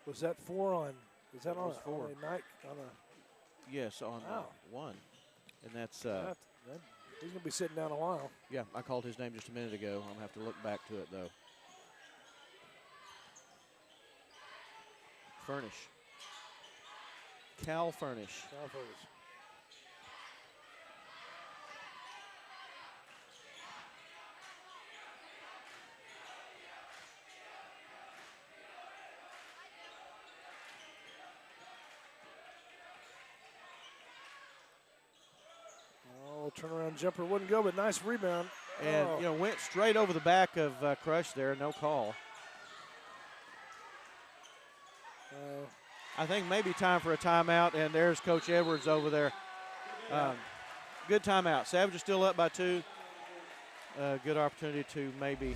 Was that 4 on? Is that on, 4. on a night? On a, Yes, on wow. 1. And that's he's going to be sitting down a while. yeah, I called his name just a minute ago. I'm going to have to look back to it, though. Furnish. Cal Furnish. Cal Furnish. Turnaround jumper wouldn't go, but nice rebound. And, went straight over the back of Crush there. No call. I think maybe time for a timeout, and there's Coach Edwards over there. Good timeout. Savage is still up by 2. Good opportunity to maybe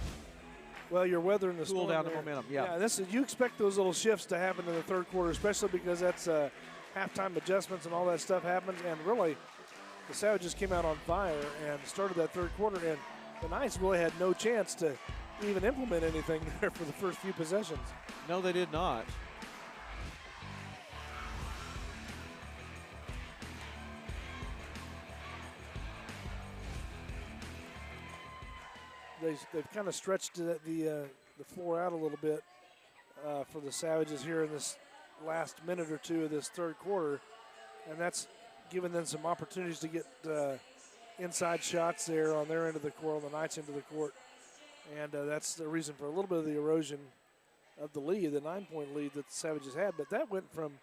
you're weathering the cool storm down there. the momentum. Yeah. You expect those little shifts to happen in the third quarter, especially because that's halftime adjustments and all that stuff happens. And really, the Savages came out on fire and started that third quarter, and the Knights really had no chance to even implement anything there for the first few possessions. No, they did not. They've kind of stretched the floor out a little bit for the Savages here in this last minute or two of this third quarter, and that's given them some opportunities to get inside shots there on their end of the court, on the Knights' end of the court, and that's the reason for a little bit of the erosion of the lead, the 9-point lead that the Savages had. But that went from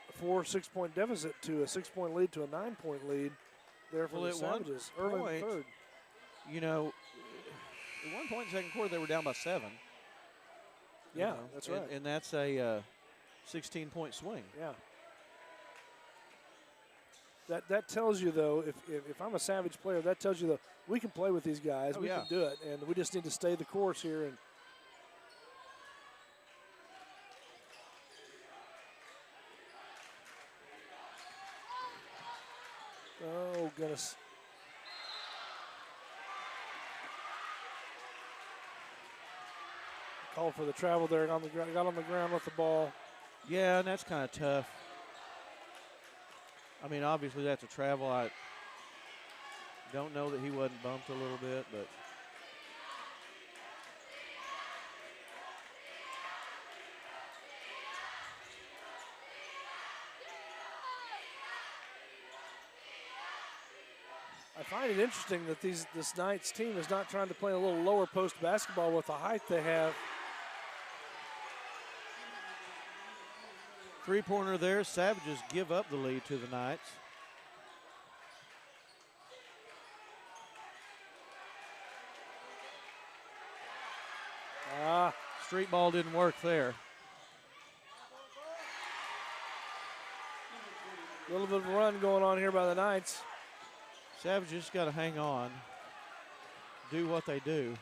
a 4 6-point deficit to a 6-point lead to a 9-point lead there for the Savages early in the third. At one point in the second quarter, they were down by 7. Yeah, that's right. And that's a 16-point swing. Yeah. That tells you, though, if I'm a Savage player, that tells you, though, we can play with these guys. We can do it, and we just need to stay the course here. And oh, goodness. Called for the travel there. Got on the ground with the ball. Yeah, and that's kind of tough. I mean, obviously that's a travel. I don't know that he wasn't bumped a little bit, but. I find it interesting that this Knights team is not trying to play a little lower post basketball with the height they have. Three-pointer there. Savages give up the lead to the Knights. Street ball didn't work there. A little bit of a run going on here by the Knights. Savages got to hang on, do what they do.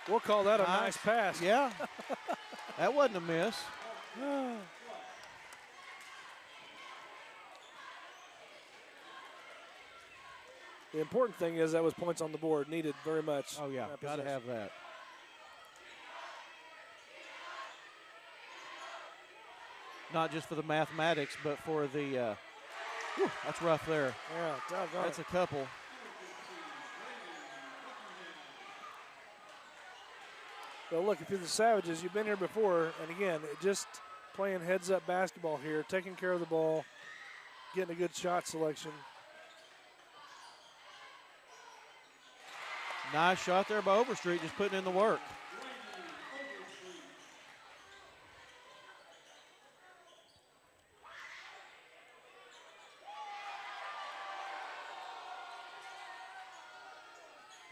We'll call that a nice pass. Yeah, that wasn't a miss. The important thing is that was points on the board, needed very much. Oh, yeah, got to have that. Not just for the mathematics, but for the, that's rough there. Yeah, doggone that's it. A couple. Well, look, if you're the Savages, you've been here before, and again, just playing heads-up basketball here, taking care of the ball, getting a good shot selection. Nice shot there by Overstreet, just putting in the work.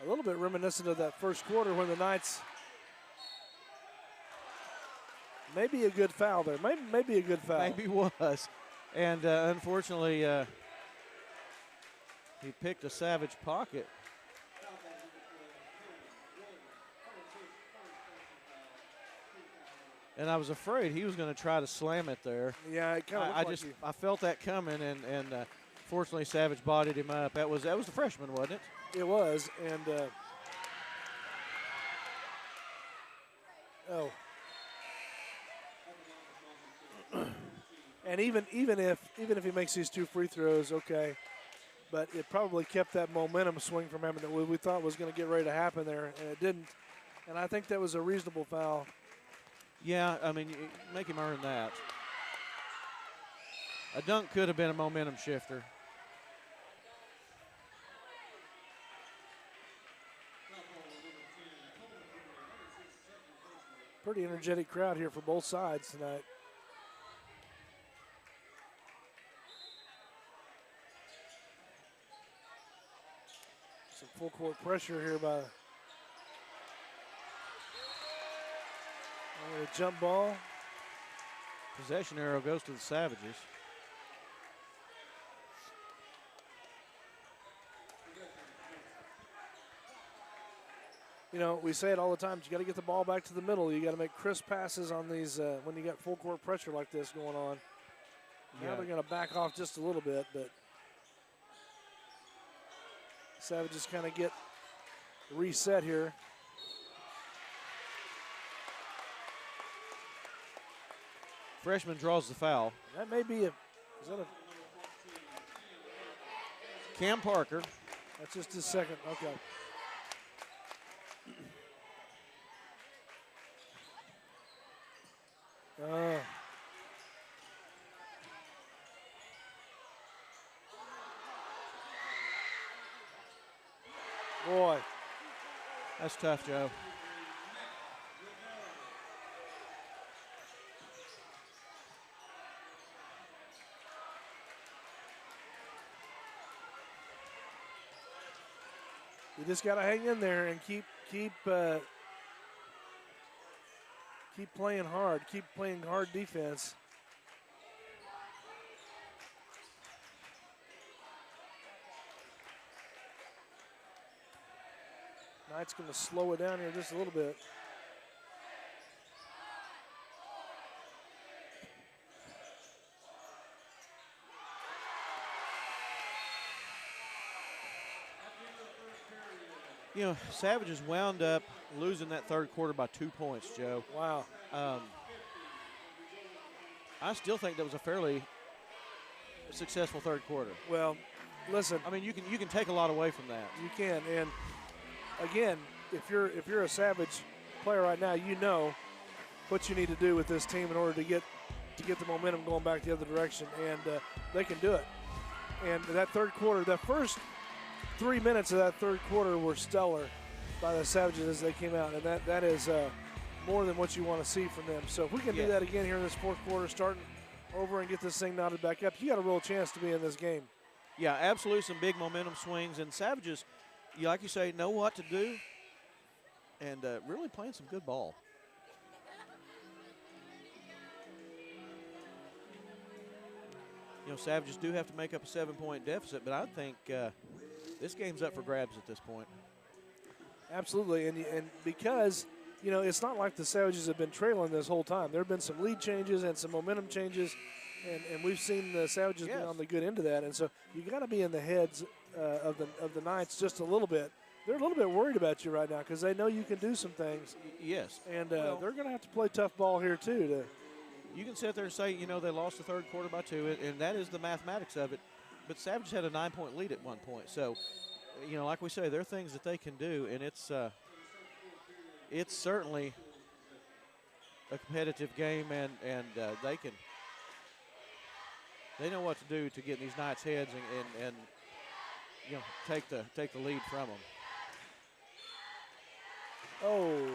A little bit reminiscent of that first quarter when the Knights, maybe a good foul there. Maybe a good foul. Maybe was. And unfortunately, he picked a Savage pocket. And I was afraid he was going to try to slam it there. Yeah, it kind of I felt that coming, and fortunately Savage bodied him up. That was the freshman, wasn't it? It was, and and even if he makes these 2 free throws, okay, but it probably kept that momentum swing from him that we thought was going to get ready to happen there, and it didn't. And I think that was a reasonable foul. Yeah, I mean, you make him earn that. A dunk could have been a momentum shifter. Pretty energetic crowd here for both sides tonight. Some full court pressure here by a jump ball. Possession arrow goes to the Savages. You know, we say it all the time, you got to get the ball back to the middle. You got to make crisp passes on these when you got full court pressure like this going on. Now they're going to back off just a little bit, but Savages kind of get reset here. Freshman draws the foul. That may be is that a Cam Parker. That's just his second. Okay. Boy. That's tough, Joe. You just got to hang in there and keep playing hard. Keep playing hard defense. Knight's going to slow it down here just a little bit. Savages wound up losing that third quarter by 2 points, Joe. Wow. I still think that was a fairly successful third quarter. Well, listen. I mean, you can take a lot away from that. You can, and again, if you're a Savage player right now, you know what you need to do with this team in order to get the momentum going back the other direction, and they can do it. And that third quarter, the first 3 minutes of that third quarter were stellar by the Savages as they came out, and that is more than what you want to see from them. So if we can do that again here in this fourth quarter, starting over and get this thing knotted back up, you got a real chance to be in this game. Yeah, absolutely some big momentum swings, and Savages, like you say, know what to do, and really playing some good ball. Savages do have to make up a 7-point deficit, but I think this game's up for grabs at this point. Absolutely, and because, it's not like the Savages have been trailing this whole time. There have been some lead changes and some momentum changes, and we've seen the Savages be on the good end of that. And so you got to be in the heads of the Knights just a little bit. They're a little bit worried about you right now because they know you can do some things. Yes. And they're going to have to play tough ball here, too. You can sit there and say, they lost the third quarter by 2, and that is the mathematics of it. But Savages had a 9-point lead at one point. So, like we say, there are things that they can do, and it's certainly a competitive game, and they know what to do to get in these Knights' heads and take the lead from them. Oh,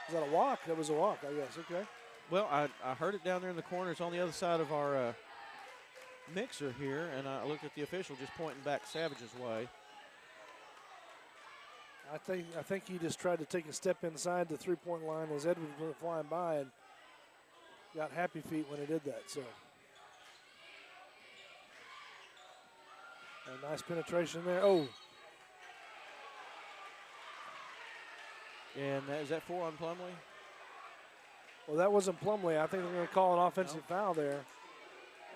is that a walk? That was a walk, I guess. Okay. Well, I heard it down there in the corner. It's on the other side of our mixer here, and I looked at the official just pointing back Savage's way. I think he just tried to take a step inside the three-point line as Edwards went flying by and got happy feet when he did that. So a nice penetration there. Oh. And is that 4 on Plumlee? Well, that wasn't Plumlee. I think they're going to call an offensive foul there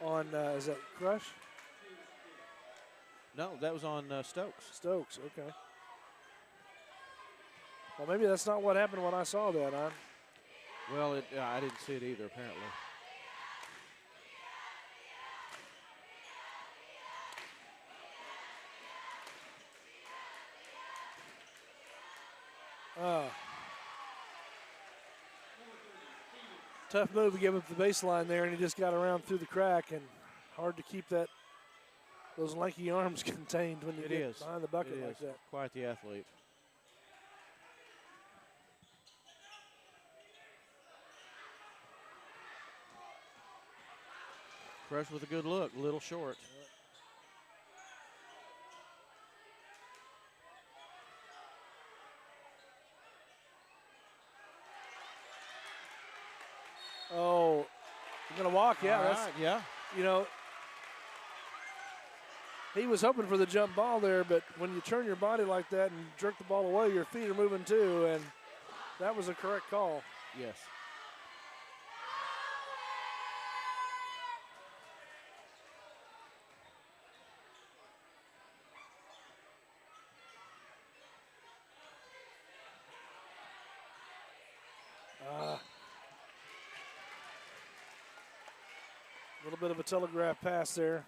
on, is that Crush? No, that was on Stokes. Stokes, okay. Well, maybe that's not what happened when I saw that, huh? Well, I didn't see it either, apparently. Tough move to give up the baseline there, and he just got around through the crack, and hard to keep those lanky arms contained when you get behind the bucket like that. Quite the athlete. Crush with a good look, a little short. Oh, you're going to walk, yeah. All right, yeah. He was hoping for the jump ball there, but when you turn your body like that and jerk the ball away, your feet are moving too, and that was a correct call. Yes. A little bit of a telegraph pass there.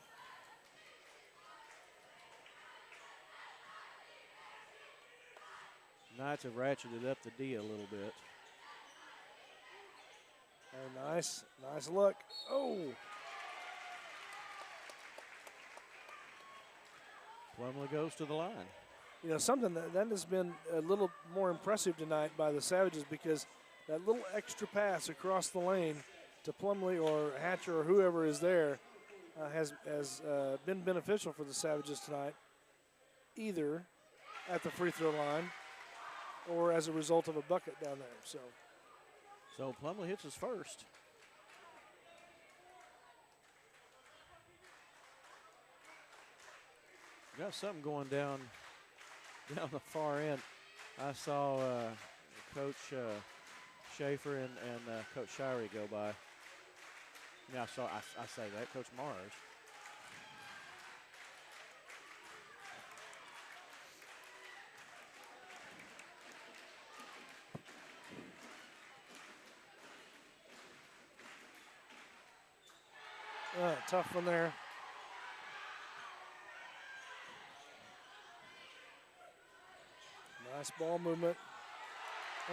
Knights have ratcheted up the D a little bit. Very nice. Nice look. Oh. Plumlee goes to the line. Something that has been a little more impressive tonight by the Savages, because that little extra pass across the lane to Plumlee or Hatcher or whoever is there has been beneficial for the Savages tonight, either at the free throw line or as a result of a bucket down there. So Plumlee hits his first. Got something going down the far end. I saw Coach Schaefer and Coach Shirey go by. Yeah, I say that, Coach Mars. Tough one there. Nice ball movement.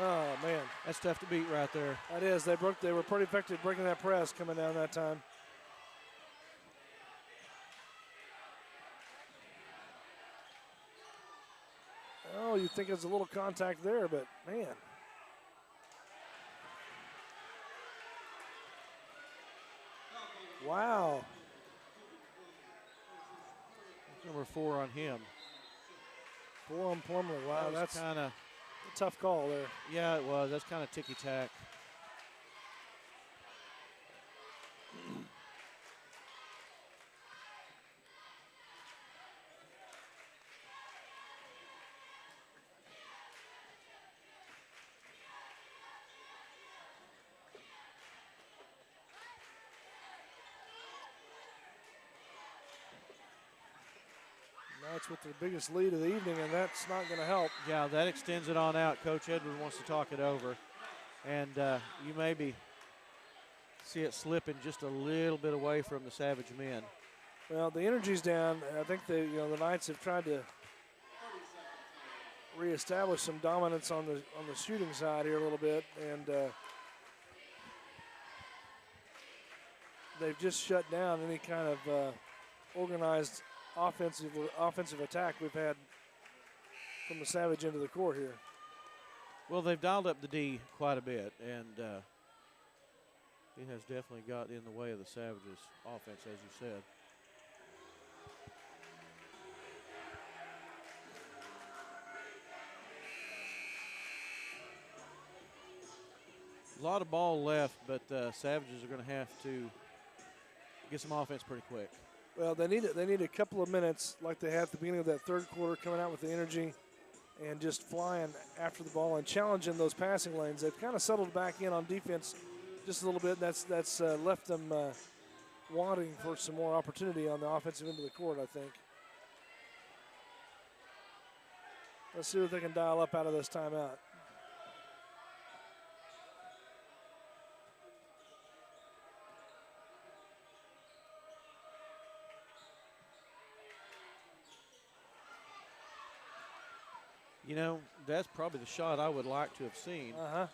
Oh, man. That's tough to beat right there. That is. They were pretty effective breaking that press coming down that time. Oh, you'd think there's a little contact there, but, man. Wow. Number 4 on him. 4 on Plumley. Wow, that's kind of a tough call there. Yeah, it was. That's kind of ticky-tack. Knights with their biggest lead of the evening, and that's not going to help. Yeah, that extends it on out. Coach Edward wants to talk it over. And you maybe see it slipping just a little bit away from the Savage men. Well, the energy's down. I think the Knights have tried to reestablish some dominance on the shooting side here a little bit, and they've just shut down any kind of organized offensive attack we've had from the Savage end of the court here. Well, they've dialed up the D quite a bit, and it has definitely got in the way of the Savages' offense, as you said. A lot of ball left, but Savages are going to have to get some offense pretty quick. Well, they need a couple of minutes like they had at the beginning of that third quarter, coming out with the energy and just flying after the ball and challenging those passing lanes. They've kind of settled back in on defense just a little bit. That's left them wanting for some more opportunity on the offensive end of the court, I think. Let's see what they can dial up out of this timeout. You know, that's probably the shot I would like to have seen. Uh-huh.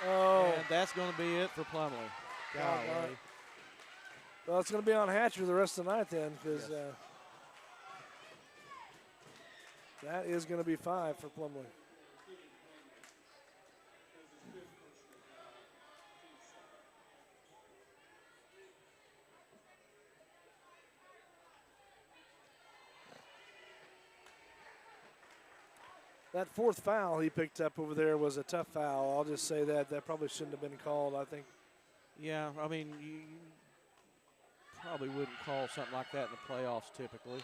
Oh. And that's going to be it for Plumley. Golly. Well, it's going to be on Hatcher the rest of the night then, because that is going to be 5 for Plumley. That fourth foul he picked up over there was a tough foul. I'll just say that. That probably shouldn't have been called, I think. Yeah, I mean, you probably wouldn't call something like that in the playoffs typically.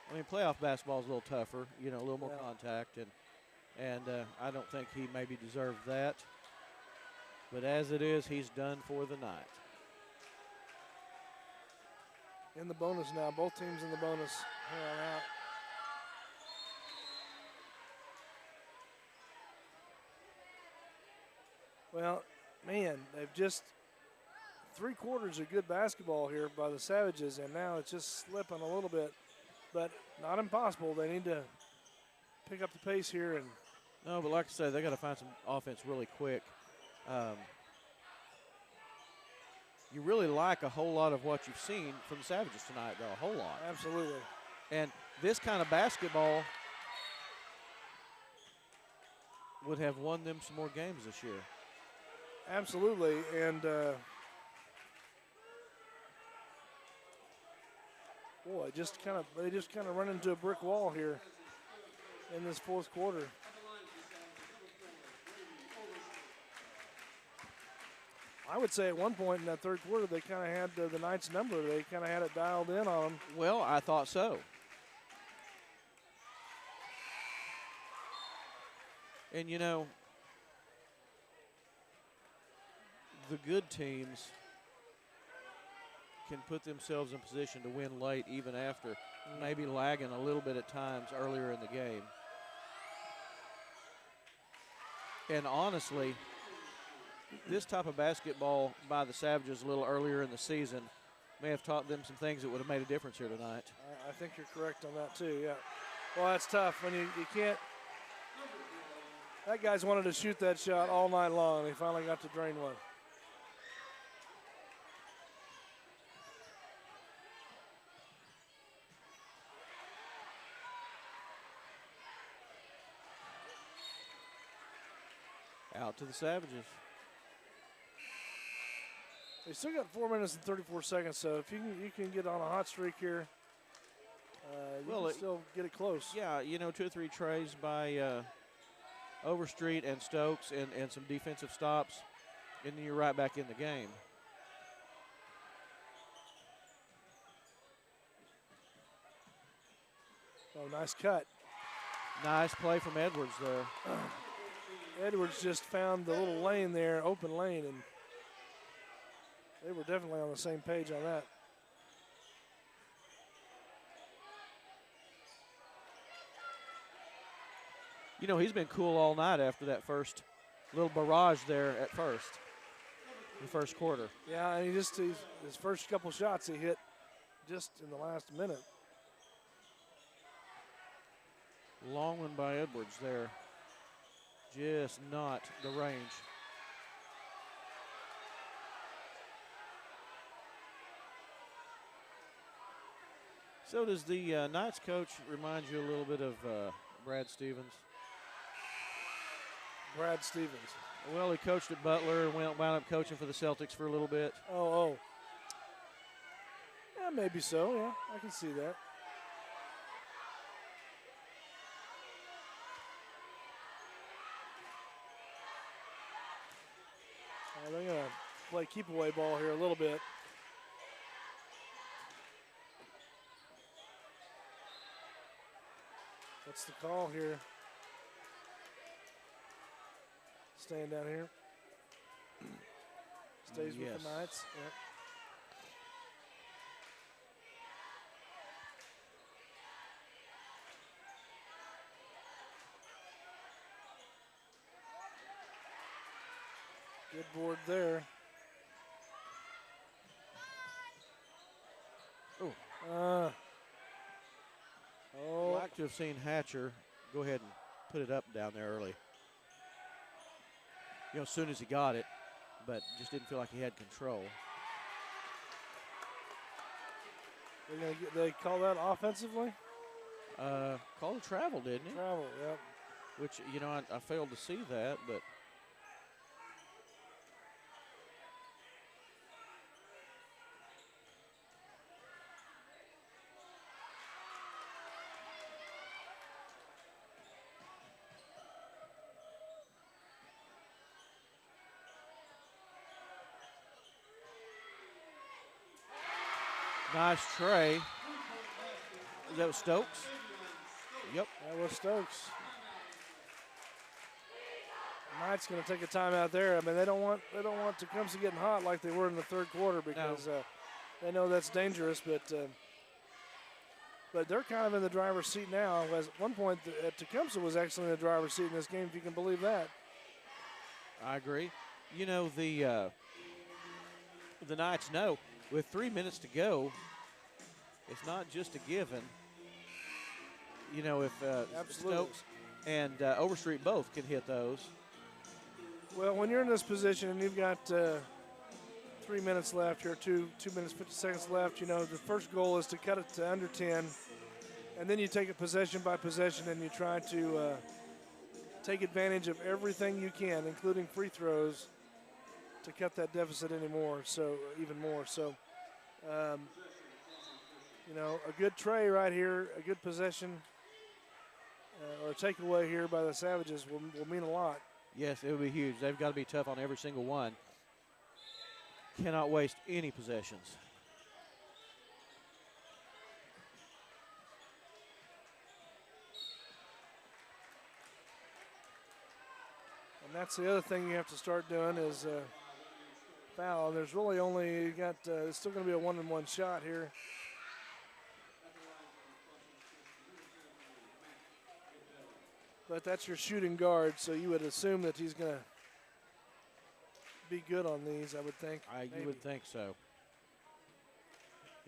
I mean, playoff basketball is a little tougher, you know, a little more contact, and I don't think he maybe deserved that. But as it is, he's done for the night. In the bonus now. Both teams in the bonus here on out. Well, man, they've just 3 quarters of good basketball here by the Savages, and now it's just slipping a little bit, but not impossible. They need to pick up the pace here. No, but like I said, they got to find some offense really quick. You really like a whole lot of what you've seen from the Savages tonight, though, a whole lot. Absolutely. And this kind of basketball would have won them some more games this year. Absolutely, and boy, they just kind of run into a brick wall here in this fourth quarter. I would say at one point in that third quarter, they kind of had the Knights' number. They kind of had it dialed in on them. Well, I thought so. And, you know, the good teams can put themselves in position to win late even after maybe lagging a little bit at times earlier in the game. And honestly, this type of basketball by the Savages a little earlier in the season may have taught them some things that would have made a difference here tonight. I think you're correct on that too, yeah. Well, that's tough when you can't. That guy's wanted to shoot that shot all night long, and he finally got to drain one. Out to the Savages. They still got 4 minutes and 34 seconds, so if you can get on a hot streak here, you can still get it close. Yeah, 2 or 3 trays by Overstreet and Stokes and some defensive stops, and then you're right back in the game. Oh, nice cut. Nice play from Edwards there. Edwards just found the little lane there, open lane, and they were definitely on the same page on that. He's been cool all night after that first little barrage there at first, in the first quarter. Yeah, and his first couple shots he hit just in the last minute. Long one by Edwards there. Just not the range. So does the Knights coach remind you a little bit of Brad Stevens? Brad Stevens. Well, he coached at Butler and wound up coaching for the Celtics for a little bit. Oh. Yeah, maybe so, yeah. I can see that. They're going to play keep-away ball here a little bit. What's the call here? Staying down here. Stays with the Knights. Yep. Good board there. Oh. I'd like to have seen Hatcher go ahead and put it up down there early. As soon as he got it, but just didn't feel like he had control. They call that offensively? Called a travel, didn't he? Travel, yep. Which, I failed to see that, but. Nice tray. Is that Stokes? Yep. That was Stokes. Knight's going to take a timeout there. I mean, they don't want Tecumseh getting hot like they were in the third quarter because they know that's dangerous. But they're kind of in the driver's seat now. At one point, Tecumseh was actually in the driver's seat in this game, if you can believe that. I agree. The Knights know with 3 minutes to go, it's not just a given. If Stokes and Overstreet both can hit those. Well, when you're in this position and you've got 3 minutes left here, 2 minutes, 50 seconds left, the first goal is to cut it to under 10. And then you take it possession by possession and you try to take advantage of everything you can, including free throws, to cut that deficit even more. So, a good tray right here, a good possession, or a takeaway here by the Savages will mean a lot. Yes, it would be huge. They've got to be tough on every single one. Cannot waste any possessions. And that's the other thing you have to start doing is foul. There's really only it's still going to be a 1-and-1 shot here. But that's your shooting guard, so you would assume that he's going to be good on these, I would think. You would think so.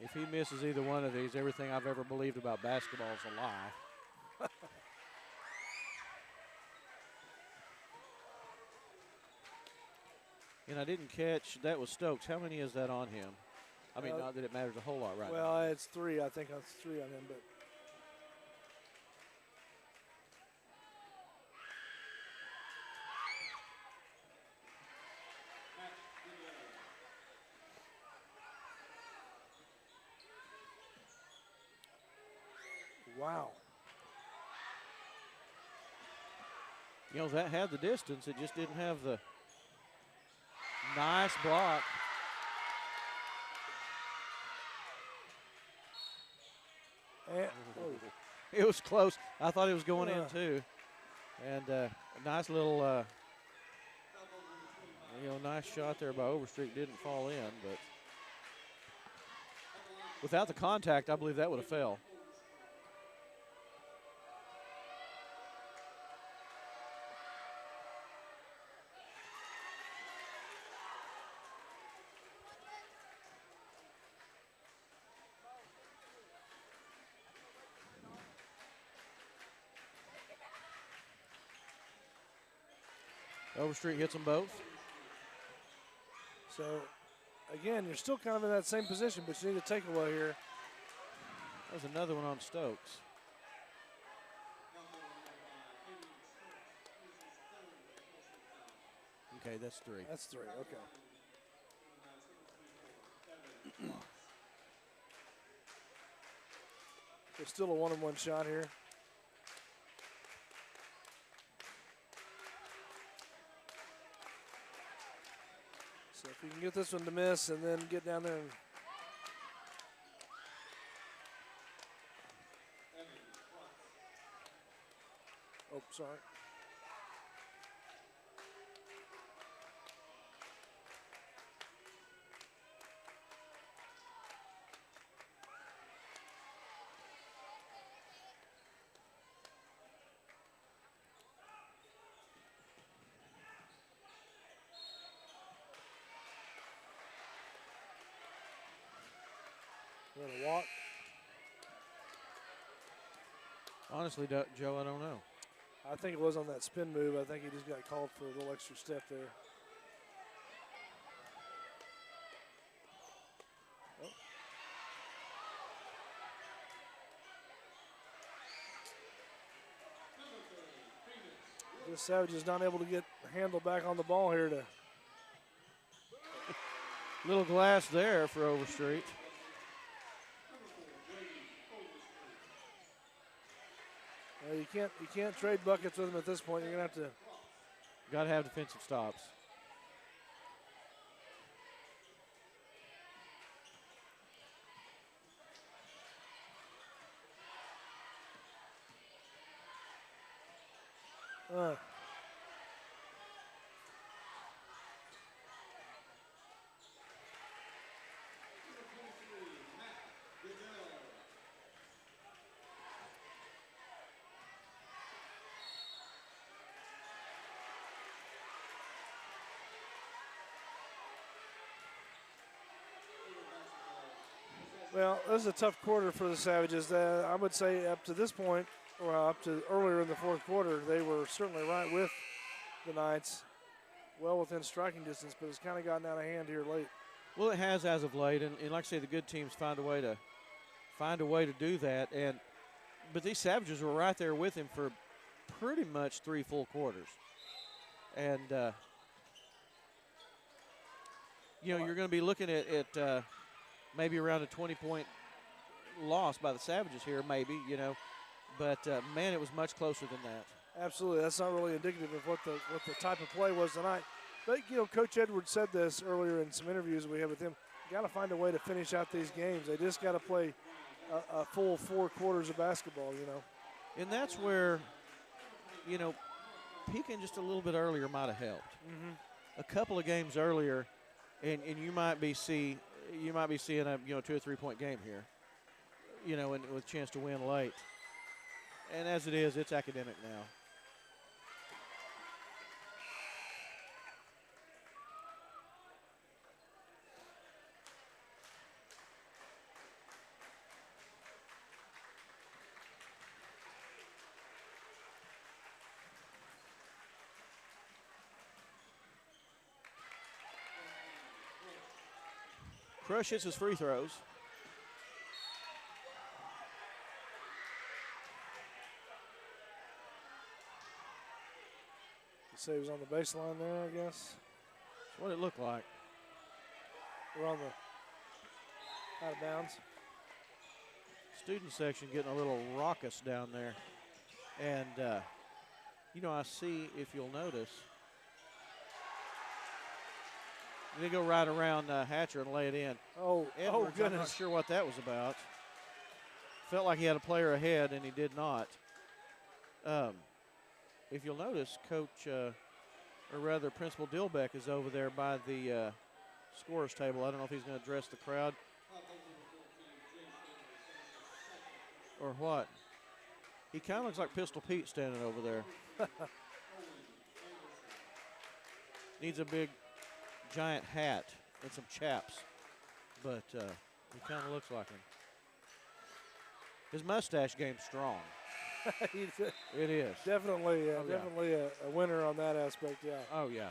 If he misses either one of these, everything I've ever believed about basketball is a lie. And I didn't catch, that was Stokes. How many is that on him? I mean, not that it matters a whole lot right now. Well, it's 3. I think that's 3 on him. But wow. You know, that had the distance. It just didn't have the nice block. It was close. I thought it was going in too. And a nice little, nice shot there by Overstreet. Didn't fall in, but without the contact, I believe that would have fell. Overstreet hits them both. So, again, you're still kind of in that same position, but you need a takeaway here. There's another one on Stokes. Okay, that's 3. That's 3, okay. So still a 1-on-1 shot here. So if you can get this one to miss and then get down there and oh, sorry. A walk. Honestly, Joe, I don't know. I think it was on that spin move. I think he just got called for a little extra step there. Oh. This Savage is not able to get handle back on the ball here to. Little glass there for Overstreet. You can't trade buckets with him at this point. You're gonna have to. Got to have defensive stops. Well, this is a tough quarter for the Savages. I would say up to this point, or up to earlier in the fourth quarter, they were certainly right with the Knights, well within striking distance, but it's kind of gotten out of hand here late. Well, it has as of late, and like I say, the good teams find a way to do that. But these Savages were right there with him for pretty much 3 full quarters, and you're going to be looking at maybe around a 20-point loss by the Savages here, maybe, But, man, it was much closer than that. Absolutely. That's not really indicative of what the type of play was tonight. But, Coach Edwards said this earlier in some interviews we had with him. You got to find a way to finish out these games. They just got to play a full 4 quarters of basketball, And that's where, peaking just a little bit earlier might have helped. Mm-hmm. A couple of games earlier, and you might be seeing a 2 or 3 point game here, and with a chance to win late. And as it is, it's academic now. Crush hits his free throws. You say he was on the baseline there, I guess. That's what it looked like. We're on the out of bounds. Student section getting a little raucous down there. And, you know, I see, if you'll notice, they go right around Hatcher and lay it in. Oh, Edwards, goodness. I'm not sure what that was about. Felt like he had a player ahead, and he did not. If you'll notice, Coach, or rather Principal Dilbeck is over there by the scorer's table. I don't know if he's going to address the crowd or what. He kind of looks like Pistol Pete standing over there. Needs a big, giant hat and some chaps, but he kind of looks like him. His mustache game's strong. It is. Definitely, definitely a winner on that aspect, yeah. Oh, yeah.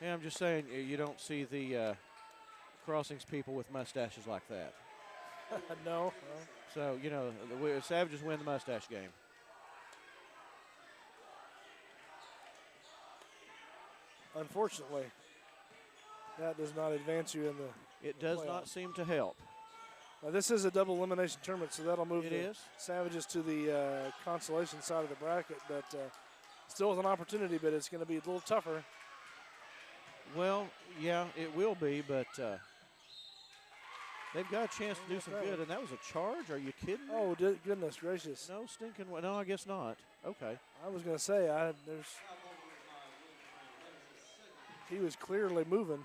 Yeah, I'm just saying you don't see the Crossings people with mustaches like that. No. So, you know, the Savages win the mustache game. Unfortunately, that does not advance you in the It does playoffs. not seem to help. Now, this is a double elimination tournament, so that'll move It the is. Savages to the consolation side of the bracket, but still with an opportunity, but it's going to be a little tougher. Well, yeah, it will be, but they've got a chance to do some good, and that was a charge? Are you kidding me? Oh, goodness gracious. No stinking way. No, I guess not. Okay. I was going to say, he was clearly moving.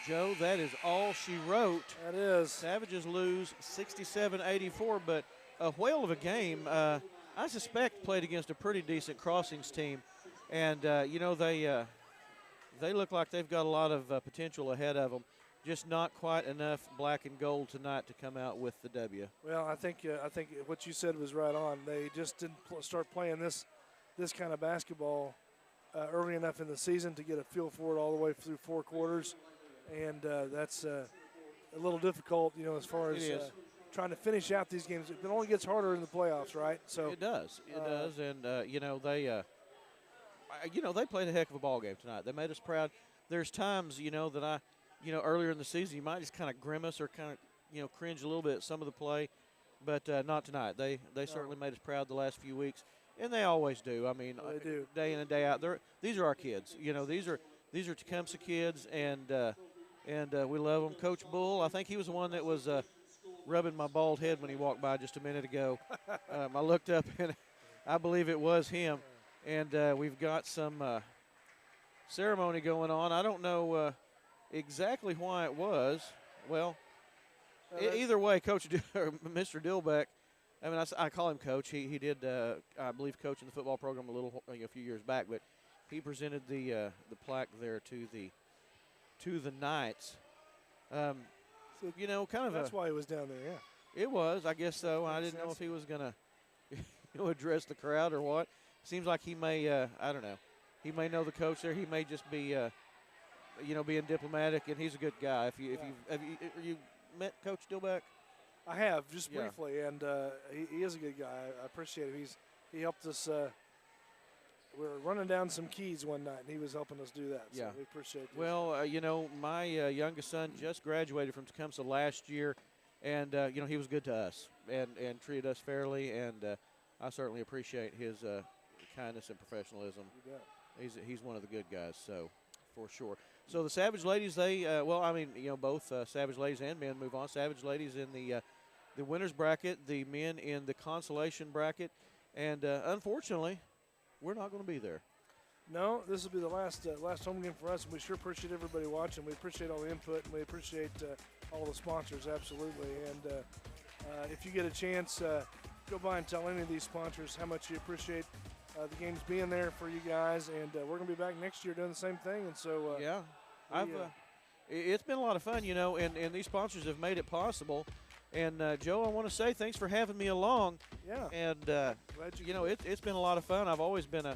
Joe, that is all she wrote. That is. Savages lose 67-84, but a whale of a game. I suspect played against a pretty decent Crossings team, and you know they look like they've got a lot of potential ahead of them. Just not quite enough black and gold tonight to come out with the W. Well, I think what you said was right on. They just didn't start playing this kind of basketball early enough in the season to get a feel for it all the way through 4 quarters. And that's a little difficult, you know, as far as trying to finish out these games. It only gets harder in the playoffs, right? So it does. It does, and you know they played a heck of a ball game tonight. They made us proud. There's times, you know, that earlier in the season you might just kind of grimace or kind of, you know, cringe a little bit at some of the play, but not tonight. They certainly made us proud the last few weeks, and they always do. I mean, they do. Day in and day out. These are our kids. You know, these are Tecumseh kids, and we love them. Coach Bull, I think he was the one that was rubbing my bald head when he walked by just a minute ago. I looked up, and I believe it was him. And we've got some ceremony going on. I don't know exactly why it was. Well, either way, Mr. Dilbeck, I mean, I call him Coach. He did, I believe, coach in the football program a few years back, but he presented the plaque there to the Knights. You know, kind of that's why he was down there, yeah. It was, I guess so. I didn't know if he was going to address the crowd or what. Seems like he may, I don't know. He may know the coach there. He may just be, being diplomatic, and he's a good guy. Have you met Coach Dilbeck? I have, just briefly, and he is a good guy. I appreciate it. He helped us. We were running down some keys one night, and he was helping us do that. So we appreciate it. Well, my youngest son just graduated from Tecumseh last year, and, he was good to us and treated us fairly, and I certainly appreciate his kindness and professionalism. You bet. He's one of the good guys, so for sure. So the Savage Ladies, both Savage Ladies and men move on. Savage Ladies in the winners bracket, the men in the consolation bracket. And unfortunately, we're not going to be there. No, this will be the last home game for us, and we sure appreciate everybody watching. We appreciate all the input, and we appreciate all the sponsors, absolutely. And if you get a chance, go by and tell any of these sponsors how much you appreciate the games being there for you guys. And we're going to be back next year doing the same thing. And so, yeah, it's been a lot of fun, you know, and these sponsors have made it possible. And, Joe, I want to say thanks for having me along. Yeah. And, you know, it's been a lot of fun. I've always been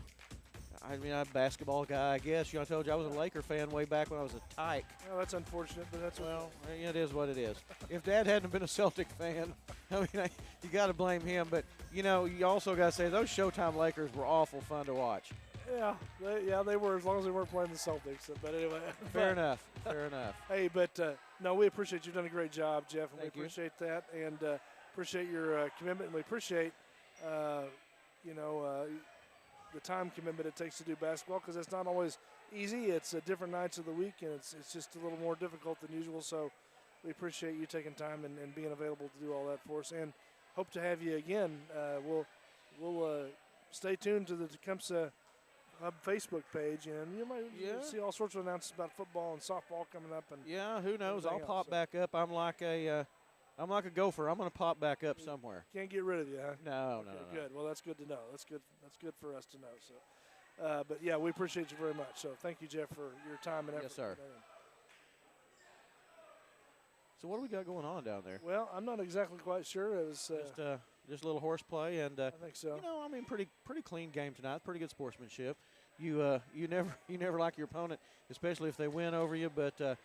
I'm a basketball guy, I guess. You know, I told you I was a Laker fan way back when I was a tyke. Well, that's unfortunate, but that's well, it is what it is. If Dad hadn't been a Celtic fan, I mean, you got to blame him. But you know, you also got to say those Showtime Lakers were awful fun to watch. Yeah, they were, as long as they weren't playing the Celtics. But anyway, fair enough. Hey, but no, we appreciate you've done a great job, Jeff, and Thank we appreciate that, and appreciate your commitment, and we appreciate the time commitment it takes to do basketball, because it's not always easy. It's different nights of the week, and it's just a little more difficult than usual. So we appreciate you taking time and being available to do all that for us, and hope to have you again. We'll stay tuned to the Tecumseh Hub Facebook page, and you might see all sorts of announcements about football and softball coming up. And yeah, who knows? I'll pop back up. I'm like a gopher. I'm going to pop back up somewhere. Can't get rid of you, huh? No. Good. Well, that's good to know. That's good for us to know. So, but yeah, we appreciate you very much. So, thank you, Jeff, for your time and effort. Yes, sir. So, what do we got going on down there? Well, I'm not exactly quite sure. It was just a little horseplay, and I think so. You know, I mean, pretty clean game tonight. Pretty good sportsmanship. You never like your opponent, especially if they win over you. But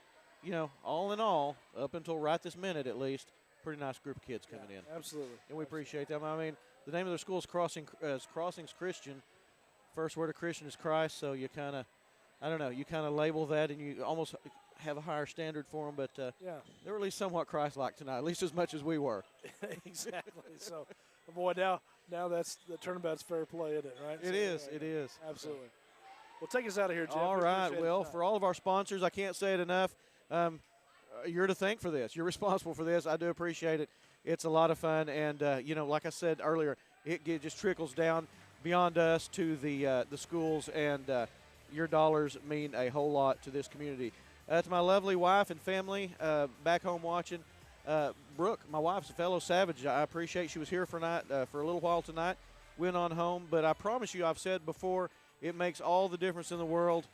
you know, all in all, up until right this minute at least, pretty nice group of kids coming in. Absolutely. And we appreciate them. I mean, the name of their school is Crossings Christian. First word of Christian is Christ, so you kind of, I don't know, you kind of label that, and you almost have a higher standard for them. But they were at least somewhat Christ-like tonight, at least as much as we were. Exactly. So, boy, now that's the turnabout's fair play, isn't it? Right? It is. Absolutely. Well, take us out of here, Jeff. All right. Well, for all of our sponsors, I can't say it enough. You're to thank for this. You're responsible for this. I do appreciate it. It's a lot of fun, and you know, like I said earlier, it just trickles down beyond us to the schools, and your dollars mean a whole lot to this community. To my lovely wife and family back home watching, Brooke, my wife's a fellow Savage. I appreciate she was here for a little while tonight. Went on home, but I promise you, I've said before, it makes all the difference in the world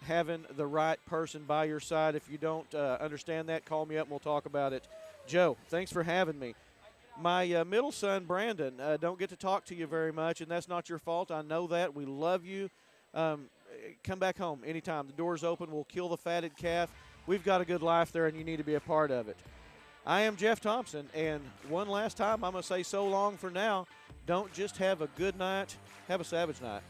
having the right person by your side. If you don't understand that, call me up and we'll talk about it. Joe, thanks for having me. My middle son, Brandon, don't get to talk to you very much, and that's not your fault. I know that. We love you. Come back home anytime. The door's open. We'll kill the fatted calf. We've got a good life there, and you need to be a part of it. I am Jeff Thompson, and one last time, I'm going to say so long for now. Don't just have a good night. Have a Savage night.